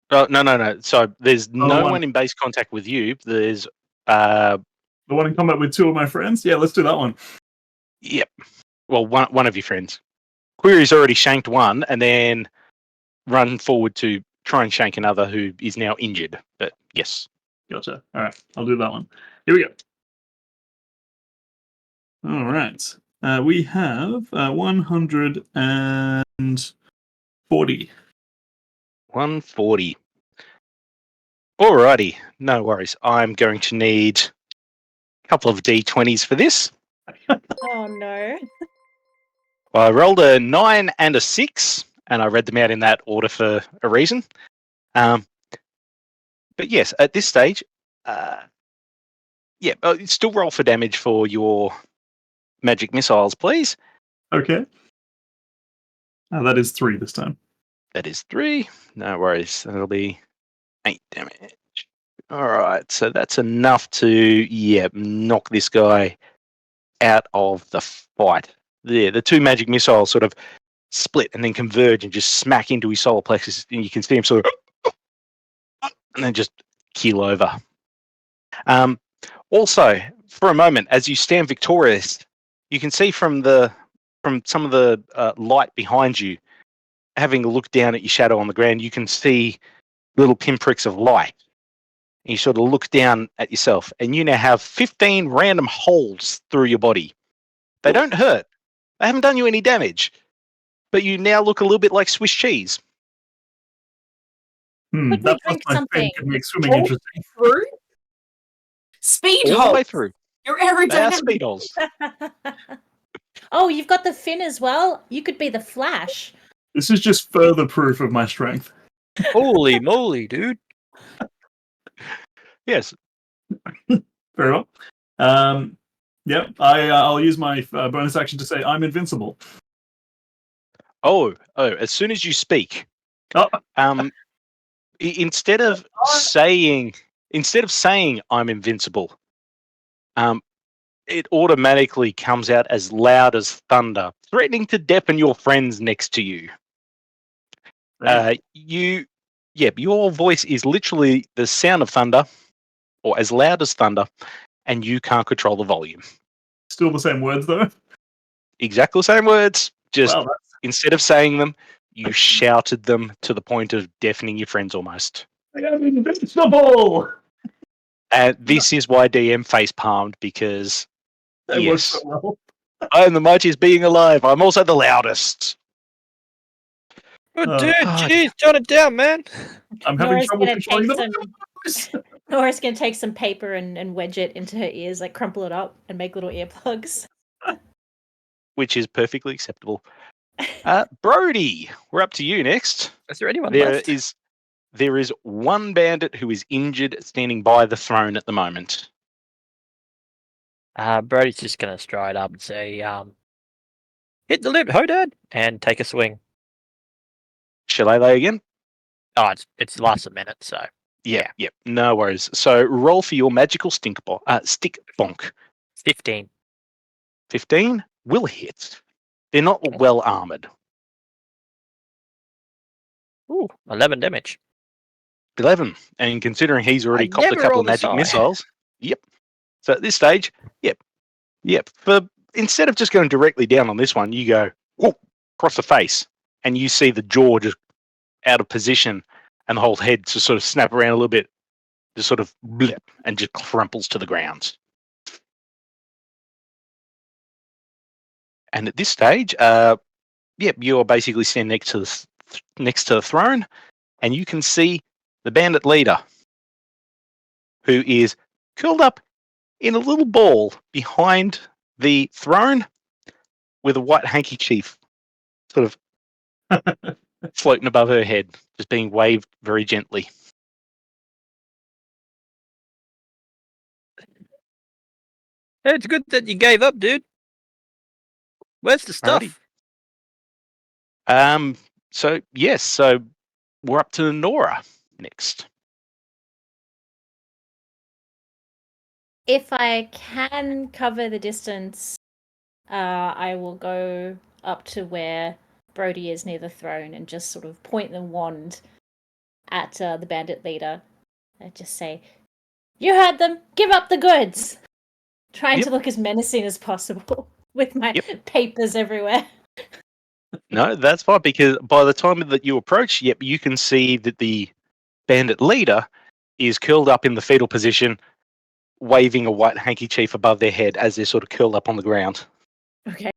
Oh, no. So there's no one in base contact with you. There's the one in combat with 2 of my friends. Yeah, let's do that one. Yep. Well, one of your friends. Query's already shanked one, and then run forward to try and shank another who is now injured. But yes. Gotcha. All right, I'll do that one. Here we go. All right. We have 140. 140. Alrighty, no worries. I'm going to need a couple of D20s for this. Oh no. Well, I rolled a 9 and a 6, and I read them out in that order for a reason. But yes, at this stage, still roll for damage for your magic missiles, please. Okay. That is 3 this time. That is 3. No worries. That'll be 8 damage. All right, so that's enough to knock this guy out of the fight. The 2 magic missiles sort of split and then converge and just smack into his solar plexus, and you can see him sort of and then just keel over. Also, for a moment, as you stand victorious, you can see from some of the light behind you, having a look down at your shadow on the ground, you can see little pinpricks of light. And you sort of look down at yourself, and you now have 15 random holes through your body. They don't hurt. They haven't done you any damage. But you now look a little bit like Swiss cheese. Quickly That drink plus my something. could make swimming interesting. Through? Speed All the way hole. through. You're They are aerodynamic. speed holes. Oh, you've got the fin as well? You could be the Flash. This is just further proof of my strength. Holy moly, dude. Yes. Very well. Yep, I'll use my bonus action to say I'm invincible. Oh, as soon as you speak, Oh. instead of saying I'm invincible, it automatically comes out as loud as thunder, threatening to deafen your friends next to you. Your voice is literally the sound of thunder, or as loud as thunder, and you can't control the volume. Still the same words, though? Exactly the same words, just Wow, instead of saying them, you shouted them to the point of deafening your friends almost. I am invincible! And this is why DM face palmed, because That works yes, so well. I am the mightiest being alive. I'm also the loudest. Oh, dude, God. jeez, tone it down, man. I'm having Nora's trouble gonna controlling take them. Nora's gonna take some paper and wedge it into her ears, like crumple it up and make little earplugs. Which is perfectly acceptable. Brody, we're up to you next. Is there anyone There left? is one bandit who is injured standing by the throne at the moment. Brody's just going to stride up and say, hit the lip, ho, Dad, and take a swing. Shall I lay again? Oh, it's lasts a minute, so. Yep. No worries. So roll for your magical stick bonk. 15. 15 will hit. They're not well armored. Ooh, 11 damage. 11. And considering he's already I copped a never couple roll of this magic high. missiles. Yep. So at this stage, yep. Instead of just going directly down on this one, you go across the face, and you see the jaw just out of position, and the whole head just sort of snap around a little bit, just sort of blip, and just crumples to the ground. And at this stage, you're basically standing next to the throne, and you can see the bandit leader, who is curled up in a little ball behind the throne with a white handkerchief sort of floating above her head, just being waved very gently. Hey, it's good that you gave up, dude. Where's the stuff? Alrighty. So we're up to Nora next. If I can cover the distance, I will go up to where Brody is near the throne and just sort of point the wand at the bandit leader and just say, "You heard them! Give up the goods!" Trying to look as menacing as possible with my papers everywhere. No, that's fine, because by the time that you approach, you can see that the bandit leader is curled up in the fetal position, waving a white handkerchief above their head as they're sort of curled up on the ground. Okay.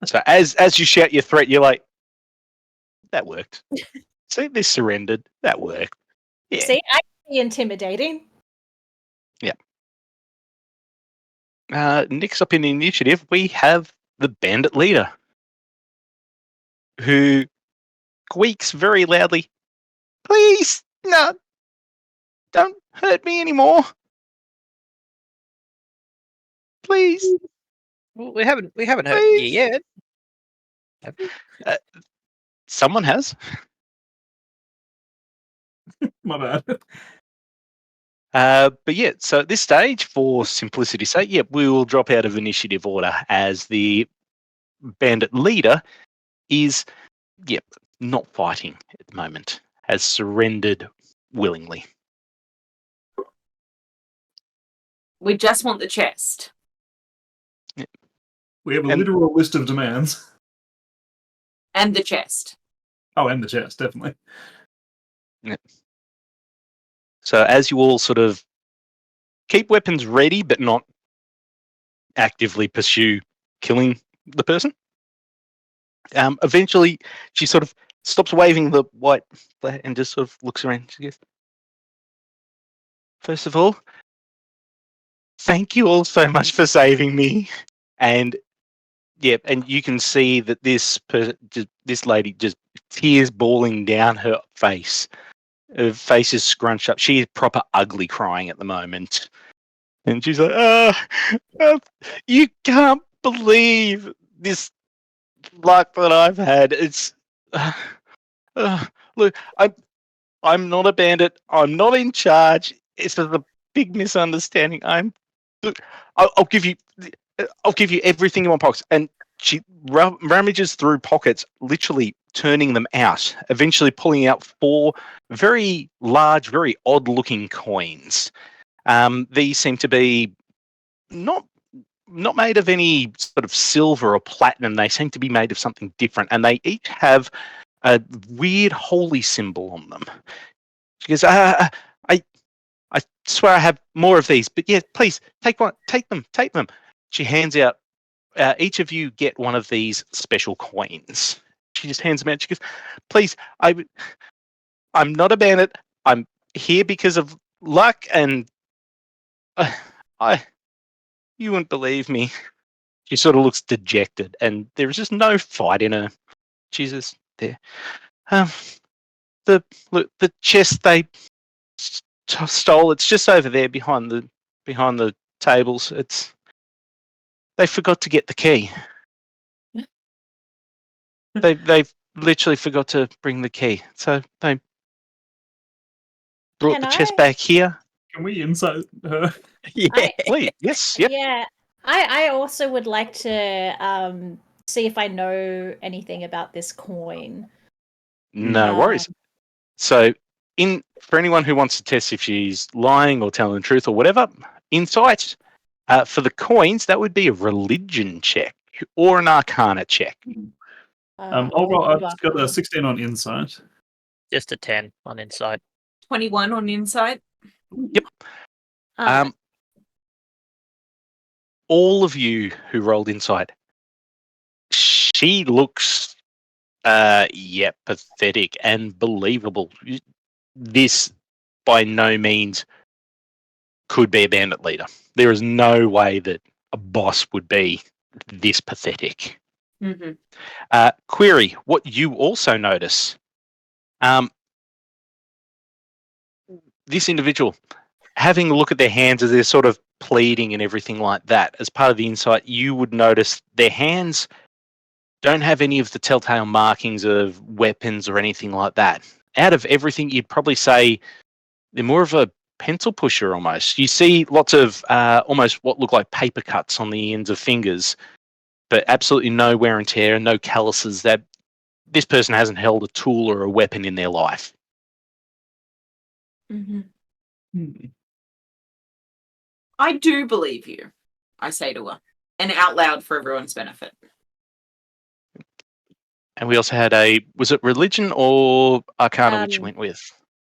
So as you shout your threat, you're like, that worked. See, they surrendered. That worked. Yeah. See, I can be intimidating. Yeah. Next up in the initiative, we have the bandit leader, who squeaks very loudly, "Please, no, don't hurt me anymore. Please." Well, we haven't hurt you yet. Have we? Someone has. My bad. But yeah, so at this stage, for simplicity's sake, we will drop out of initiative order, as the bandit leader is, not fighting at the moment, has surrendered willingly. We just want the chest. We have a And- literal list of demands. And the chest. Oh, and the chest, definitely. So as you all sort of keep weapons ready, but not actively pursue killing the person, eventually she sort of stops waving the white flag and just sort of looks around. She goes, "First of all, thank you all so much for saving me." And and you can see that this lady, just tears bawling down her face. Her face is scrunched up. She is proper ugly crying at the moment. And she's like, you can't believe this luck that I've had. It's look, I'm not a bandit. I'm not in charge. It's a big misunderstanding. I'll give you everything in my pockets. And she rummages through pockets, literally turning them out, eventually pulling out 4 very large, very odd-looking coins. These seem to be not made of any sort of silver or platinum. They seem to be made of something different, and they each have a weird holy symbol on them. She goes, I swear I have more of these, but yeah, please take one, take them. She hands out, each of you get one of these special coins. She just hands them out. She goes, please, I'm not a bandit. I'm here because of luck, and you wouldn't believe me. She sort of looks dejected, and there is just no fight in her. She's just there. The chest they stole. It's just over there behind the tables. They forgot to get the key. They literally forgot to bring the key. So they brought Can the chest I- back here. Can we insight her? Yeah. Please, yes, yep. Yeah, I also would like to see if I know anything about this coin. No worries. So, for anyone who wants to test if she's lying or telling the truth or whatever, insight for the coins, that would be a religion check or an arcana check. I've got a 16 on insight. Just a 10 on insight. 21 on insight. All of you who rolled insight, she looks, pathetic and believable. This by no means could be a bandit leader. There is no way that a boss would be this pathetic. Mm-hmm. Query, what you also notice, this individual, having a look at their hands as they're sort of pleading and everything like that, as part of the insight, you would notice their hands don't have any of the telltale markings of weapons or anything like that. Out of everything, you'd probably say they're more of a pencil pusher almost. You see lots of almost what look like paper cuts on the ends of fingers, but absolutely no wear and tear and no calluses. That this person hasn't held a tool or a weapon in their life. Mm-hmm. I do believe you, I say to her, and out loud for everyone's benefit. And we also had was it religion or arcana which you went with?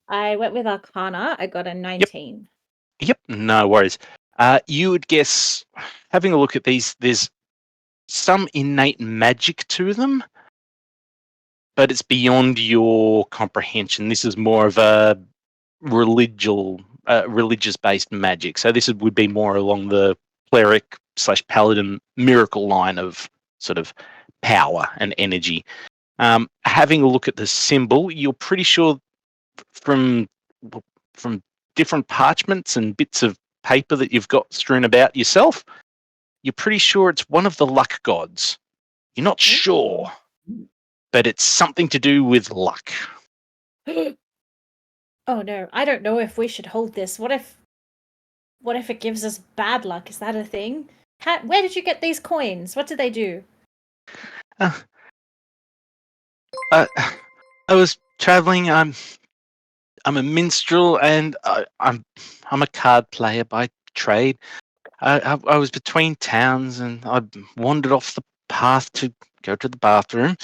I went with Arcana. I got a 19. Yep, no worries. You would guess, having a look at these, there's some innate magic to them, but it's beyond your comprehension. This is more of a religious-based magic. So this would be more along the cleric/paladin miracle line of sort of power and energy. Having a look at the symbol, you're pretty sure from different parchments and bits of paper that you've got strewn about yourself, you're pretty sure it's one of the luck gods. You're not sure, but it's something to do with luck. Oh no, I don't know if we should hold this. What if it gives us bad luck? Is that a thing? Where did you get these coins? What did they do? I was traveling. I'm a minstrel, and I'm a card player by trade. I was between towns, and I wandered off the path to go to the bathroom.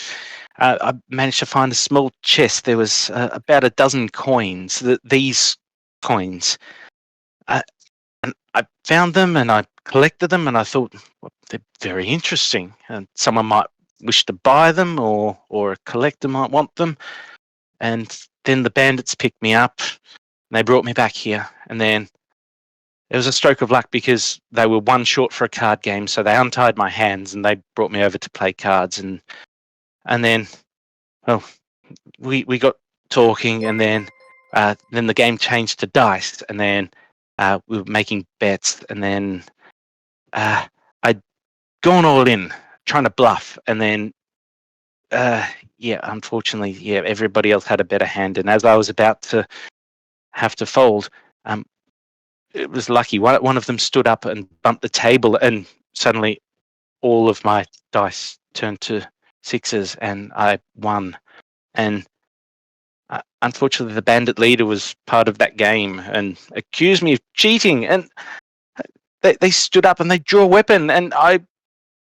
I managed to find a small chest. There was about a dozen coins. These coins, and I found them, and I collected them, and I thought, well, they're very interesting, and someone might wish to buy them, or a collector might want them. And then the bandits picked me up, and they brought me back here, and then it was a stroke of luck because they were one short for a card game, so they untied my hands and they brought me over to play cards, and then, well, we got talking, and then the game changed to dice, and then we were making bets, and then I'd gone all in trying to bluff, and then unfortunately, everybody else had a better hand, and as I was about to have to fold, it was lucky. One of them stood up and bumped the table, and suddenly all of my dice turned to sixes, and I won. And unfortunately, the bandit leader was part of that game and accused me of cheating. And they stood up and they drew a weapon, and I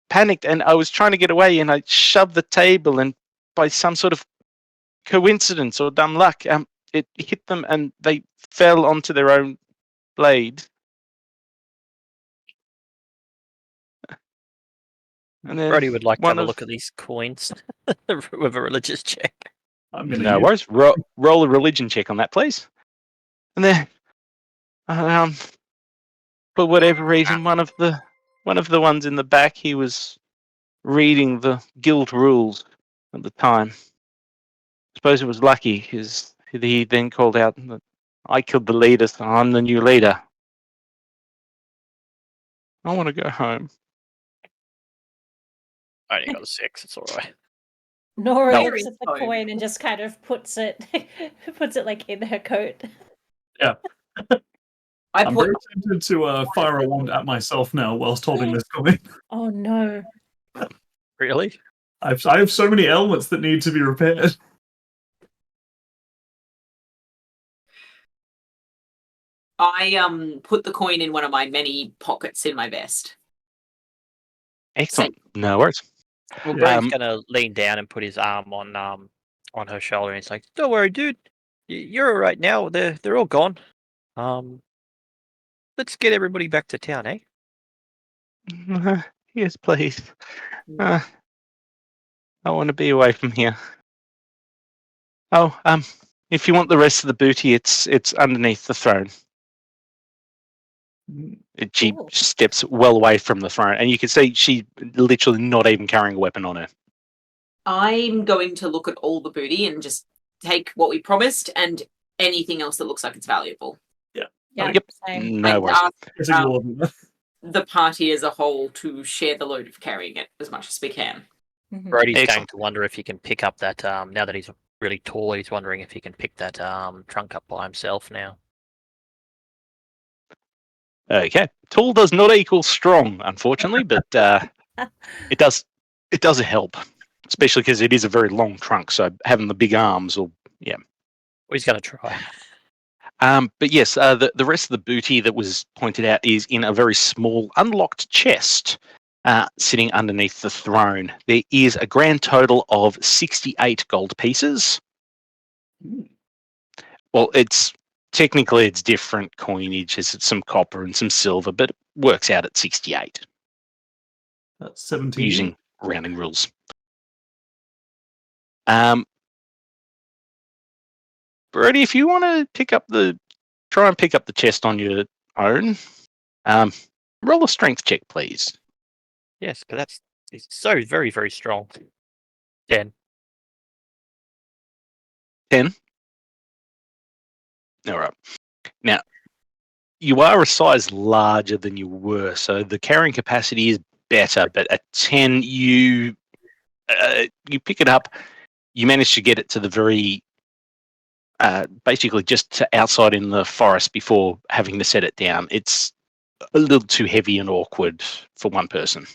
panicked, and I was trying to get away, and I shoved the table, and by some sort of coincidence or dumb luck, it hit them, and they fell onto their own blade. And then Brody would like to have a look at these coins with a religious check. No worries. Roll a religion check on that, please. And then, for whatever reason, one of the ones in the back, he was reading the guild rules at the time. I suppose it was lucky, because he then called out that I killed the leader, so I'm the new leader. I want to go home. I only got a 6. It's all right. Nora No. looks at the Home. coin and just kind of puts it like in her coat. I I'm put very tempted to fire a wand at myself now whilst holding this coin. Oh no. Really? I have so many elements that need to be repaired. I put the coin in one of my many pockets in my vest. Excellent. No worries. Well, Yeah. Brian's gonna lean down and put his arm on her shoulder, and he's like, "Don't worry, dude. You're all right now. They're all gone. Let's get everybody back to town, eh?" Yes, please. I want to be away from here. Oh, if you want the rest of the booty, it's underneath the throne. She Cool. steps well away from the throne, and you can see she literally not even carrying a weapon on her. I'm going to look at all the booty and just take what we promised and anything else that looks like it's valuable. Yeah. Yep. Same. No And worries. It's a lot of them. the party as a whole to share the load of carrying it as much as we can. Mhm. Brody's going Excellent. to wonder if he can pick up that. Now that he's really tall, he's wondering if he can pick that trunk up by himself now. Okay. Tall does not equal strong, unfortunately, but it does help, especially because it is a very long trunk. So having the big arms, or Well, he's going to try. but yes, the rest of the booty that was pointed out is in a very small, unlocked chest, sitting underneath the throne. There is a grand total of 68 gold pieces. Well, technically it's different coinage. It's some copper and some silver, but it works out at 68 That's 17. using rounding rules. Brody, if you want to try and pick up the chest on your own, roll a strength check, please. Yes, because it's so very, very strong. 10. 10. All right. Now, you are a size larger than you were, so the carrying capacity is better. But at 10, you pick it up. You manage to get it to the very, basically just to outside in the forest before having to set it down. It's a little too heavy and awkward for one person.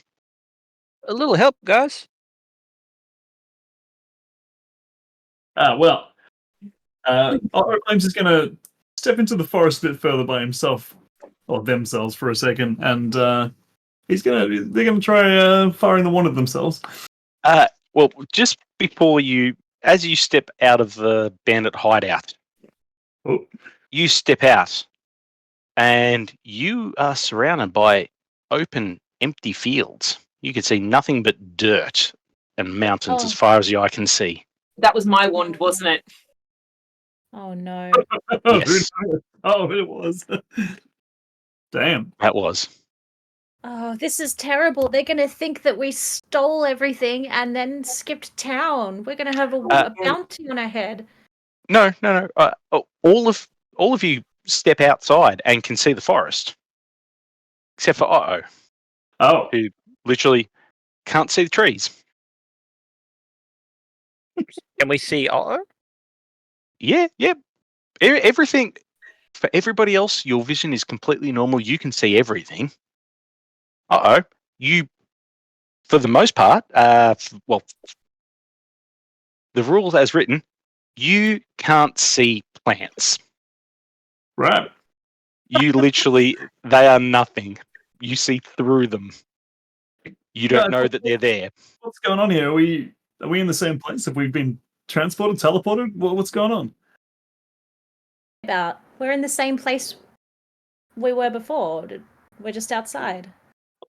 A little help, guys. Well, Otto claims he's going to step into the forest a bit further by himself, or themselves for a second, and they're going to try firing the wand at themselves. Well, just before as you step out of the bandit hideout, you step out and you are surrounded by open, empty fields. You can see nothing but dirt and mountains as far as the eye can see. That was my wand, wasn't it? Oh no. Yes. Oh, it was. Damn. That was. Oh, this is terrible. They're going to think that we stole everything and then skipped town. We're going to have a bounty on our head. No. All of you step outside and can see the forest, except for Otto, Oh. who literally can't see the trees. Can we see Otto? Yeah. Everything for everybody else, your vision is completely normal. You can see everything. You, for the most part, well, the rules as written, you can't see plants. Right. You literally, they are nothing. You see through them. You don't know that they're there. What's going on here? Are we in the same place? Have we been transported, teleported? What's going on? We're in the same place we were before. We're just outside.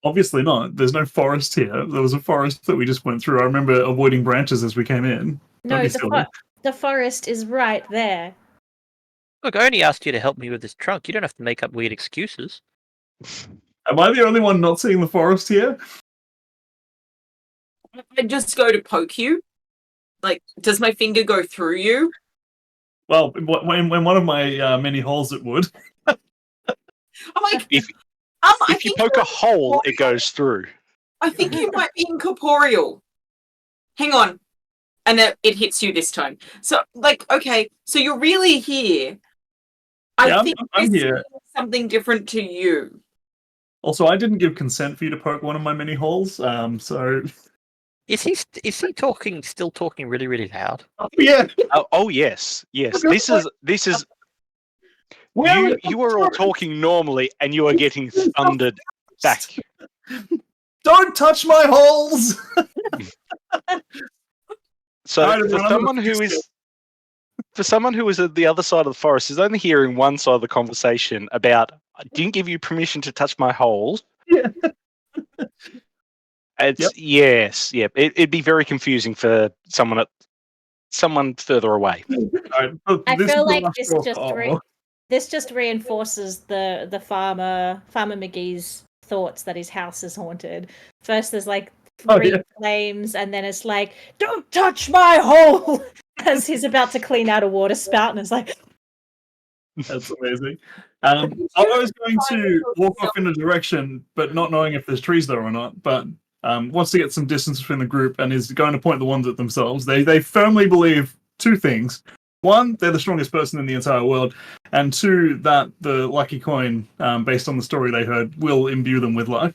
Obviously not. There's no forest here. There was a forest that we just went through. I remember avoiding branches as we came in. No, the forest is right there. Look, I only asked you to help me with this trunk. You don't have to make up weird excuses. Am I the only one not seeing the forest here? I just go to poke you. Like, does my finger go through you? Well, when one of my many holes it would. I'm like, I If you think poke you're a hole, it incorporeal. goes through. I think you might be incorporeal. Hang on. And it hits you this time. So, like, okay, so you're really here. Yeah, I think I'm this here. means something different to you. Also, I didn't give consent for you to poke one of my mini holes. So Is he still talking really, really loud? yeah. Oh yes, yes. Okay, This is Where you are all talking normally, and you are getting thundered back. Don't touch my holes. So Alright, for everyone, I'm someone gonna who fix is for someone who is at the other side of the forest, is only hearing one side of the conversation about I didn't give you permission to touch my holes. Yeah. It's yes, yep. It'd be very confusing for someone further away. Alright, I this feel is the like last this straw. just this just reinforces the farmer McGee's thoughts that his house is haunted. First, there's like three flames, and then it's like, "Don't touch my hole!" as he's about to clean out a water spout, and it's like, That's amazing. I was going to walk off in a direction, but not knowing if there's trees there or not. But wants to get some distance between the group and is going to point the ones at themselves. They firmly believe two things: one, they're the strongest person in the entire world, and two, that the lucky coin, based on the story they heard, will imbue them with luck.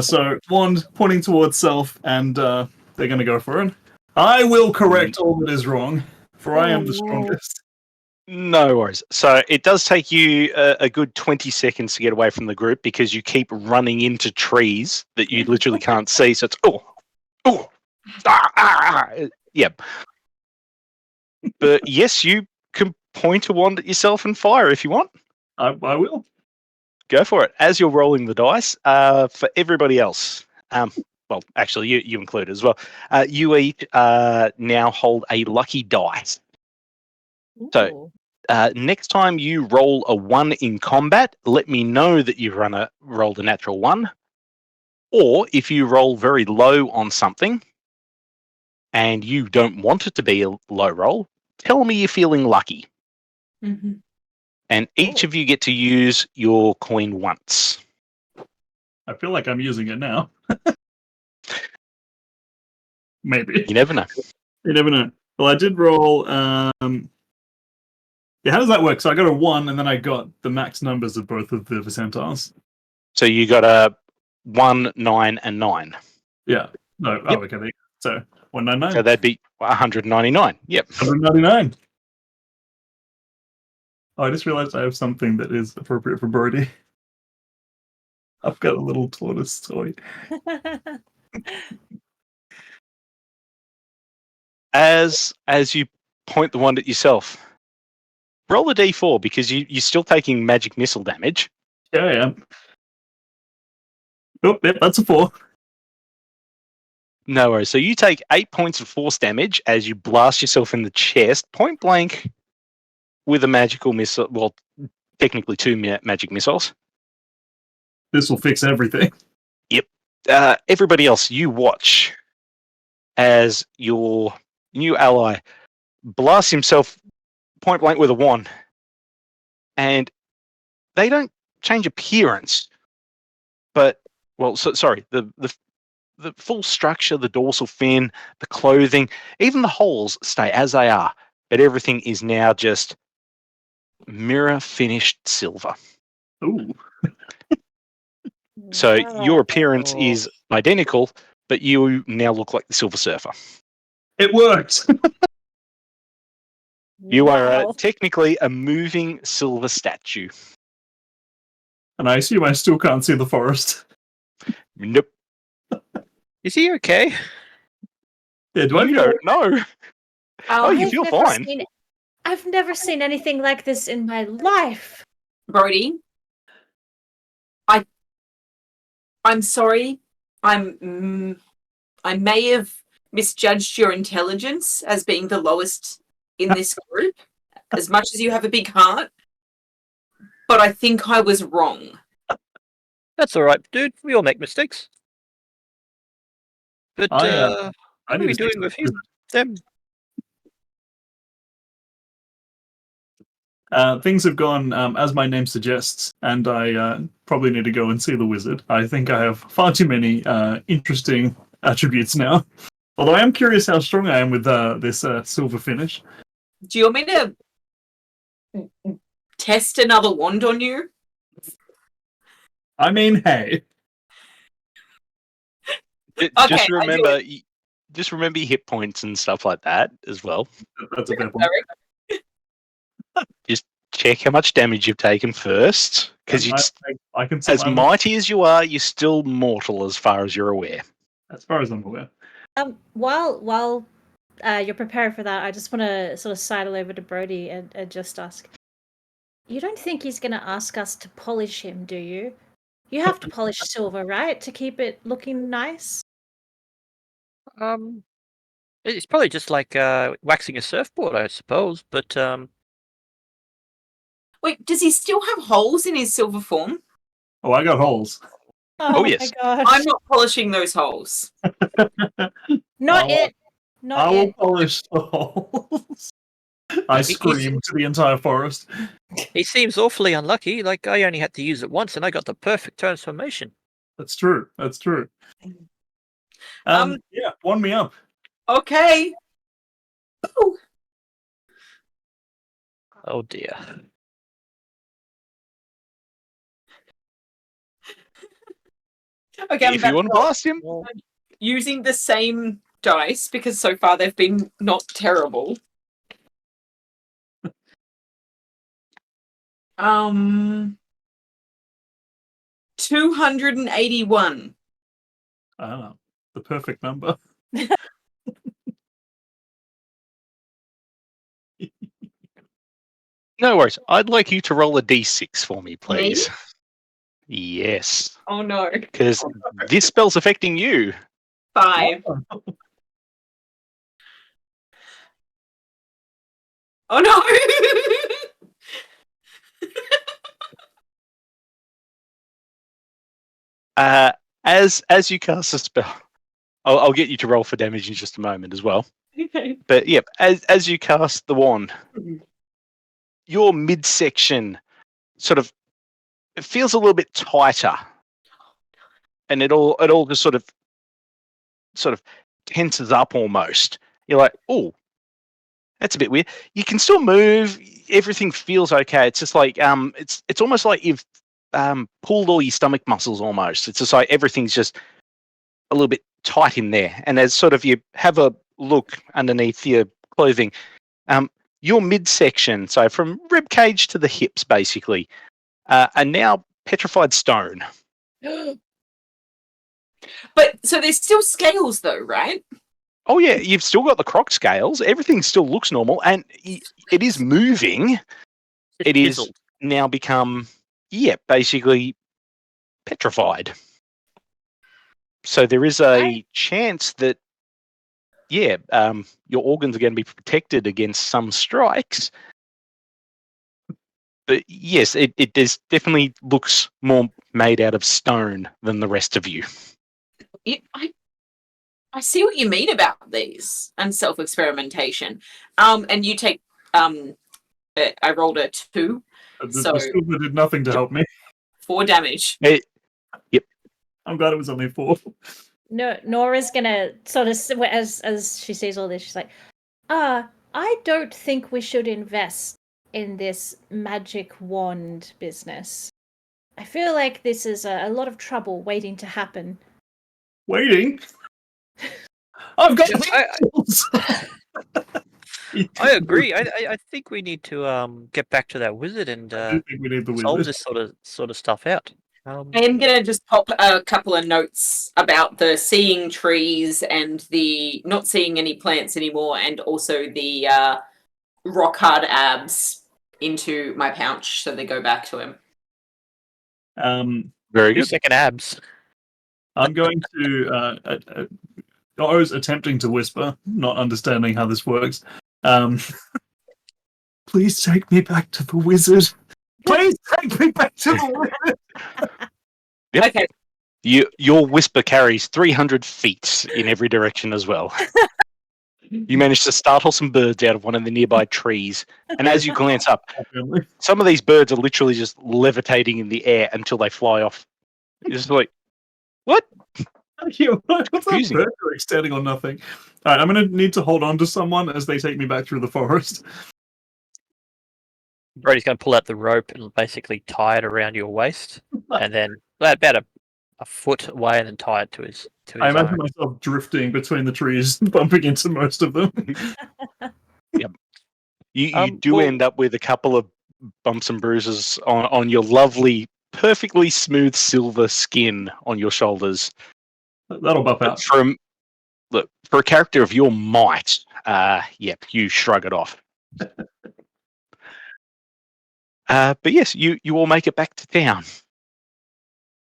So wand pointing towards self, and they're going to go for it. I will correct all that is wrong, for I am the strongest. No worries. So it does take you a good 20 seconds to get away from the group because you keep running into trees that you literally can't see. So it's yep. But yes, you can point a wand at yourself and fire if you want. I will. Go for it. As you're rolling the dice, for everybody else, well, actually, you include as well. You each now hold a lucky dice. So "Ooh." next time you roll a 1 in combat, let me know that you've rolled a natural 1. Or if you roll very low on something and you don't want it to be a low roll, tell me you're feeling lucky. Mm-hmm. And each of you get to use your coin once. I feel like I'm using it now. Maybe. You never know. You never know. Well, I did roll. Yeah, how does that work? So I got a 1, and then I got the max numbers of both of the percentiles. So you got a 1, 9, and 9. Yeah. No. Yep. Oh, okay. So 199. So that'd be 199. Yep. 199. Oh, I just realized I have something that is appropriate for Brody. I've got a little tortoise toy. As you point the wand at yourself, roll a d4 because you're still taking magic missile damage. Yeah, I am. Oh, yep, that's a 4. No worries. So you take 8 points of force damage as you blast yourself in the chest, point blank, with a magical missile. Well, technically 2 magic missiles. This will fix everything. Yep. Everybody else, you watch as your new ally blasts himself point blank with a wand, and they don't change appearance, but sorry, the full structure, the dorsal fin, the clothing, even the holes stay as they are, but everything is now just mirror finished silver. Ooh. So your appearance Oh. is identical, but you now look like the Silver Surfer. It worked. You are Wow. technically a moving silver statue. And I assume I still can't see the forest. Nope. Is he okay? Yeah, do I You feel don't know. Oh, you feel fine. I've never seen anything like this in my life. Brody, I'm sorry. I may have misjudged your intelligence as being the lowest in this group, as much as you have a big heart. But I think I was wrong. That's all right, dude. We all make mistakes. But I what are need we to stick doing to with them? Things have gone as my name suggests, and I probably need to go and see the wizard. I think I have far too many interesting attributes now. Although I am curious how strong I am with this silver finish. Do you want me to test another wand on you? I mean, hey. Just remember, just remember your hit points and stuff like that as well. That's a fair point. Just check how much damage you've taken first, because I can as survive mighty as you are, you're still mortal as far as you're aware. as far as I'm aware. While you're preparing for that, I just want to sort of sidle over to Brody and just ask. You don't think he's going to ask us to polish him, do you? You have to polish silver, right, to keep it looking nice? It's probably just like waxing a surfboard, I suppose. But Wait, does he still have holes in his silver form? Oh, I got holes. Oh, yes. My gosh. I'm not polishing those holes. Not I it. Not will it. polish the holes. I scream to the entire forest. he seems awfully unlucky. Like I only had to use it once, and I got the perfect transformation. That's true. That's true. Yeah, wand me up. Okay. Ooh. Oh dear. Okay, I'm If you want to blast him, using the same dice because so far they've been not terrible. 281. Ah, the perfect number. no worries. I'd like you to roll a d6 for me, please. Yes, Oh no. because this spell's affecting you. 5. Oh no. As you cast a spell, I'll get you to roll for damage in just a moment as well. Okay. But yep, as you cast the wand, your midsection sort of it feels a little bit tighter, and it all just sort of tenses up almost. You're like, oh, that's a bit weird. You can still move. Everything feels okay. It's just like it's almost like you've pulled all your stomach muscles almost. It's just like everything's just a little bit tight in there. And as sort of you have a look underneath your clothing, your midsection, so from rib cage to the hips, basically, are now petrified stone. But so there's still scales though, right? Oh yeah, you've still got the croc scales. Everything still looks normal, and it is moving. It is Fizzled. now become, basically petrified. So there is a chance that, your organs are going to be protected against some strikes. But yes, it definitely looks more made out of stone than the rest of you. I see what you mean about these and self-experimentation. And you take I rolled a 2. The So- silver did nothing to help me. 4 damage. I'm glad it was only 4. No, Nora's gonna sort of as she sees all this, she's like, I don't think we should invest in this magic wand business. I feel like this is a lot of trouble waiting to happen. Waiting? I've got Yeah, tools! I agree. I think we need to get back to that wizard and I do think we need the solve wizard. this sort of stuff out. I am going to just pop a couple of notes about the seeing trees and the not seeing any plants anymore, and also the rock hard abs into my pouch so they go back to him. Very 2 good. second abs. I'm going to. I was attempting to whisper, not understanding how this works. Please take me back to the wizard. Please take me back to the wizard. Yep. Okay. Your whisper carries 300 feet in every direction as well. You manage to startle some birds out of one of the nearby trees, and as you glance up, some of these birds are literally just levitating in the air until they fly off. You're just like, what? Yeah, what's that Confusing. bird doing standing on nothing? All right, I'm going to need to hold on to someone as they take me back through the forest. Brody's going to pull out the rope and basically tie it around your waist, and then about a foot away, and then tie it to his I imagine arm. myself drifting between the trees, bumping into most of them. You do end up with a couple of bumps and bruises on your lovely, perfectly smooth silver skin on your shoulders. That'll buff out. Look, for a character of your might, you shrug it off. But yes, you all make it back to town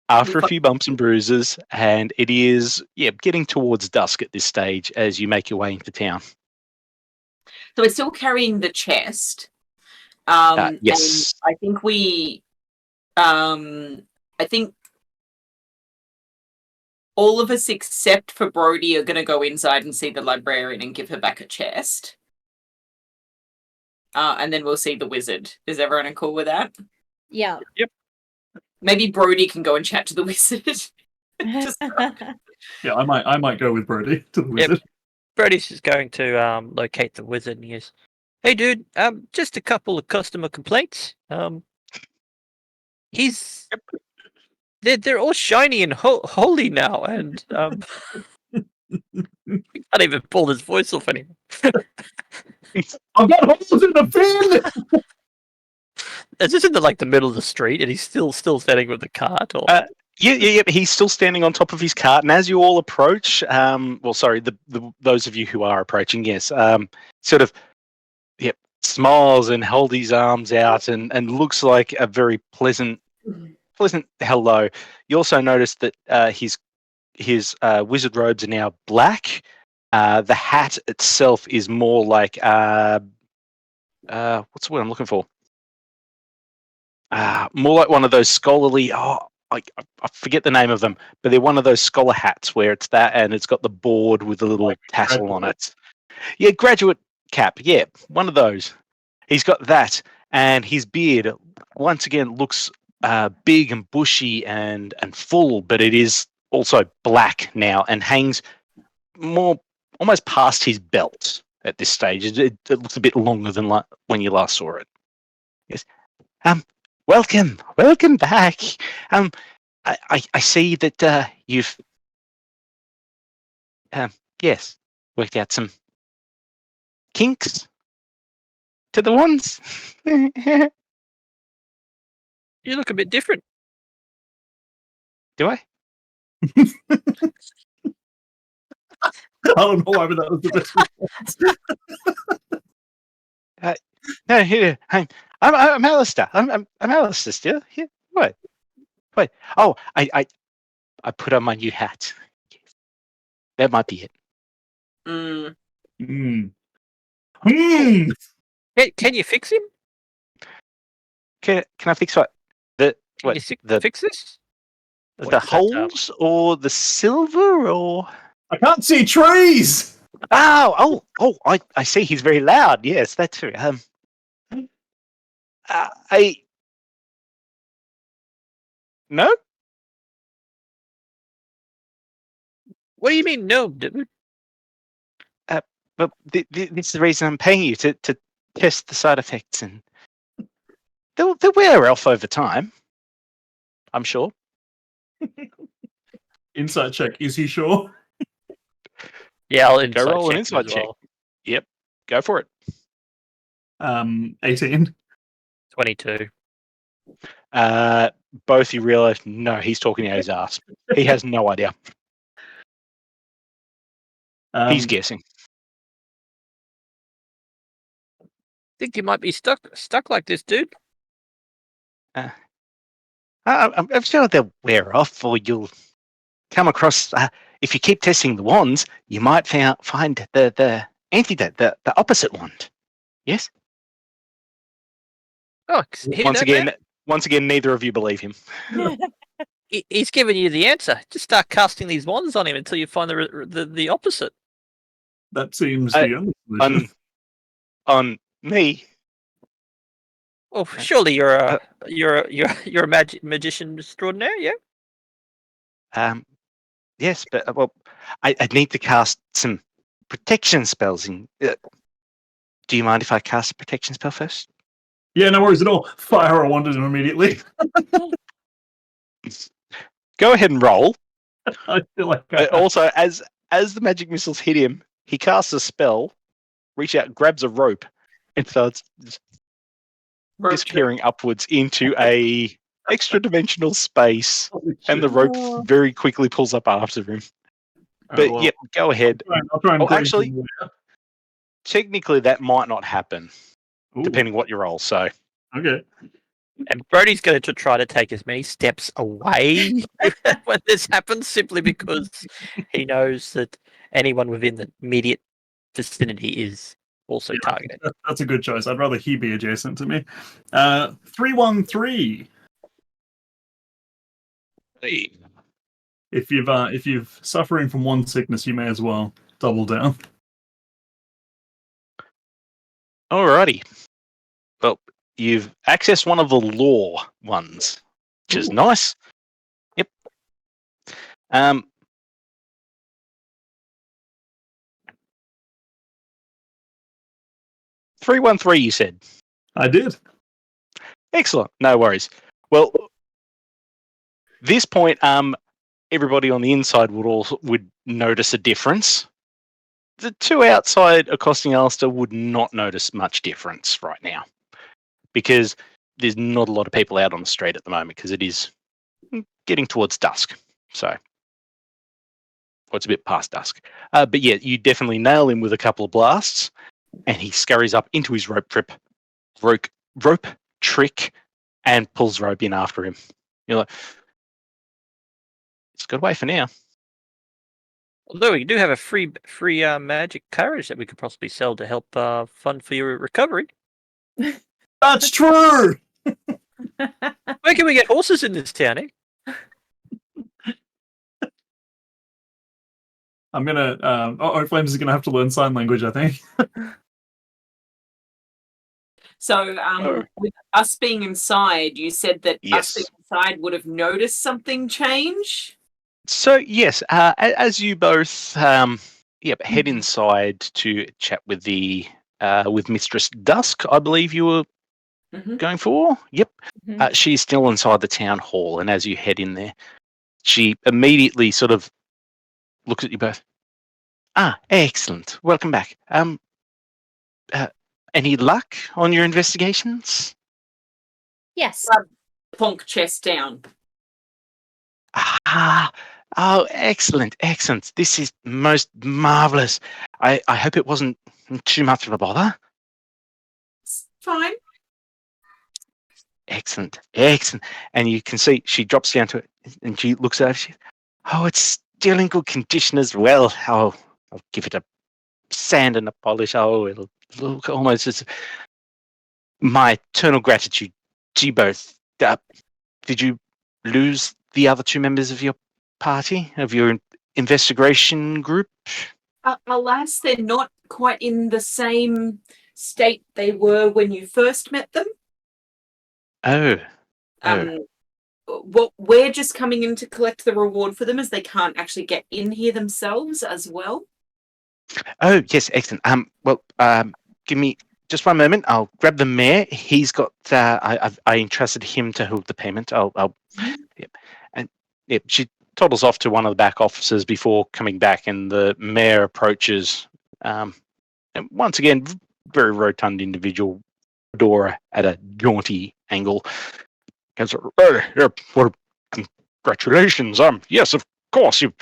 after a few bumps and bruises, and it is getting towards dusk at this stage as you make your way into town. So we're still carrying the chest. Yes. And I think all of us except for Brody are going to go inside and see the librarian and give her back a chest. And then we'll see the wizard. Is everyone cool with that? Yeah. Yep. Maybe Brody can go and chat to the wizard. Yeah, I might go with Brody to the wizard. Yep. Brody's just going to locate the wizard, and he goes, "Hey, dude, just a couple of customer complaints. They're all shiny and holy now, and he can't even pull his voice off anymore." I've got holes in the fin! Is this in the middle of the street, and he's still standing with the cart? Or Yeah. He's still standing on top of his cart, and as you all approach, those of you who are approaching, yes, sort of, smiles and hold his arms out, and looks like a very pleasant hello. You also notice that his wizard robes are now black. The hat itself is more like what's the word I'm looking for? More like one of those scholarly. I forget the name of them, but they're one of those scholar hats where it's that, and it's got the board with a little tassel on it. Yeah, graduate cap. Yeah, one of those. He's got that, and his beard once again looks big and bushy and full, but it is also black now and hangs more almost past his belt at this stage. It looks a bit longer than when you last saw it. Yes. Welcome back. I see that you've worked out some kinks to the wands. you look a bit different. Do I? I don't know why, but that was the best response. No, here. I'm Alistair. I'm Alistair still. Yeah. What? Wait. Oh, I put on my new hat. Yes. That might be it. Can you fix him? Can I fix what? Fix this? The holes or the silver or? I can't see trees. Oh! I see. He's very loud. Yes, that's true. No. What do you mean, no, dude? But this is the reason I'm paying you to test the side effects, and they'll wear off over time. I'm sure. Insight check. Is he sure? Yeah, I'll Go roll an insight check. Well. Yep, go for it. 18. 22. Both you realise, no, he's talking out his ass. He has no idea. He's guessing. Think you might be stuck like this, dude. I'm sure they'll wear off, or you'll come across. If you keep testing the wands, you might find the antidote, the opposite wand. Yes. Oh, Once again, neither of you believe him. He's giving you the answer. Just start casting these wands on him until you find the opposite. That seems the only solution. On me. Well, surely you're a magician extraordinaire, yeah? Yes, but well, I need to cast some protection spells. Do you mind if I cast a protection spell first? Yeah, no worries at all. Fire, I wanted him immediately. Go ahead and roll. I feel like Also, as the magic missiles hit him, he casts a spell, reach out, grabs a rope, and starts disappearing upwards into a extra dimensional space, and the rope very quickly pulls up after him. But yeah, go ahead. I'll try and Oh, actually, technically that might not happen, depending what you roll. So, okay. And Brody's going to try to take as many steps away when this happens, simply because he knows that anyone within the immediate vicinity is also targeted. That's a good choice. I'd rather he be adjacent to me. 313. If you've suffering from one sickness, you may as well double down. Alrighty. Well, you've accessed one of the law ones, which is nice. Yep. 313, you said. I did. Excellent. No worries. Well, this point, everybody on the inside would notice a difference. The two outside accosting Alistair would not notice much difference right now, because there's not a lot of people out on the street at the moment, because it is getting towards dusk. So, it's a bit past dusk. But yeah, you definitely nail him with a couple of blasts, and he scurries up into his rope trick, and pulls rope in after him. You're like, it's got away for now. Although we do have a free magic courage that we could possibly sell to help fund for your recovery. That's true. Where can we get horses in this town, eh? I'm gonna. Flames is gonna have to learn sign language, I think. So, with us being inside, you said that us being inside would have noticed something change. So yes, as you both head inside to chat with with Mistress Dusk, I believe you were going for. Yep, she's still inside the town hall, and as you head in there, she immediately sort of looks at you both. Excellent. Welcome back. Any luck on your investigations? Yes. Plonk chest down. Oh, excellent. This is most marvellous. I hope it wasn't too much of a bother. It's fine. Excellent. And you can see she drops down to it, and she looks at it. It's still in good condition as well. I'll give it a sand and a polish. It'll look almost as my eternal gratitude to you both. Did you lose the other two members of your party, of your investigation group? Alas, they're not quite in the same state they were when you first met them. We're just coming in to collect the reward for them, as they can't actually get in here themselves as well. Oh, yes, excellent. Give me just one moment. I'll grab the mayor. He's got. I entrusted him to hold the payment. She toddles off to one of the back offices before coming back, and the mayor approaches. And once again, very rotund individual, fedora at a jaunty angle. Goes, well, congratulations. Yes, of course, you've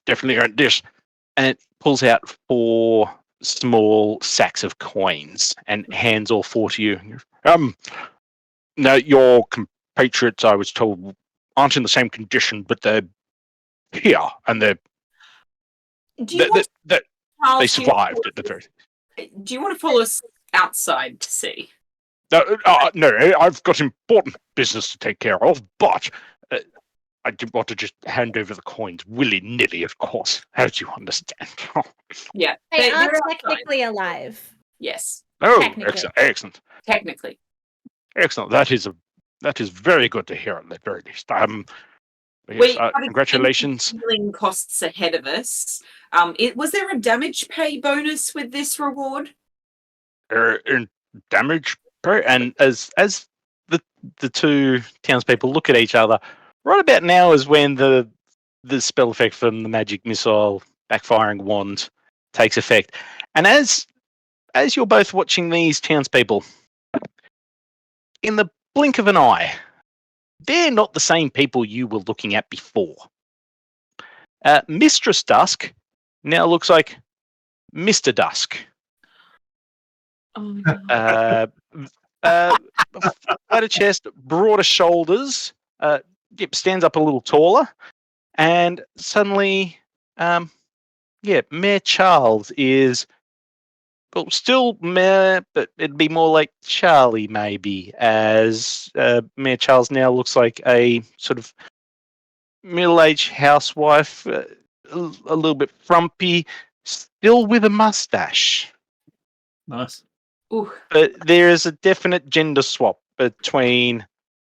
definitely earned this. And it pulls out 4 small sacks of coins and hands all 4 to you. Now, your compatriots, I was told, aren't in the same condition, but they're here, and they survived at the very. Do you want to follow us outside to see? No, I've got important business to take care of, but I didn't want to just hand over the coins willy-nilly, of course, as you understand. Yeah. They are they're outside. technically alive. Yes, Oh, Technically. excellent. technically. That is very good to hear at the very least. We Yes, have congratulations. healing costs ahead of us. Was there a damage pay bonus with this reward? In damage, and as the two townspeople look at each other, right about now is when the spell effect from the magic missile backfiring wand takes effect, and as you're both watching these townspeople, in the blink of an eye, they're not the same people you were looking at before. Mistress Dusk now looks like Mr. Dusk. Oh, Flatter chest, broader shoulders. Stands up a little taller, and suddenly, Mayor Charles is still Mayor, but it'd be more like Charlie maybe. As Mayor Charles now looks like a sort of middle-aged housewife, a little bit frumpy, still with a mustache. Nice. Ooh. But there is a definite gender swap between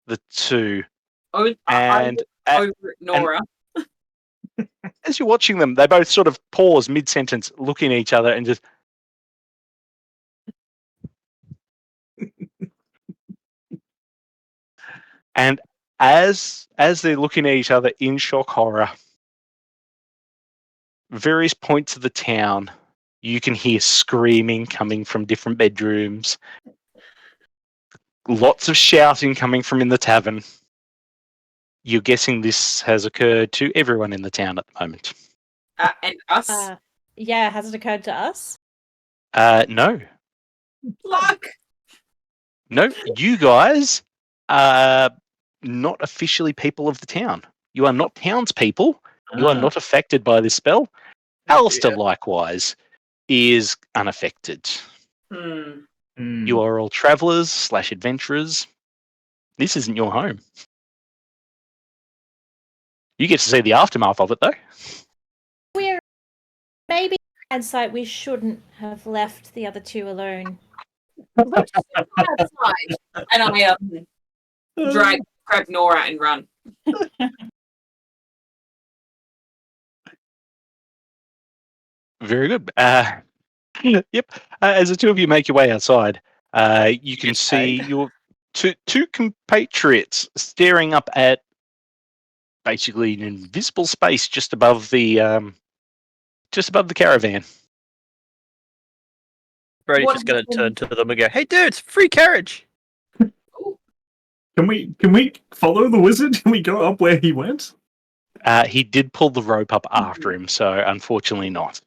the two. And over at Nora. as you're watching them, they both sort of pause mid-sentence, looking at each other, and just. And as they're looking at each other in shock horror, various points of the town, you can hear screaming coming from different bedrooms. Lots of shouting coming from in the tavern. You're guessing this has occurred to everyone in the town at the moment. And us. Yeah, has it occurred to us? No. Luck. No, you guys are not officially people of the town. You are not townspeople. You are not affected by this spell. Alistair, likewise, is unaffected. You are all travellers / adventurers. This isn't your home. You get to see the aftermath of it, though. We're maybe in hindsight we shouldn't have left the other two alone. Let's go outside. And I grab Nora and run. Very good. Yep. As the two of you make your way outside, you can see your two compatriots staring up at basically an invisible space just above the caravan. Brody's just going to turn to them and go, "Hey, dudes, free carriage." Can we follow the wizard? Can we go up where he went? He did pull the rope up after him, so unfortunately not.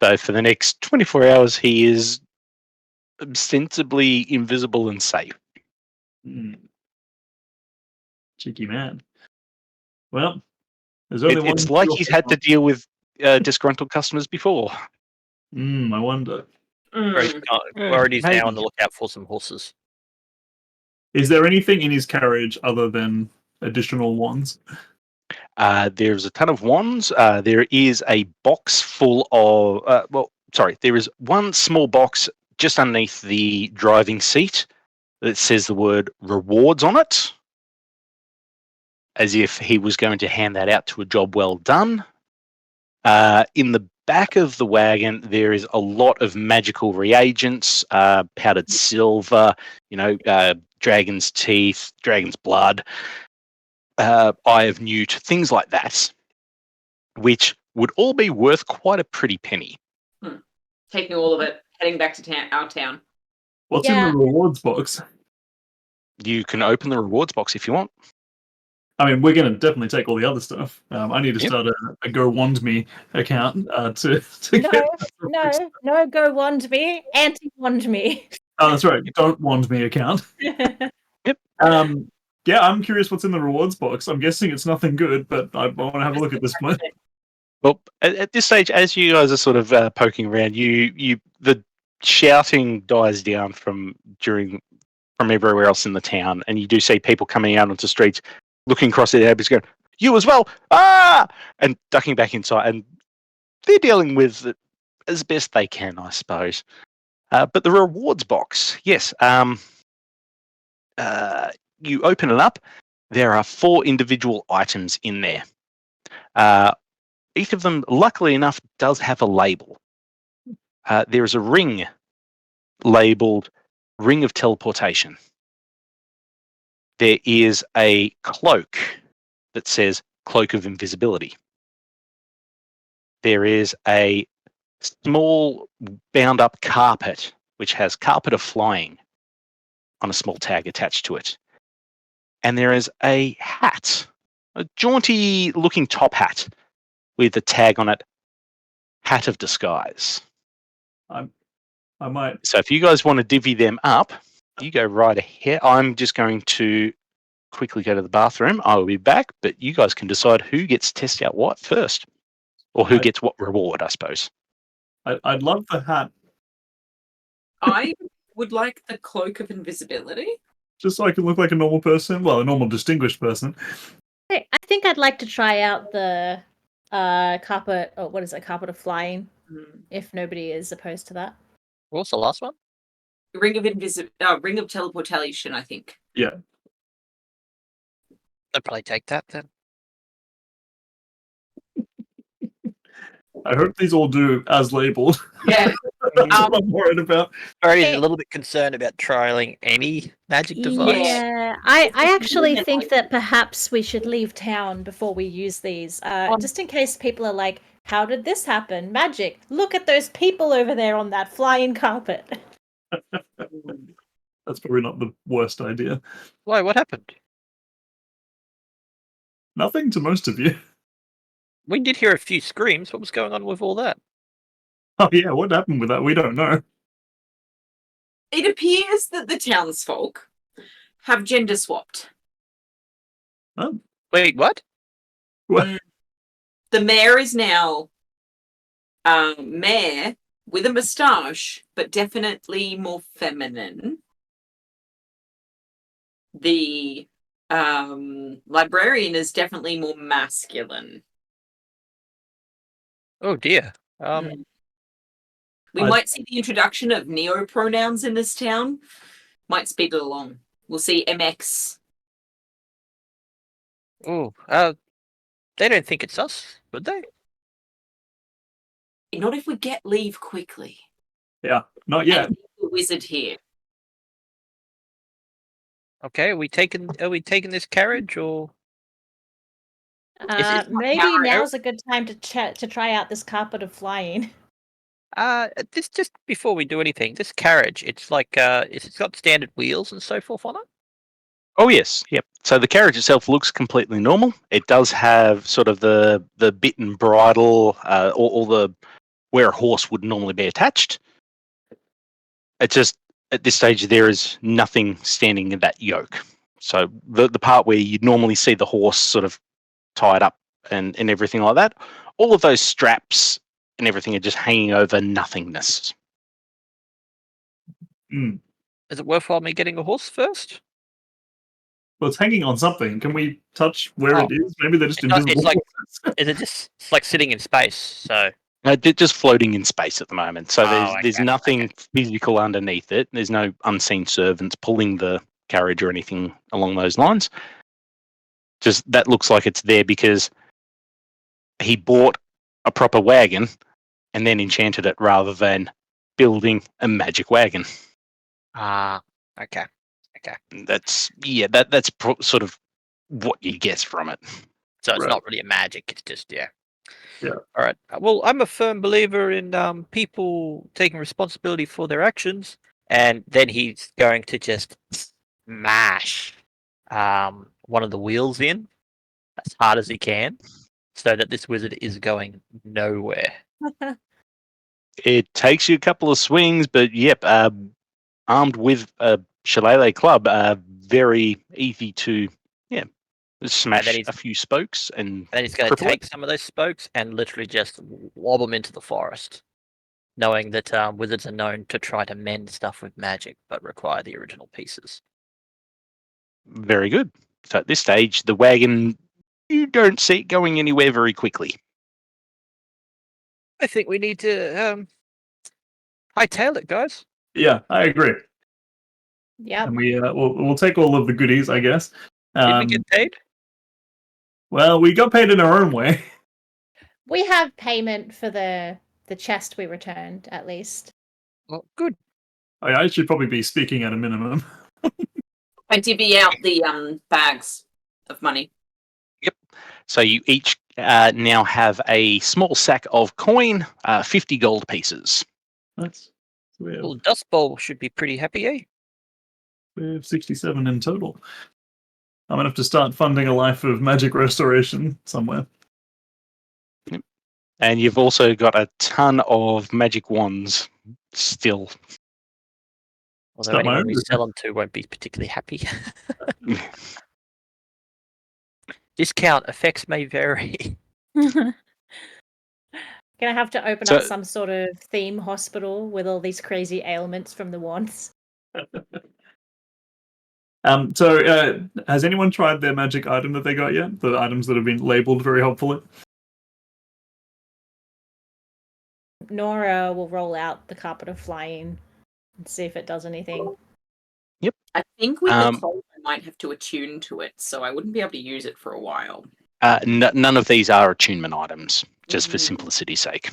So for the next 24 hours, he is ostensibly invisible and safe. Cheeky man. Well, there's only one. It's like he's had to deal with disgruntled customers before. I wonder. Brody's now on the lookout for some horses. Is there anything in his carriage other than additional wands? There's a ton of wands. There is a box full of... there is one small box just underneath the driving seat that says the word rewards on it, as if he was going to hand that out to a job well done. In the back of the wagon, there is a lot of magical reagents, powdered silver, dragon's teeth, dragon's blood, Eye of Newt, things like that, which would all be worth quite a pretty penny. Taking all of it, heading back to our town. What's in the rewards box? You can open the rewards box if you want. I mean, we're going to definitely take all the other stuff. I need to start a Go Wand Me account to No, Go Wand Me, anti-Wand Me. Oh, that's right. Don't Wand Me account. Yep. Yeah, I'm curious what's in the rewards box. I'm guessing it's nothing good, but I want to have a look at this point. Well, at this stage, as you guys are sort of poking around, the shouting dies down from everywhere else in the town, and you do see people coming out onto the streets looking across at the neighbors, going, "You as well!" Ah! And ducking back inside. And they're dealing with it as best they can, I suppose. But the rewards box, yes. You open it up. There are 4 individual items in there. Each of them, luckily enough, does have a label. There is a ring labeled Ring of Teleportation. There is a cloak that says Cloak of Invisibility. There is a small bound up carpet which has Carpet of Flying on a small tag attached to it. And there is a hat, a jaunty looking top hat with a tag on it, Hat of Disguise. I might. So if you guys want to divvy them up, you go right ahead. I'm just going to quickly go to the bathroom. I will be back, but you guys can decide who gets to test out what first, or who gets what reward, I suppose. I'd love the hat, I would like the Cloak of Invisibility. just so I can look like a normal person. Well, a normal distinguished person. I think I'd like to try out the carpet. Oh, what is it? Carpet of Flying. If nobody is opposed to that. What's the last one? Ring of Teleportation, I think. Yeah. I'd probably take that then. I hope these all do as labeled. Yeah. That's what I'm worried about. Barry's a little bit concerned about trialing any magic device. Yeah, I actually think that perhaps we should leave town before we use these, just in case people are like, "How did this happen? Magic! Look at those people over there on that flying carpet." That's probably not the worst idea. Why? What happened? Nothing to most of you. We did hear a few screams. What was going on with all that? Oh yeah, what happened with that? We don't know. It appears that the townsfolk have gender swapped. Oh, Wait, what? what? The mayor is now mayor with a moustache, but definitely more feminine. The librarian is definitely more masculine. Oh dear. We might see the introduction of neo-pronouns in this town. Might speed it along. We'll see MX. Oh, they don't think it's us, would they? Not if we get leave quickly. Yeah, not yet. And the wizard here. Okay, are we taking this carriage or? Maybe Carrot. now's a good time to try out this carpet of flying. This just before we do anything, this carriage, it's like it's got standard wheels and so forth on it. Oh yes, yep. So the carriage itself looks completely normal. It does have sort of the bit and bridle, or the where a horse would normally be attached. It's just at this stage there is nothing standing in that yoke. So the part where you'd normally see the horse sort of tied up and everything like that, all of those straps and everything are just hanging over nothingness. Mm. Is it worthwhile me getting a horse first? Well, it's hanging on something. Can we touch where Oh. it is? Maybe they're just It's not- invisible. Is it just it's like sitting in space? So They're just floating in space at the moment. So there's okay, nothing physical underneath it. There's no unseen servants pulling the carriage or anything along those lines. Just that looks like it's there because he bought a proper wagon and then enchanted it rather than building a magic wagon. okay. That's sort of what you guess from it. So it's Right. not really a magic. It's just Yeah. All right. Well, I'm a firm believer in people taking responsibility for their actions, and then he's going to just smash one of the wheels in as hard as he can, so that this wizard is going nowhere. It takes you a couple of swings, but yep, armed with a shillelagh club, very easy to smash a few spokes and Then he's going to cripple take it. some of those spokes and literally just lob them into the forest, knowing that wizards are known to try to mend stuff with magic, but require the original pieces. Very good. So at this stage, the wagon, you don't see it going anywhere very quickly. I think we need to hightail it, guys. Yeah, I agree. Yep. And we'll take all of the goodies, I guess. Did we get paid? Well, we got paid in our own way. We have payment for the chest we returned, at least. Well, good. I should probably be speaking at a minimum. I divvy out the bags of money. So you each now have a small sack of coin, 50 gold pieces. That's we Well, Dust Bowl should be pretty happy, eh? have 67 in total. I'm gonna have to start funding a life of magic restoration somewhere. And you've also got a ton of magic wands still. Although not my anyone own we business. sell them to won't be particularly happy. Discount effects may vary. Gonna have to open So- up some sort of theme hospital with all these crazy ailments from the wands. Has anyone tried their magic item that they got yet? The items that have been labeled very helpfully? Nora will roll out the carpet of flying and see if it does anything. I think with the Um, cloak, I might have to attune to it, so I wouldn't be able to use it for a while. None of these are attunement items, just for Mhm. simplicity's sake.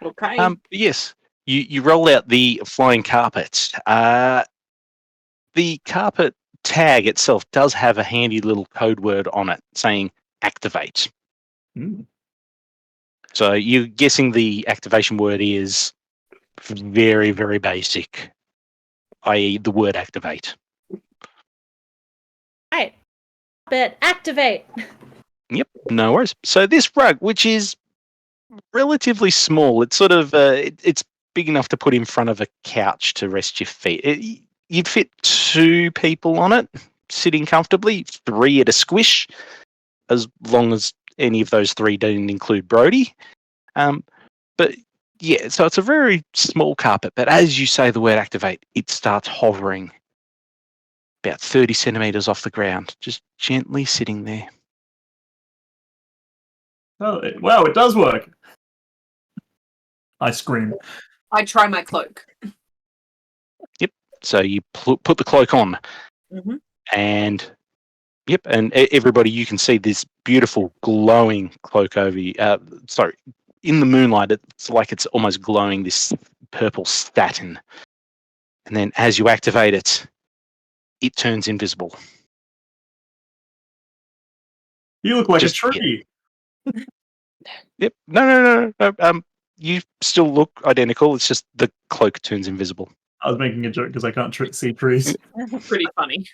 Okay. Yes, you roll out the flying carpet. The carpet tag itself does have a handy little code word on it saying activate. Hmm. So you're guessing the activation word is very, very basic, i.e. the word activate. Right. But activate. Yep, no worries. So this rug, which is relatively small, it's sort of it's big enough to put in front of a couch to rest your feet. You'd fit 2 people on it, sitting comfortably, 3 at a squish, as long as any of those 3 don't include Brody. But yeah, so it's a very small carpet, but as you say the word activate, it starts hovering about 30 centimeters off the ground, just gently sitting there. Oh, wow, it does work. I scream. I try my cloak. So you put the cloak on, Mm-hmm. and yep, and everybody, you can see this beautiful glowing cloak over you. Sorry, in the moonlight, it's like it's almost glowing this purple satin. And then as you activate it, it turns invisible. You look like Just- a tree. Yep. No. You still look identical. It's just the cloak turns invisible. I was making a joke because I can't see trees. Pretty funny.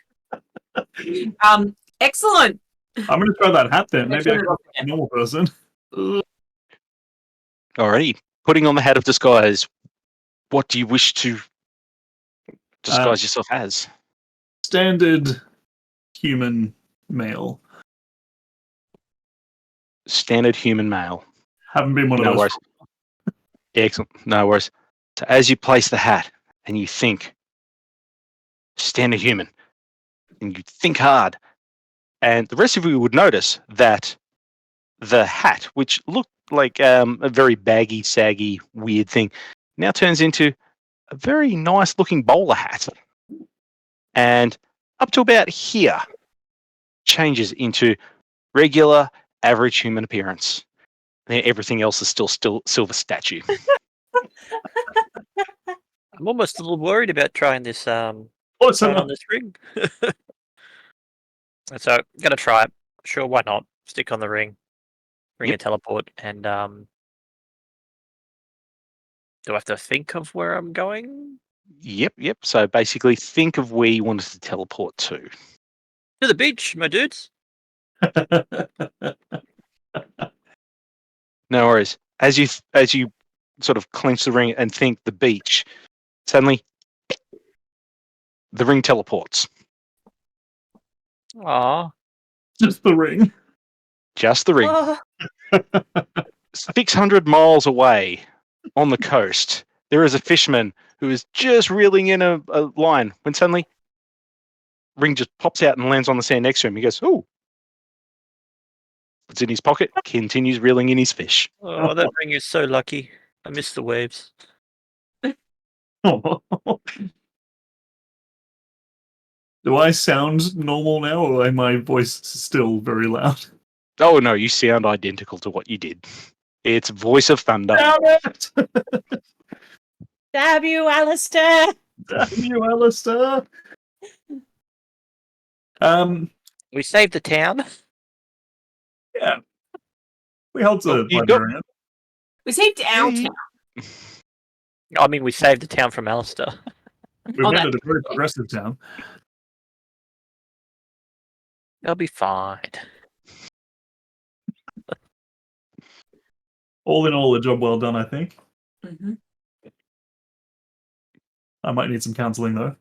Excellent. I'm going to try that hat then. Maybe I Turn it can off be a again. normal person. Alrighty. Putting on the hat of disguise, what do you wish to disguise yourself as? Standard human male. Standard human male. Haven't been one of No those. worries. Excellent. No worries. So as you place the hat and you think, standard human, and you think hard, and the rest of you would notice that the hat, which looked like a very baggy, saggy, weird thing, now turns into a very nice looking bowler hat. And up to about here, changes into regular, average human appearance. Then everything else is still silver statue. I'm almost a little worried about trying this Close sign on enough. this ring. So gonna try it. Sure, why not? Stick on the ring. Ring a teleport, and do I have to think of where I'm going? Yep. So basically, think of where you wanted to teleport to. To the beach, my dudes. No worries. As you sort of clench the ring and think the beach, suddenly the ring teleports. Aw. Just the ring. Just the ring. Oh, 600 miles away on the coast, there is a fisherman who is just reeling in a line when suddenly ring just pops out and lands on the sand next to him. He goes, "Oh." It's in his pocket, continues reeling in his fish. Oh, that ring is so lucky. I miss the waves. Do I sound normal now, or am my voice still very loud? Oh no, you sound identical to what you did. It's Voice of Thunder. Damn it! Damn you, Alistair! Damn you, Alistair! We saved the town. Yeah. We helped the you got- librarian. We saved our Hey. town. I mean, we saved the town from Alistair. We've Oh, made that- it a very progressive town. They'll be fine. All in all, a job well done, I think. hmm I might need some counselling, though.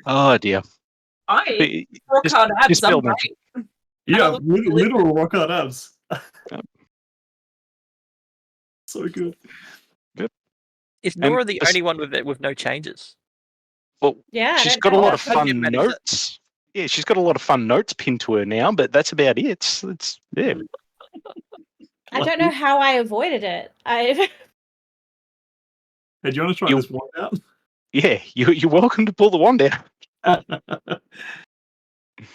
Oh dear. I rock Just- hard abs. just I'm build them. great. Yeah, look really literal rock hard abs. Yep. So good. Is And Nora the this- only one with no changes? Well, Yeah, I she's don't got a know. lot of How did you fun manage that? notes. Yeah, she's got a lot of fun notes pinned to her now, but that's about it. It's yeah. I don't know how I avoided it. I Hey, do you want to try You- this one out? Yeah, you're welcome to pull the wand out.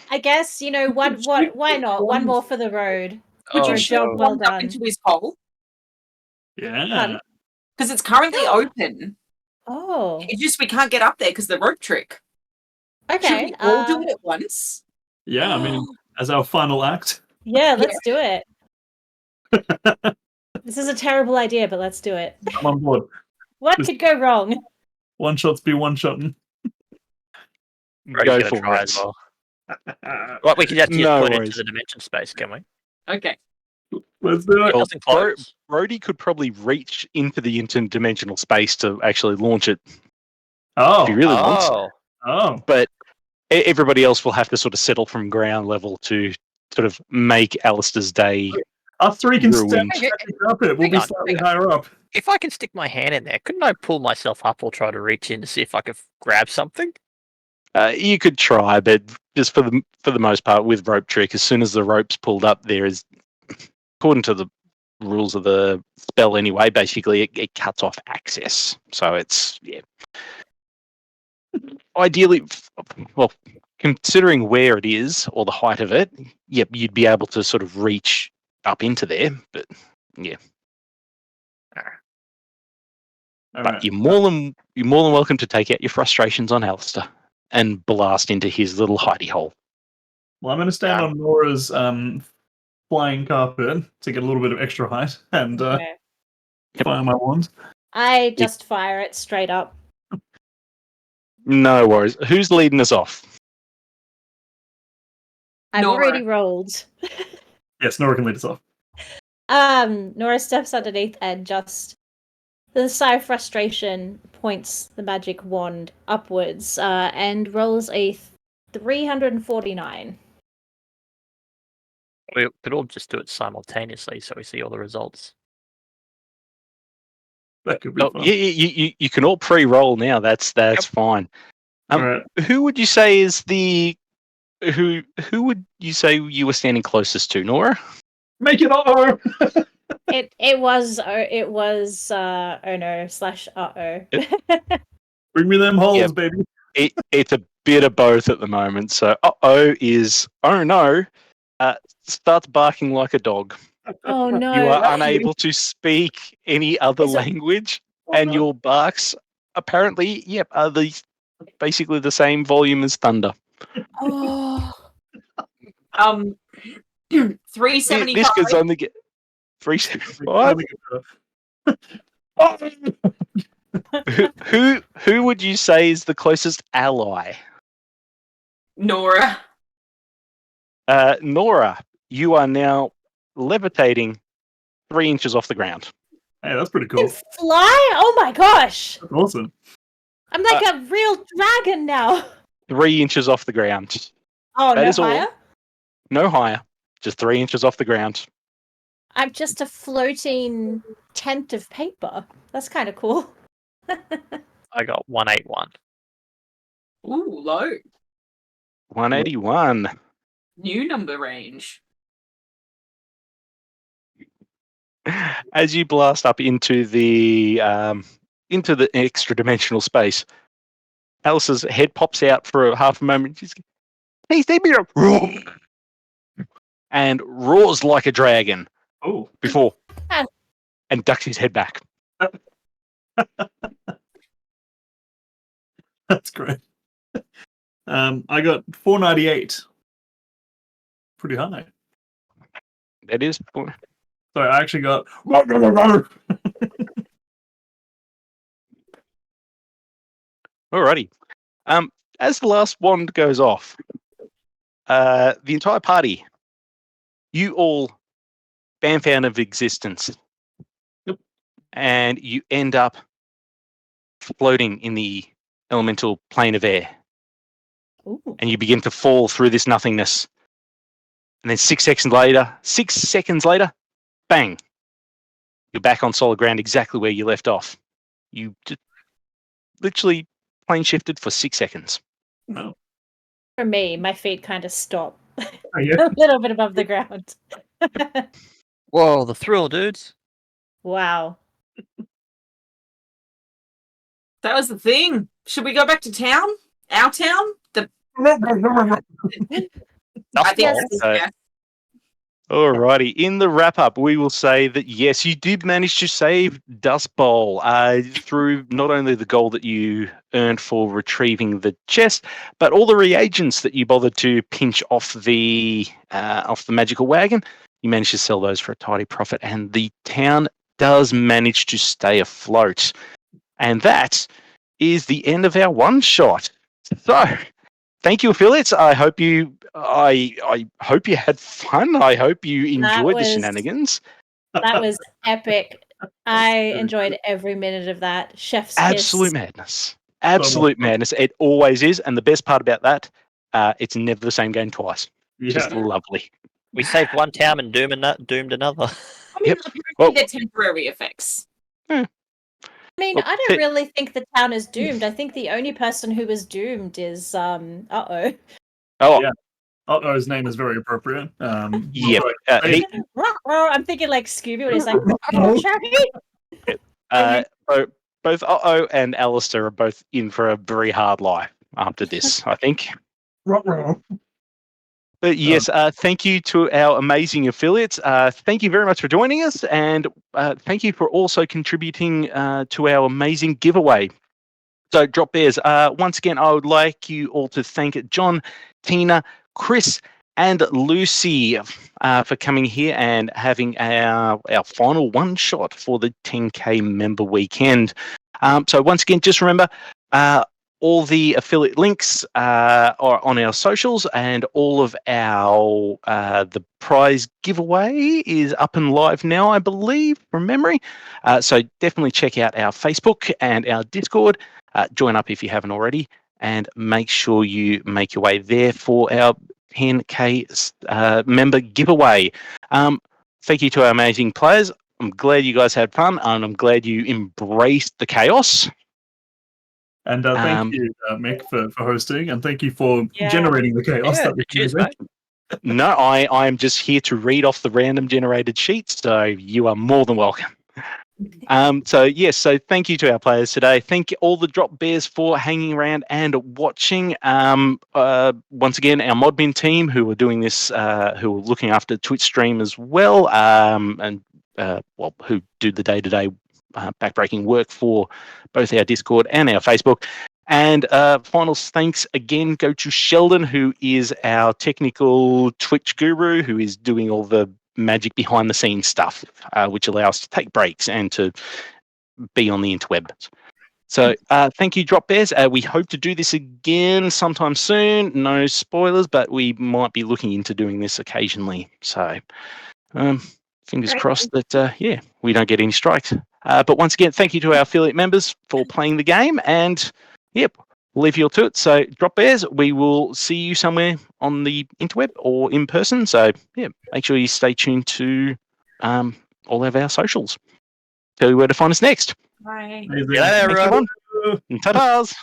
I guess, you know, why not? One more for the road. Would Oh, you a shoot job well one up done. into his hole? Yeah. Pardon? Because it's currently open. Oh, It's just we can't get up there because the rope trick. Should okay. we all do it at once? Yeah, I mean, as our final act. Yeah, let's do it. This is a terrible idea, but let's do it. I'm on board. What Just- could go wrong? One shots be one shotting. Brody's Go gonna for try it. as well. Well, we can actually just No put it worries. into the dimension space, can we? Okay. Let's do It it. Well, doesn't close. Brody could probably reach into the interdimensional space to actually launch it Oh. if he really wants. Oh. But everybody else will have to sort of settle from ground level to sort of make Alistair's day. Us three can step Ruined. up it. We'll Hang be on, slightly hang on. higher up. If I can stick my hand in there, couldn't I pull myself up or try to reach in to see if I could grab something? You could try, but just for the most part, with rope trick, as soon as the rope's pulled up, there is, according to the rules of the spell anyway, basically it cuts off access. So it's ideally, well, considering where it is or the height of it, yep, you'd be able to sort of reach up into there. But All but right. you're more than welcome to take out your frustrations on Alistair and blast into his little hidey hole. Well, I'm going to stand on Nora's flying carpet to get a little bit of extra height and Okay. fire my wand. I just fire it straight up. No worries. Who's leading us off? I've Nora. already rolled. Yes, Nora can lead us off. Nora steps underneath and just, with a sigh of frustration, points the magic wand upwards and rolls a 349. We could all just do it simultaneously so we see all the results. That could be Oh, fun. yeah, you can all pre-roll now. That's fine. All right. Who would you say is the who would you say you were standing closest to, Nora? Make it R. It was Ono / Bring me them holes, Yep. baby. It's a bit of both at the moment. So is oh no, starts barking like a dog. Oh no! You are unable to speak any other Is it- language, and your barks apparently, are basically the same volume as thunder. Oh, 375. This could only get 375. Who would you say is the closest ally? Nora. Nora, you are now levitating 3 inches off the ground. Hey, that's pretty you cool. can fly! Oh my gosh! That's awesome. I'm like a real dragon now. 3 inches off the ground. Oh, That no is all. higher? No higher. Just 3 inches off the ground. I'm just a floating tent of paper. That's kind of cool. I got 181. Ooh, low. 181. New number range. As you blast up into the extra dimensional space, Alice's head pops out for a half a moment. She's, "Hey, stay here!" And roars like a dragon Oh, before, Ah. and ducks his head back. that's great. I got 498. Pretty high. That is. Sorry, I actually got. Alrighty. As the last wand goes off, the entire party, you all bamf out of existence. Yep. And you end up floating in the elemental plane of air. Ooh. And you begin to fall through this nothingness. And then 6 seconds later, bang, you're back on solid ground exactly where you left off. You just literally plane shifted for 6 seconds. No. For me, my feet kind of stop Oh, yeah. a little bit above the ground. Whoa, the thrill, dudes. Wow. That was the thing. Should we go back to town? Our town? I think Ball. this is yes. Alrighty, in the wrap up, we will say that yes, you did manage to save Dust Bowl through not only the gold that you earned for retrieving the chest, but all the reagents that you bothered to pinch off the magical wagon. You managed to sell those for a tidy profit, and the town does manage to stay afloat. And that is the end of our one shot. So, thank you, affiliates. I hope you had fun. I hope you enjoyed the shenanigans. That was epic. I enjoyed every minute of that. Chef's Absolute kiss. madness. Absolute madness. It always is. And the best part about that, it's never the same game twice. Yeah. Just lovely. We saved one town and doomed another. I mean, Yep. apparently Well- they're temporary effects. I mean, Well, I don't really think the town is doomed. I think the only person who was doomed is Oh, Yeah. His name is very appropriate. yeah. Sorry. I'm thinking like Scooby when he's like, "Oh, Shaggy!" Both Uh-oh and Alistair are both in for a very hard life after this, I think. But yes, thank you to our amazing affiliates. Thank you very much for joining us, and thank you for also contributing to our amazing giveaway. So, Drop Bears, once again, I would like you all to thank John, Tina, Chris, and Lucy for coming here and having our final one shot for the 10K member weekend. So, once again, just remember, all the affiliate links are on our socials, and all of our the prize giveaway is up and live now, I believe, from memory. So definitely check out our Facebook and our Discord. Join up if you haven't already, and make sure you make your way there for our 10K member giveaway. Thank you to our amazing players. I'm glad you guys had fun, and I'm glad you embraced the chaos. And thank you, Mick, for hosting, and thank you for generating the chaos. Yeah, that we cheers, created. mate. No, I am just here to read off the random generated sheets, so you are more than welcome. So thank you to our players today. Thank you all the Drop Bears for hanging around and watching. Once again, our Modmin team who are doing this, who are looking after Twitch stream as well, who do the day-to-day backbreaking work for both our Discord and our Facebook. And final thanks again go to Sheldon, who is our technical Twitch guru, who is doing all the magic behind the scenes stuff, which allows us to take breaks and to be on the interweb. So thank you, Drop Bears. We hope to do this again sometime soon. No spoilers, but we might be looking into doing this occasionally. So fingers crossed that, we don't get any strikes. But once again, thank you to our affiliate members for playing the game. And, we'll leave you all to it. So, Drop Bears, we will see you somewhere on the interweb or in person. So, make sure you stay tuned to all of our socials. Tell you where to find us next. Bye. Amazing. G'day, everyone. Ta-tas!